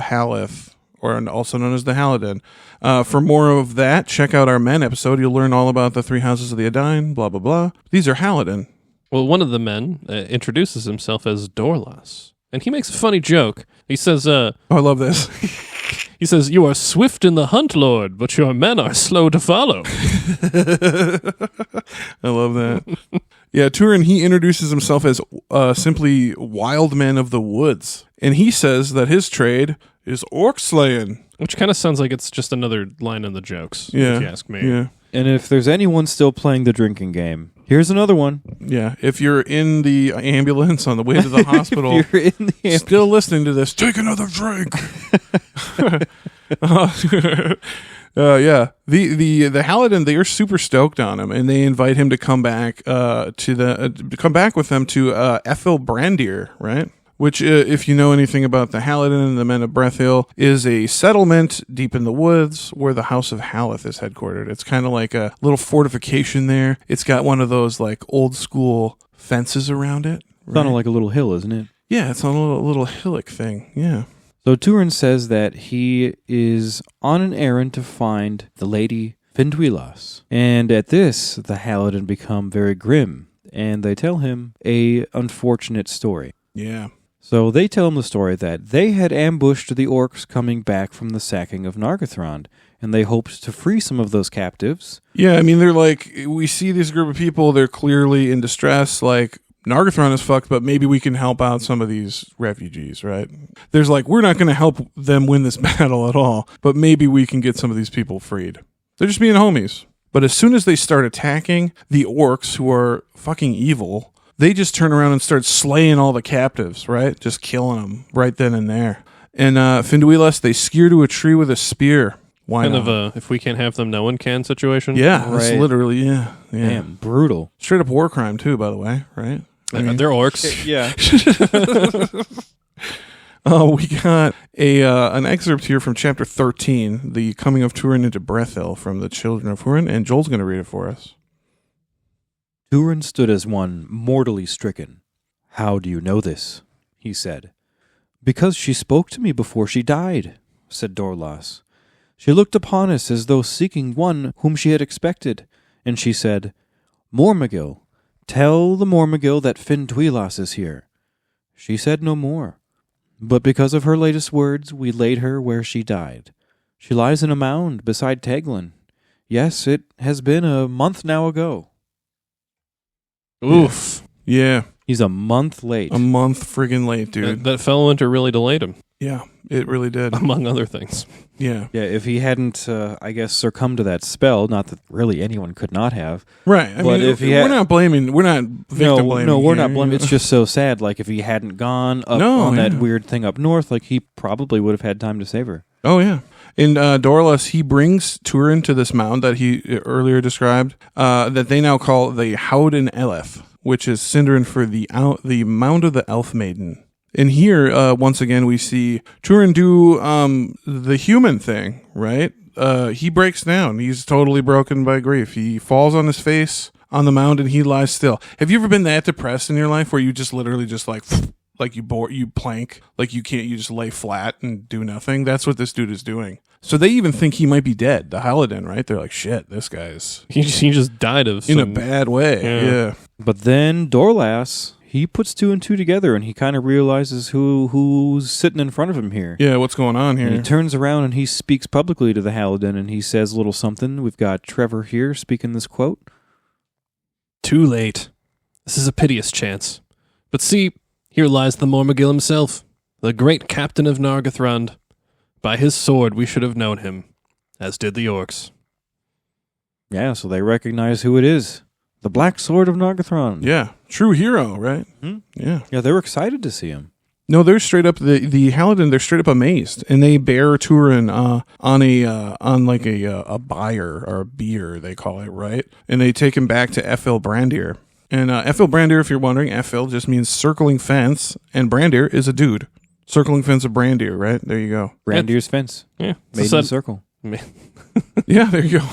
Halith, or also known as the Halidin. For more of that, check out our men episode. You'll learn all about the three houses of the Edain, blah blah blah. These are Halidin. Well, one of the men introduces himself as Dorlas, and he makes a funny joke. He says, "Oh, I love this." He says, "You are swift in the hunt, Lord, but your men are slow to follow." I love that. Yeah, Turin, he introduces himself as simply wild man of the woods. And he says that his trade is orc slaying. Which kind of sounds like it's just another line in the jokes, yeah, if you ask me. Yeah. And if there's anyone still playing the drinking game, here's another one. Yeah, if you're in the ambulance on the way to the hospital, If you're in the still listening to this, take another drink. Yeah, the Halidin, they are super stoked on him, and they invite him to come back come back with them to Ethel Brandir, right? Which, if you know anything about the Halidin and the men of Brethil, is a settlement deep in the woods where the House of Halith is headquartered. It's kind of like a little fortification there. It's got one of those like old school fences around it. It's on like a little hill, isn't it? Yeah, it's on a little hillock thing. Yeah. So Turin says that he is on an errand to find the lady Finduilas. And at this, the Halidin become very grim, and they tell him a unfortunate story. Yeah. So they tell him the story that they had ambushed the orcs coming back from the sacking of Nargothrond, and they hoped to free some of those captives. Yeah, I mean, they're like, we see this group of people, they're clearly in distress, like, Nargothrond is fucked, but maybe we can help out some of these refugees, right? There's like, we're not going to help them win this battle at all, but maybe we can get some of these people freed. They're just being homies. But as soon as they start attacking the orcs, who are fucking evil, they just turn around and start slaying all the captives, right? Just killing them right then and there. And Finduilas, they skewer to a tree with a spear. Why kind not? of a if we can't have them, no one can situation. Yeah, that's Right. literally, yeah. Damn, brutal. Straight up war crime, too, by the way, right? I mean, They're orcs. Yeah. we got an excerpt here from chapter 13, the coming of Turin into Brethil from the Children of Húrin, and Joel's going to read it for us. Turin stood as one mortally stricken. "How do you know this?" he said. "Because she spoke to me before she died," said Dorlas. "She looked upon us as though seeking one whom she had expected, and she said, 'Mormagil, tell the Mormagil that Finduilas is here.' She said no more. But because of her latest words, we laid her where she died. She lies in a mound beside Teglin. Yes, it has been a month now ago." Oof. Yeah, He's a month late. a month friggin' late, dude. That fellow winter really delayed him, Yeah, it really did. among other things. Yeah. Yeah, if he hadn't, I guess, succumbed to that spell, not that really anyone could not have. Right. I But mean, if he we're had- not blaming, we're not victim blaming. No, we're not here. blaming. It's just so sad. Like, if he hadn't gone up on that weird thing up north, like, he probably would have had time to save her. Oh, yeah. In Dorlas, he brings Turin to this mound that he earlier described, that they now call the Howden Eleth, which is Sindarin for the Mound of the Elf Maiden. And here, once again, we see Turin do the human thing, right? He breaks down. He's totally broken by grief. He falls on his face on the mound and he lies still. Have you ever been that depressed in your life where you just literally just like you plank, like you just lay flat and do nothing? That's what this dude is doing. So they even think he might be dead, the Halidin, right? They're like, shit, this guy's... He just died of in a bad way, yeah. But then Dorlas, he puts 2 and 2 together, and he kind of realizes who's sitting in front of him here. Yeah, what's going on here? And he turns around and he speaks publicly to the Halidin, and he says a little something. We've got Trevor here speaking this quote. Too late. This is a piteous chance. But see, here lies the Mormagil himself, the great captain of Nargothrond. By his sword we should have known him, as did the orcs. Yeah, so they recognize who it is. The Black Sword of Nargothrond. Yeah, true hero, right? Yeah. Yeah, they were excited to see him. No, they're straight up the Halidin. They're straight up amazed, and they bear Turin on a bier or a bier, they call it, right? And they take him back to Efil Brandir. And Efil Brandir, if you're wondering, Efil just means circling fence, and Brandir is a dude. Circling fence of Brandir, right? There you go. Brandir's fence. Yeah, Made in a circle. Yeah, there you go.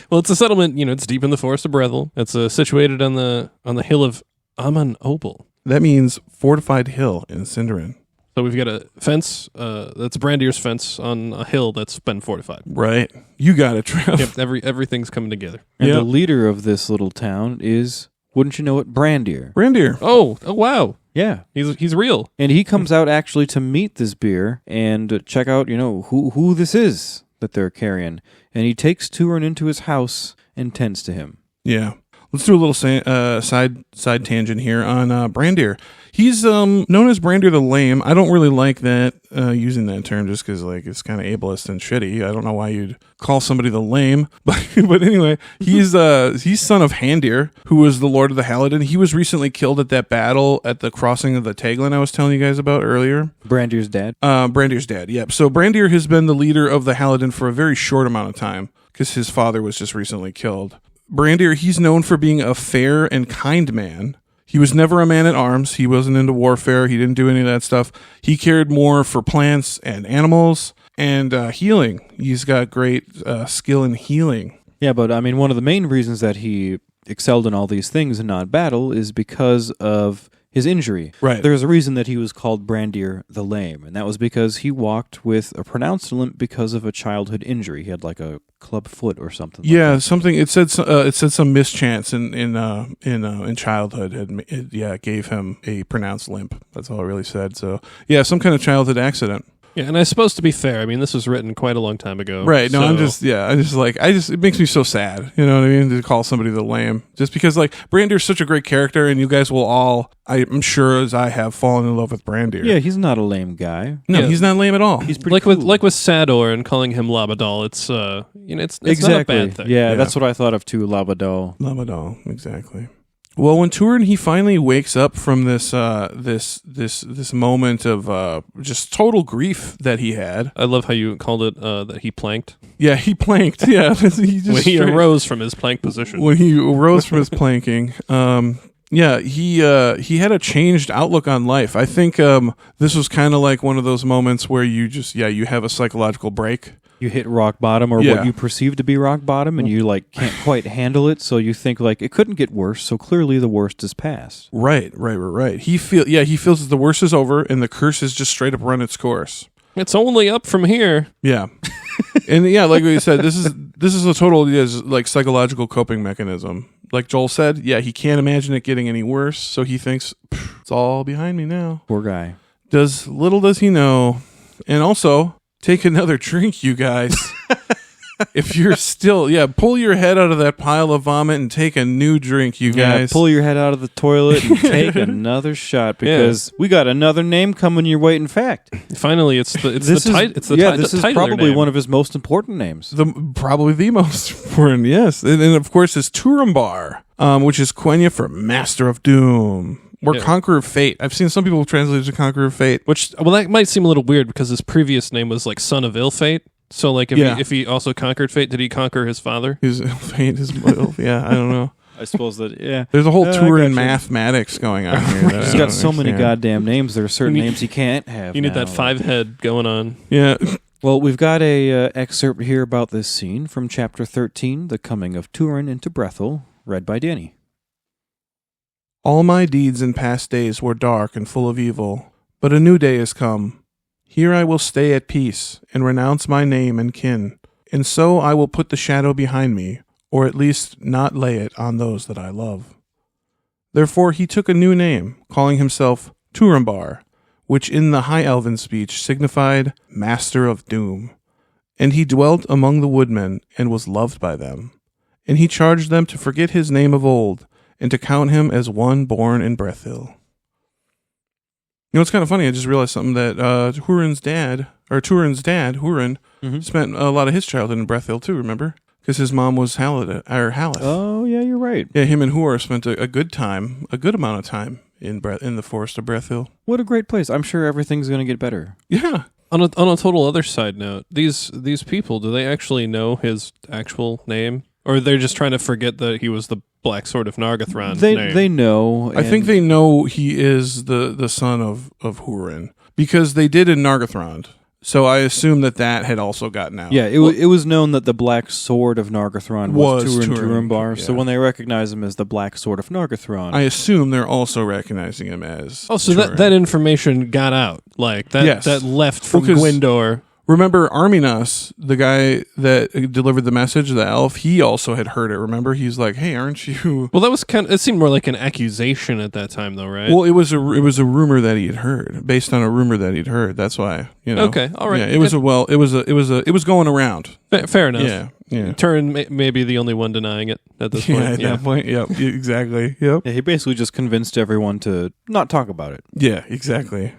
Well, it's a settlement. It's deep in the forest of Brethil. It's situated on the hill of Aman Obel. That means fortified hill in Sindarin. So we've got a fence. That's Brandir's fence on a hill that's been fortified. Right. You got it, Trev. Yep. Everything's coming together. And Yep. the leader of this little town is, wouldn't you know it, Brandir. Brandir. Oh wow. Yeah. He's real. And he comes out actually to meet this beer and check out, who this is that they're carrying. And he takes Turin into his house and tends to him. Yeah. Let's do a little side tangent here on Brandir. He's known as Brandir the Lame. I don't really like that using that term just because it's kind of ableist and shitty. I don't know why you'd call somebody the Lame, but anyway, he's son of Handir, who was the Lord of the Halidin. He was recently killed at that battle at the crossing of the Taglin I was telling you guys about earlier. Brandir's dad. Brandir's dad. Yep. So Brandir has been the leader of the Halidin for a very short amount of time because his father was just recently killed. Brandir, he's known for being a fair and kind man. He was never a man at arms. He wasn't into warfare. He didn't do any of that stuff. He cared more for plants and animals and healing. He's got great skill in healing. Yeah, but one of the main reasons that he excelled in all these things and not battle is because of his injury. Right. There's a reason that he was called Brandir the Lame, and that was because he walked with a pronounced limp because of a childhood injury. He had like a club foot or something. Yeah, like that. something. It said some mischance in childhood gave him a pronounced limp. That's all it really said. So yeah, some kind of childhood accident. Yeah, and I suppose to be fair, this was written quite a long time ago. Right. No, so- it makes me so sad. You know what I mean? To call somebody the Lame. Just because Brandir's such a great character and you guys will all, I'm sure as I have, fallen in love with Brandir. Yeah, he's not a lame guy. No, Yeah. he's not lame at all. He's pretty cool. with Sador and calling him Labadal. It's it's exactly. not a bad thing. Yeah, that's what I thought of too, Labadal. Lamadal, exactly. Well, when Turin he finally wakes up from this moment of just total grief that he had. I love how you called it that he planked. Yeah, he planked. Yeah, he arose from his plank position. When he arose from his planking. Yeah, he had a changed outlook on life. I think this was kind of like one of those moments where you just you have a psychological break. You hit rock bottom, or what you perceive to be rock bottom, and you can't quite handle it. So you think it couldn't get worse. So clearly, the worst is past. Right. He feels that the worst is over, and the curse has just straight up run its course. It's only up from here. Yeah, and like we said, this is a total psychological coping mechanism. Like Joel said, he can't imagine it getting any worse, so he thinks it's all behind me now. Poor guy. Little does he know, and also. Take another drink, you guys. If you're still, pull your head out of that pile of vomit and take a new drink, you guys. Pull your head out of the toilet and take another shot because we got another name coming your way. In fact, finally, this is probably name. one of his most important names. Probably the most important, yes. And of course, is Turambar, which is Quenya for Master of Doom. Or Conqueror of Fate. I've seen some people translate it to Conqueror of Fate. That might seem a little weird because his previous name was Son of Ill Fate. So if he also conquered Fate, did he conquer his father? His Fate, I don't know. I suppose that, yeah. There's a whole I Turin gotcha. mathexgoing on here. that I He's don't got so many understand. goddamn names. There are certain You need- names he can't have. You need now. that 5-head going on. Yeah. Well, we've got a excerpt here about this scene from Chapter 13, The Coming of Turin into Brethil, read by Danny. All my deeds in past days were dark and full of evil, but a new day is come. Here I will stay at peace and renounce my name and kin, and so I will put the shadow behind me, or at least not lay it on those that I love. Therefore he took a new name, calling himself Turambar, which in the High Elven speech signified Master of Doom. And he dwelt among the woodmen and was loved by them. And he charged them to forget his name of old, and to count him as one born in Brethil. You know, it's kind of funny. I just realized something that Turin's dad, Húrin, spent a lot of his childhood in Brethil too, remember? Because his mom was Haleth. Oh, yeah, you're right. Yeah, him and Húr spent a good amount of time in the forest of Brethil. What a great place. I'm sure everything's going to get better. Yeah. On a total other side note, these people, do they actually know his actual name? Or they're just trying to forget that he was the Black Sword of Nargothrond name? They know. I think they know he is the son of Húrin, because they did in Nargothrond. So I assume that had also gotten out. Yeah, it was known that the Black Sword of Nargothrond was Turambar, so yeah. when they recognize him as the Black Sword of Nargothrond... I assume they're also recognizing him as Oh, so Turin. that information got out. Like, that, Yes. that left from Well, 'cause- Gwyndor. Remember Arminas, the guy that delivered the message, the elf, he also had heard it. Remember? He's like, hey, aren't you... Well, that was it seemed more like an accusation at that time, though, right? Well, it was a rumor that he had heard, based on a rumor that he'd heard. That's why, you know. Okay, all right. Yeah, it was going around. Fair enough. Yeah. Turin may be the only one denying it at this Yeah, point. at that point. Yep, exactly. Yep. Yeah, he basically just convinced everyone to not talk about it. Yeah, exactly.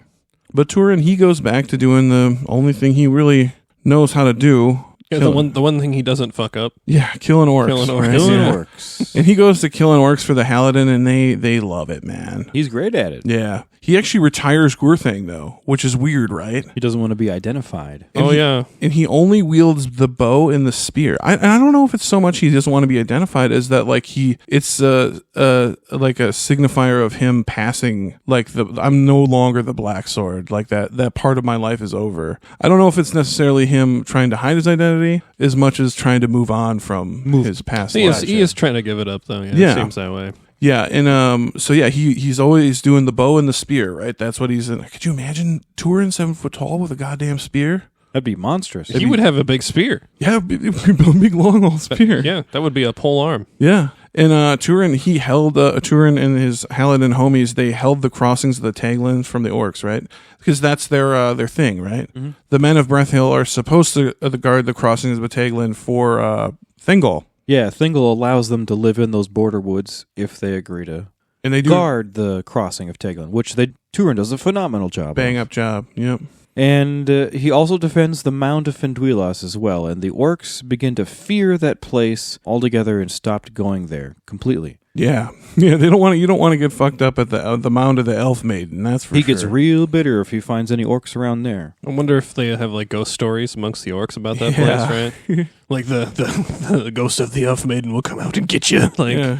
But Turin, he goes back to doing the only thing he really knows how to do. Yeah, the one thing he doesn't fuck up. Yeah, killing orcs. Killing orcs. right? Killing Yeah. orcs. And he goes to killing orcs for the Halidin, and they love it, man. He's great at it. Yeah. He actually retires Gwrthang, though, which is weird, right? He doesn't want to be identified. And Oh, he- yeah. And he only wields the bow and the spear. I don't know if it's so much he doesn't want to be identified as that, like, it's like a signifier of him passing, like, I'm no longer the Black Sword. Like, that part of my life is over. I don't know if it's necessarily him trying to hide his identity as much as trying to move on from his past life. He is trying to give it up, though. Yeah, Yeah. It seems that way. Yeah, and so yeah, he's always doing the bow and the spear, right? That's what he's in. Could you imagine Turin 7 foot tall with a goddamn spear? That'd be monstrous. He would have a big spear. Yeah, it'd be a big long old spear. Yeah, that would be a pole arm. Yeah. And Turin, he held Turin and his Halidin homies. They held the crossings of the Taglins from the orcs, right? Because that's their thing, right? Mm-hmm. The men of Brethil are supposed to guard the crossings of the Taglin for Thingol, Yeah, Thingol allows them to live in those border woods if they agree to and they do guard the crossing of Teglin, which Turin does a phenomenal job bang of. up job. Yep. And he also defends the Mound of Fenduilas as well, and the orcs begin to fear that place altogether and stopped going there completely. Yeah, yeah. They don't want you don't want to get fucked up at the mound of the Elf Maiden. That's for He sure. gets real bitter if he finds any orcs around there. I wonder if they have like ghost stories amongst the orcs about that Yeah. place, right? Like the ghost of the Elf Maiden will come out and get you. Like, Yeah.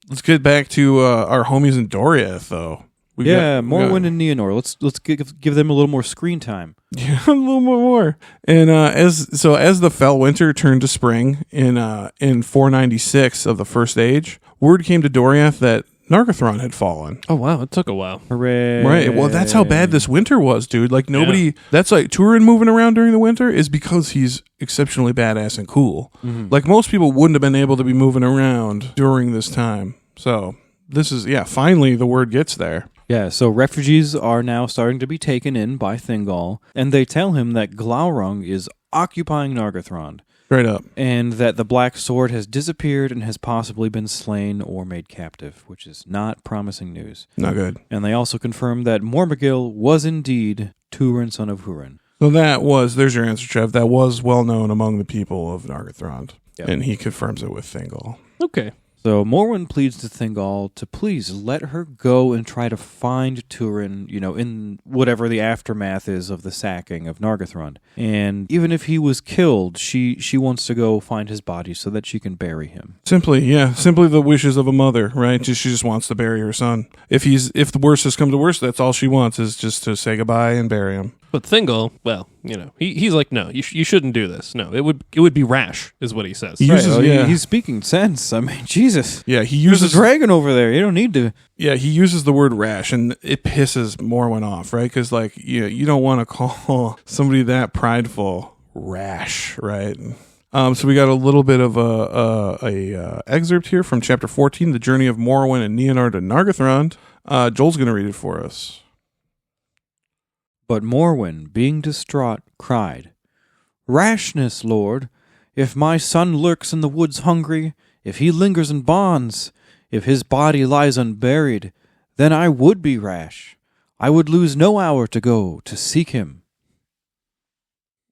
Let's get back to our homies in Doriath, though. Morwen and Neonor. Let's give them a little more screen time. Yeah, a little more. And as the fell winter turned to spring in 496 of the First Age, word came to Doriath that Nargothrond had fallen. oh wow, it took a while. Hooray! Right. Well, that's how bad this winter was, dude. Like nobody. That's like Turin moving around during the winter is because he's exceptionally badass and cool. Mm-hmm. Like most people wouldn't have been able to be moving around during this time. So this is finally the word gets there. Yeah, so refugees are now starting to be taken in by Thingol, and they tell him that Glaurung is occupying Nargothrond, Straight up. and that the Black Sword has disappeared and has possibly been slain or made captive, which is not promising news. Not good. And they also confirm that Mormagil was indeed Turin, son of Húrin. So there's your answer, Trev. That was well known among the people of Nargothrond. Yep. And he confirms it with Thingol. Okay. So Morwen pleads to Thingol to please let her go and try to find Turin, in whatever the aftermath is of the sacking of Nargothrond. And even if he was killed, she wants to go find his body so that she can bury him. Simply the wishes of a mother, right? She just wants to bury her son. If the worst has come to worst, that's all she wants is just to say goodbye and bury him. But Thingol, well, he's like, no, you shouldn't do this. No, it would be rash, is what he says. He uses, he's speaking sense. I mean, Jesus. Yeah, he There's uses a dragon over there. You don't need to. Yeah, he uses the word rash, and it pisses Morwen off, right? Because you don't want to call somebody that prideful rash, right? So we got a little bit of a excerpt here from chapter 14, The Journey of Morwen and Nienor to Nargothrond. Joel's going to read it for us. But Morwen, being distraught, cried, "Rashness, Lord! If my son lurks in the woods hungry, if he lingers in bonds, if his body lies unburied, then I would be rash. I would lose no hour to go to seek him."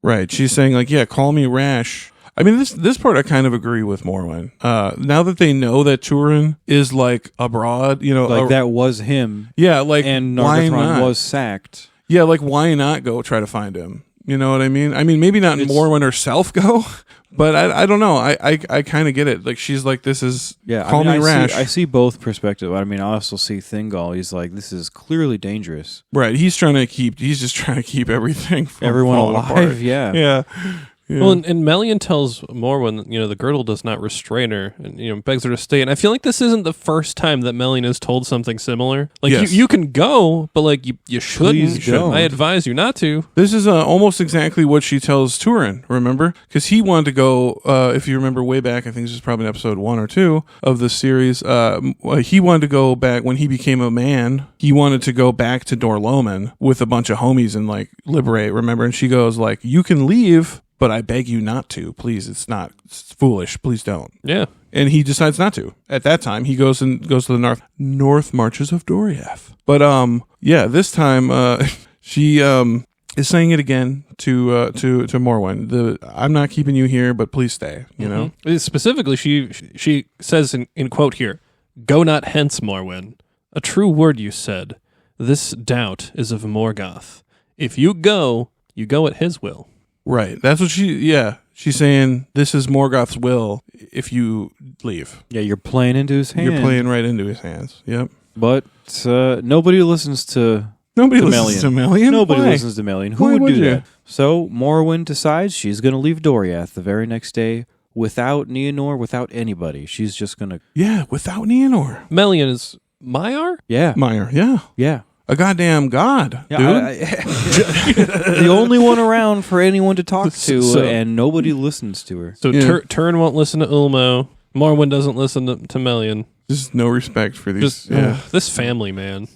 Right. She's saying, call me rash. I mean, this part I kind of agree with Morwen. Now that they know that Turin is, abroad, that was him. Yeah, and why Nargothrond not? was sacked. Yeah, why not go try to find him? You know what I mean? I mean, maybe not Morwen herself go, but I don't know. I kind of get it. She's like, this is, call me rash. I see both perspectives. I mean, I also see Thingol. He's like, this is clearly dangerous. Right. He's just trying to keep everything from everyone falling alive. apart. Yeah. Yeah. Well, and Melian tells Morwen, the girdle does not restrain her, and begs her to stay. And I feel like this isn't the first time that Melian is told something similar. Yes. You can go, but you shouldn't. Please don't. I advise you not to. This is almost exactly what she tells Turin. Remember, because he wanted to go. If you remember way back, I think this is probably episode 1 or 2 of the series. He wanted to go back when he became a man. He wanted to go back to Dor-Lomin with a bunch of homies and liberate. Remember, and she goes you can leave, but I beg you not to. Please, it's foolish. Please don't. Yeah. And he decides not to. At that time, he goes to the north marches of Doriath. But this time she is saying it again to Morwen. I'm not keeping you here, but please stay. You know. Specifically, she says in quote here, "Go not hence, Morwen. A true word you said. This doubt is of Morgoth. If you go at his will." Right. That's what she's saying, this is Morgoth's will if you leave. Yeah, you're playing into his hand. You're playing right into his hands. Yep. But nobody listens to Melian. Nobody Why? listens to Melian. Who Why would do you? that? So Morwen decides she's going to leave Doriath the very next day without Nienor, without anybody. She's just going to... Yeah, without Nienor. Melian is Maiar? Yeah. Meyer, yeah. Yeah. A goddamn god, dude. The only one around for anyone to talk to, and nobody listens to her. So Turin won't listen to Ulmo. Morwen doesn't listen to Melian. Just no respect for these. This family, man.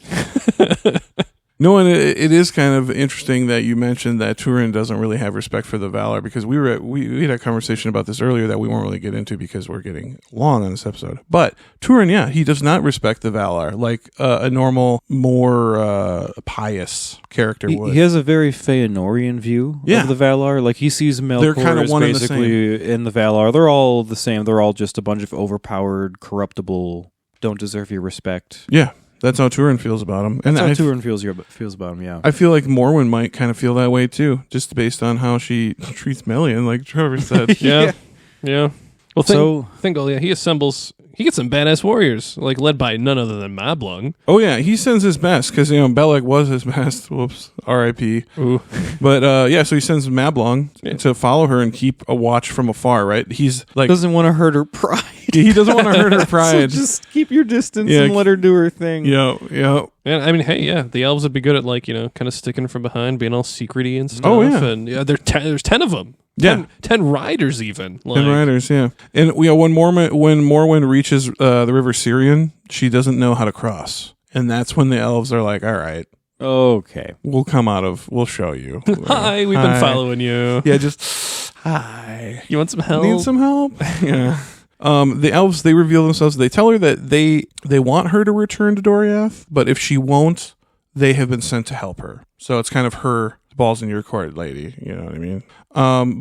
No, and it is kind of interesting that you mentioned that Turin doesn't really have respect for the Valar, because we had a conversation about this earlier that we won't really get into because we're getting long on this episode. But Turin, he does not respect the Valar like a normal, more pious character would. He has a very Feanorian view of the Valar. Like, he sees Melkor as basically in the Valar. They're all the same. They're all just a bunch of overpowered, corruptible, don't deserve your respect. Yeah. That's how Turin feels about him. And that's how Turin feels about him, yeah. I feel like Morwen might kind of feel that way too, just based on how she treats Melian, like Trevor said. Yeah. Well, Thingol, he assembles... He gets some badass warriors, led by none other than Mablung. Oh, yeah. He sends his best, because, Belek was his best. Whoops. R.I.P. Ooh. But, so he sends Mablung to follow her and keep a watch from afar, right? He's doesn't want to hurt her pride. He doesn't want to hurt her pride. So just keep your distance and let her do her thing. Yeah. And I mean, hey, the elves would be good at kind of sticking from behind, being all secrety and stuff. Oh, yeah. And there's 10 of them. Yeah. 10 riders even. 10 riders, yeah. And when Morwen reaches the river Syrian, she doesn't know how to cross. And that's when the elves are like, all right. Okay. We'll show you. Hi, we've been following you. Yeah, just, hi. You want some help? Need some help? Yeah. The elves, they reveal themselves. They tell her that they want her to return to Doriath, but if she won't, they have been sent to help her. So it's kind of her balls in your court, lady. You know what I mean?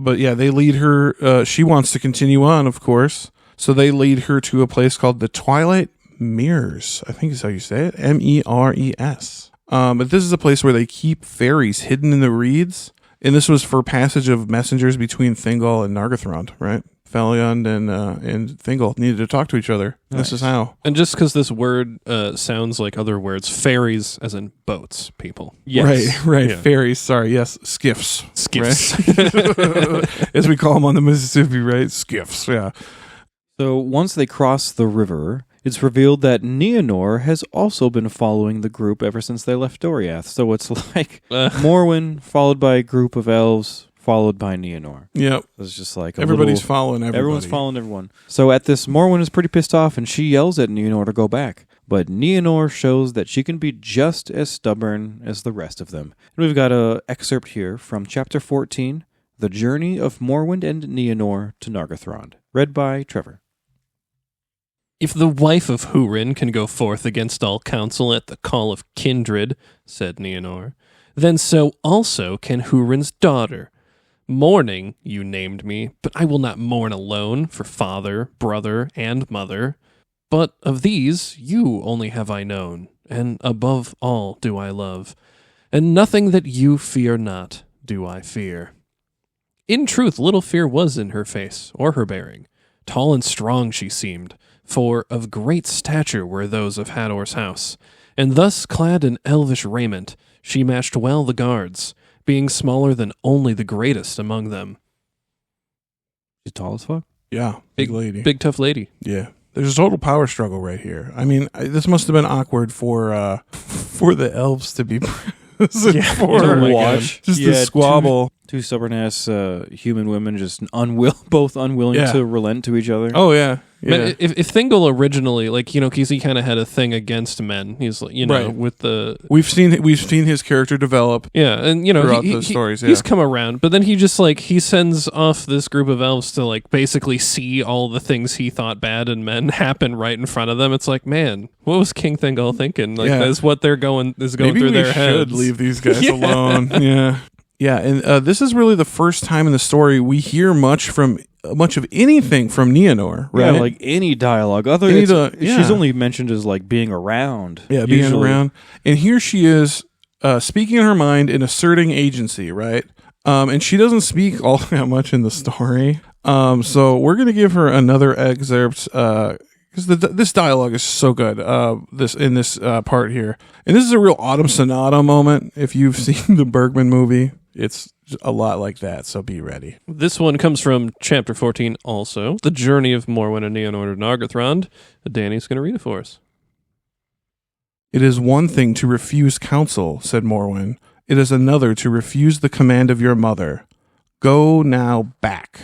But yeah, they lead her. She wants to continue on, of course, So they lead her to a place called the Twilight Mirrors. I think is how you say it. Meres. But this is a place where they keep fairies hidden in the reeds. And this was for passage of messengers between Thingol and Nargothrond, right? Feliond and Thingol needed to talk to each other. Nice. This is how. And just because this word sounds like other words, fairies as in boats, people. Yes. Right. Yeah. Fairies, sorry, yes. Skiffs. Right? As we call them on the Mississippi, right? Skiffs, yeah. So once they cross the river, it's revealed that Nienor has also been following the group ever since they left Doriath. So it's like Morwen followed by a group of elves, followed by Nienor. Yep. It's just like everybody's following everybody. Everyone's following everyone. So at this, Morwen is pretty pissed off, and she yells at Nienor to go back. But Nienor shows that she can be just as stubborn as the rest of them. And we've got an excerpt here from Chapter 14, The Journey of Morwen and Nienor to Nargothrond, read by Trevor. If the wife of Húrin can go forth against all counsel at the call of kindred, said Nienor, then so also can Húrin's daughter. Mourning, you named me, but I will not mourn alone for father, brother, and mother. But of these, you only have I known, and above all do I love, and nothing that you fear not do I fear. In truth, little fear was in her face, or her bearing. Tall and strong she seemed, for of great stature were those of Hador's house, and thus clad in elvish raiment, she matched well the guards, being smaller than only the greatest among them. She's tall as fuck? Yeah, big lady. Big tough lady. Yeah. There's a total power struggle right here. I mean, this must have been awkward for the elves to be present for watch. Just the squabble. Two stubborn-ass human women just both unwilling to relent to each other. Oh, yeah. Man, if Thingol originally, like, you know, because he kind of had a thing against men, he's like, you know, with the we've seen his character develop. Yeah, and you know, throughout those stories. He's come around, but then he just like he sends off this group of elves to like basically see all the things he thought bad in men happen right in front of them. It's like, man, what was King Thingol thinking? Like that's what they're going Maybe through their heads. Maybe we should leave these guys alone. Yeah. Yeah, and this is really the first time in the story we hear much of anything from Nienor, right? Yeah, like any dialogue. She's only mentioned as like being around. Yeah, being around. And here she is speaking her mind and asserting agency, right? And she doesn't speak all that much in the story. So we're going to give her another excerpt because this dialogue is so good. This part here, and this is a real Autumn Sonata moment. If you've seen the Bergman movie, it's a lot like that. So be ready. This one comes from Chapter 14, also the journey of Morwen and Nienor to Nargothrond. Danny's going to read it for us. It is one thing to refuse counsel, said Morwen. It is another to refuse the command of your mother. Go now back.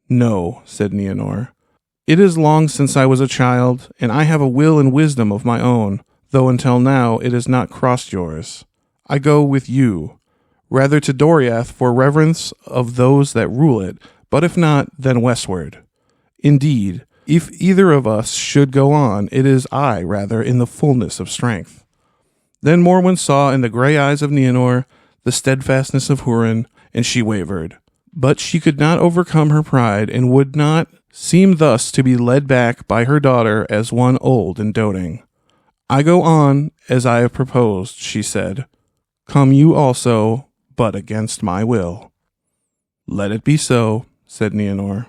No, said Nienor. It is long since I was a child, and I have a will and wisdom of my own, though until now it has not crossed yours. I go with you, rather to Doriath for reverence of those that rule it, but if not, then westward. Indeed, if either of us should go on, it is I, rather, in the fullness of strength. Then Morwen saw in the gray eyes of Nienor the steadfastness of Húrin, and she wavered. But she could not overcome her pride, and would not seem thus to be led back by her daughter as one old and doting. I go on as I have proposed, she said. Come you also, but against my will. Let it be so, said Nienor.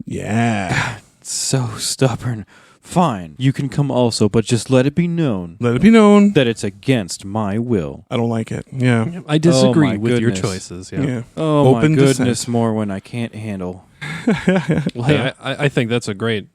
Yeah. So stubborn. Fine, you can come also, but just let it be known. Let it be known that it's against my will. I don't like it. Yeah. I disagree with your choices. Yeah. Oh, open my goodness, Morwen, I can't handle. Well, hey, I think that's a great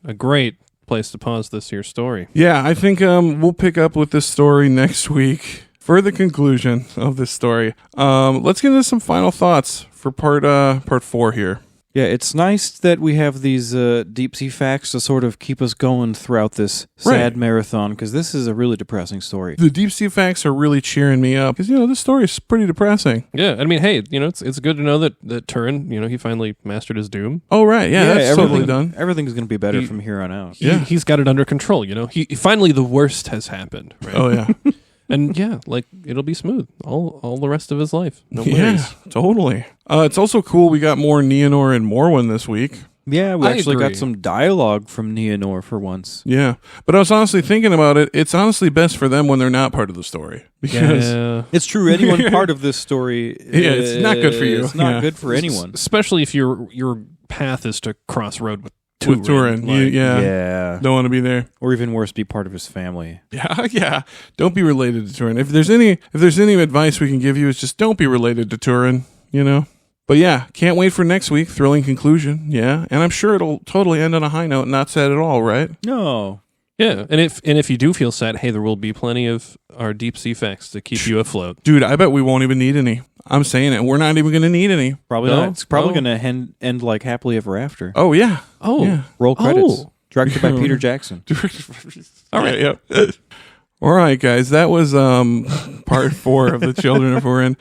place to pause this here story. Yeah, I think we'll pick up with this story next week for the conclusion of this story. Let's get into some final thoughts for part 4 here. Yeah, it's nice that we have these deep sea facts to sort of keep us going throughout this sad marathon, because this is a really depressing story. The deep sea facts are really cheering me up, because, this story is pretty depressing. Yeah, I mean, hey, it's good to know that Turin, he finally mastered his doom. Oh, right, yeah that's totally done. Everything's going to be better from here on out. He's got it under control, He finally, the worst has happened, right? Oh, yeah. And it'll be smooth all the rest of his life. No worries. Yeah, totally. It's also cool we got more Nienor and Morwen this week. Yeah, we I actually agree. got some dialogue from Nienor for once. Yeah. But I was honestly thinking about it. It's honestly best for them when they're not part of the story. Because Yeah. It's true. Anyone part of this story, it's not good for you. It's not Yeah. good for anyone. Especially if your path is to cross road with with Turin, Like, Yeah. don't want to be there. Or even worse, be part of his family. Yeah, yeah. Don't be related to Turin. If there's any advice we can give you, it's just don't be related to Turin, you know? But yeah, can't wait for next week. Thrilling conclusion. Yeah. And I'm sure it'll totally end on a high note, not sad at all, right? No. Yeah, and if you do feel sad, hey, there will be plenty of our deep sea facts to keep you afloat. Dude, I bet we won't even need any. I'm saying it. We're not even going to need any. Probably No? not. It's probably Oh. going to end like happily ever after. Oh, yeah. Oh, Yeah. Roll credits. Oh. Directed by Peter Jackson. All right. Yeah. All right, guys. That was part 4 of the Children of Húrin.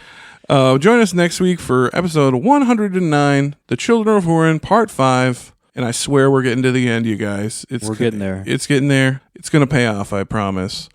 Join us next week for episode 109, The Children of Húrin, part 5. And I swear we're getting to the end, you guys. We're getting there. It's getting there. It's going to pay off, I promise.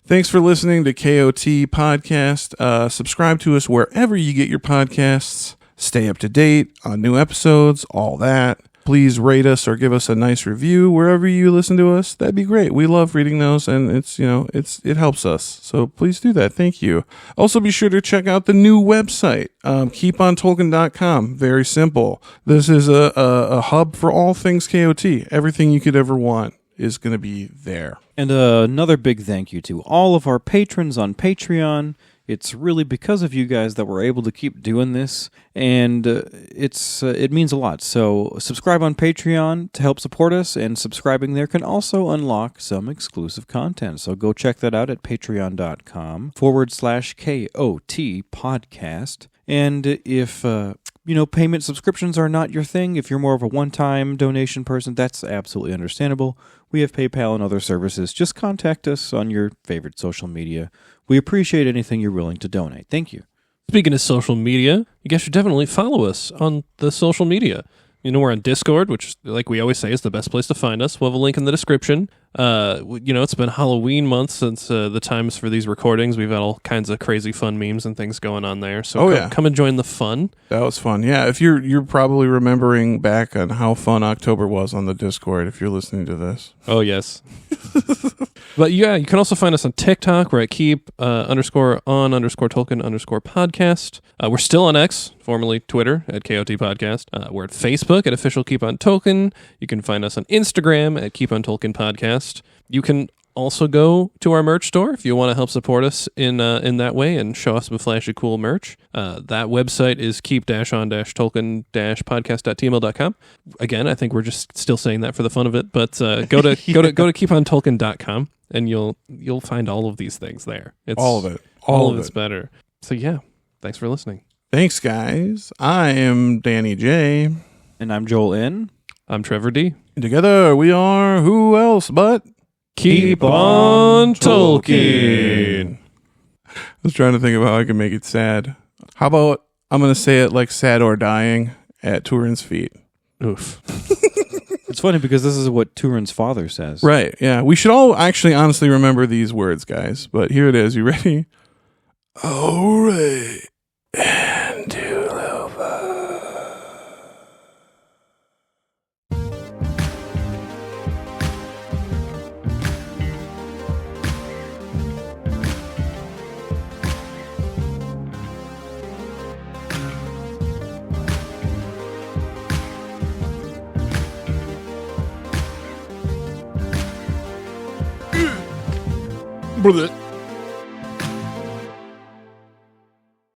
Thanks for listening to KOT Podcast. Subscribe to us wherever you get your podcasts. Stay up to date on new episodes, all that. Please rate us or give us a nice review wherever you listen to us. That'd be great. We love reading those, and it helps us. So please do that. Thank you. Also, be sure to check out the new website, keepontolkien.com. Very simple. This is a hub for all things KOT. Everything you could ever want is going to be there. And another big thank you to all of our patrons on Patreon. It's really because of you guys that we're able to keep doing this, and it means a lot. So subscribe on Patreon to help support us, and subscribing there can also unlock some exclusive content. So go check that out at patreon.com/KOT podcast. And if payment subscriptions are not your thing, if you're more of a one-time donation person, that's absolutely understandable. We have PayPal and other services. Just contact us on your favorite social media. We appreciate anything you're willing to donate. Thank you. Speaking of social media, you guys should definitely follow us on the social media. We're on Discord, which, like we always say, is the best place to find us. We'll have a link in the description. It's been Halloween month since the times for these recordings. We've had all kinds of crazy fun memes and things going on there. So come and join the fun. That was fun. Yeah, if you're probably remembering back on how fun October was on the Discord if you're listening to this. Oh, yes. But yeah, you can also find us on TikTok. We're at keep_on_Tolkien_podcast. We're still on X, formerly Twitter, at KOT Podcast. We're at Facebook at official Keep on Tolkien. You can find us on Instagram at Keep on Tolkien Podcast. You can also go to our merch store if you want to help support us in that way and show us some flashy, cool merch. That website is keep-on-tolkien-podcast.tml.com. Again, I think we're just still saying that for the fun of it, but go to keepontolkien.com and you'll find all of these things there. It's all of it. All of it's better. So yeah, thanks for listening. Thanks, guys. I am Danny J. And I'm Joel N. I'm Trevor D. And together we are who else but Keep on Tolkien. I was trying to think of how I can make it sad. How about I'm going to say it like sad or dying at Turin's feet. Oof. It's funny because this is what Turin's father says. Right, yeah. We should all actually honestly remember these words, guys. But here it is. You ready? All right. And Brethil.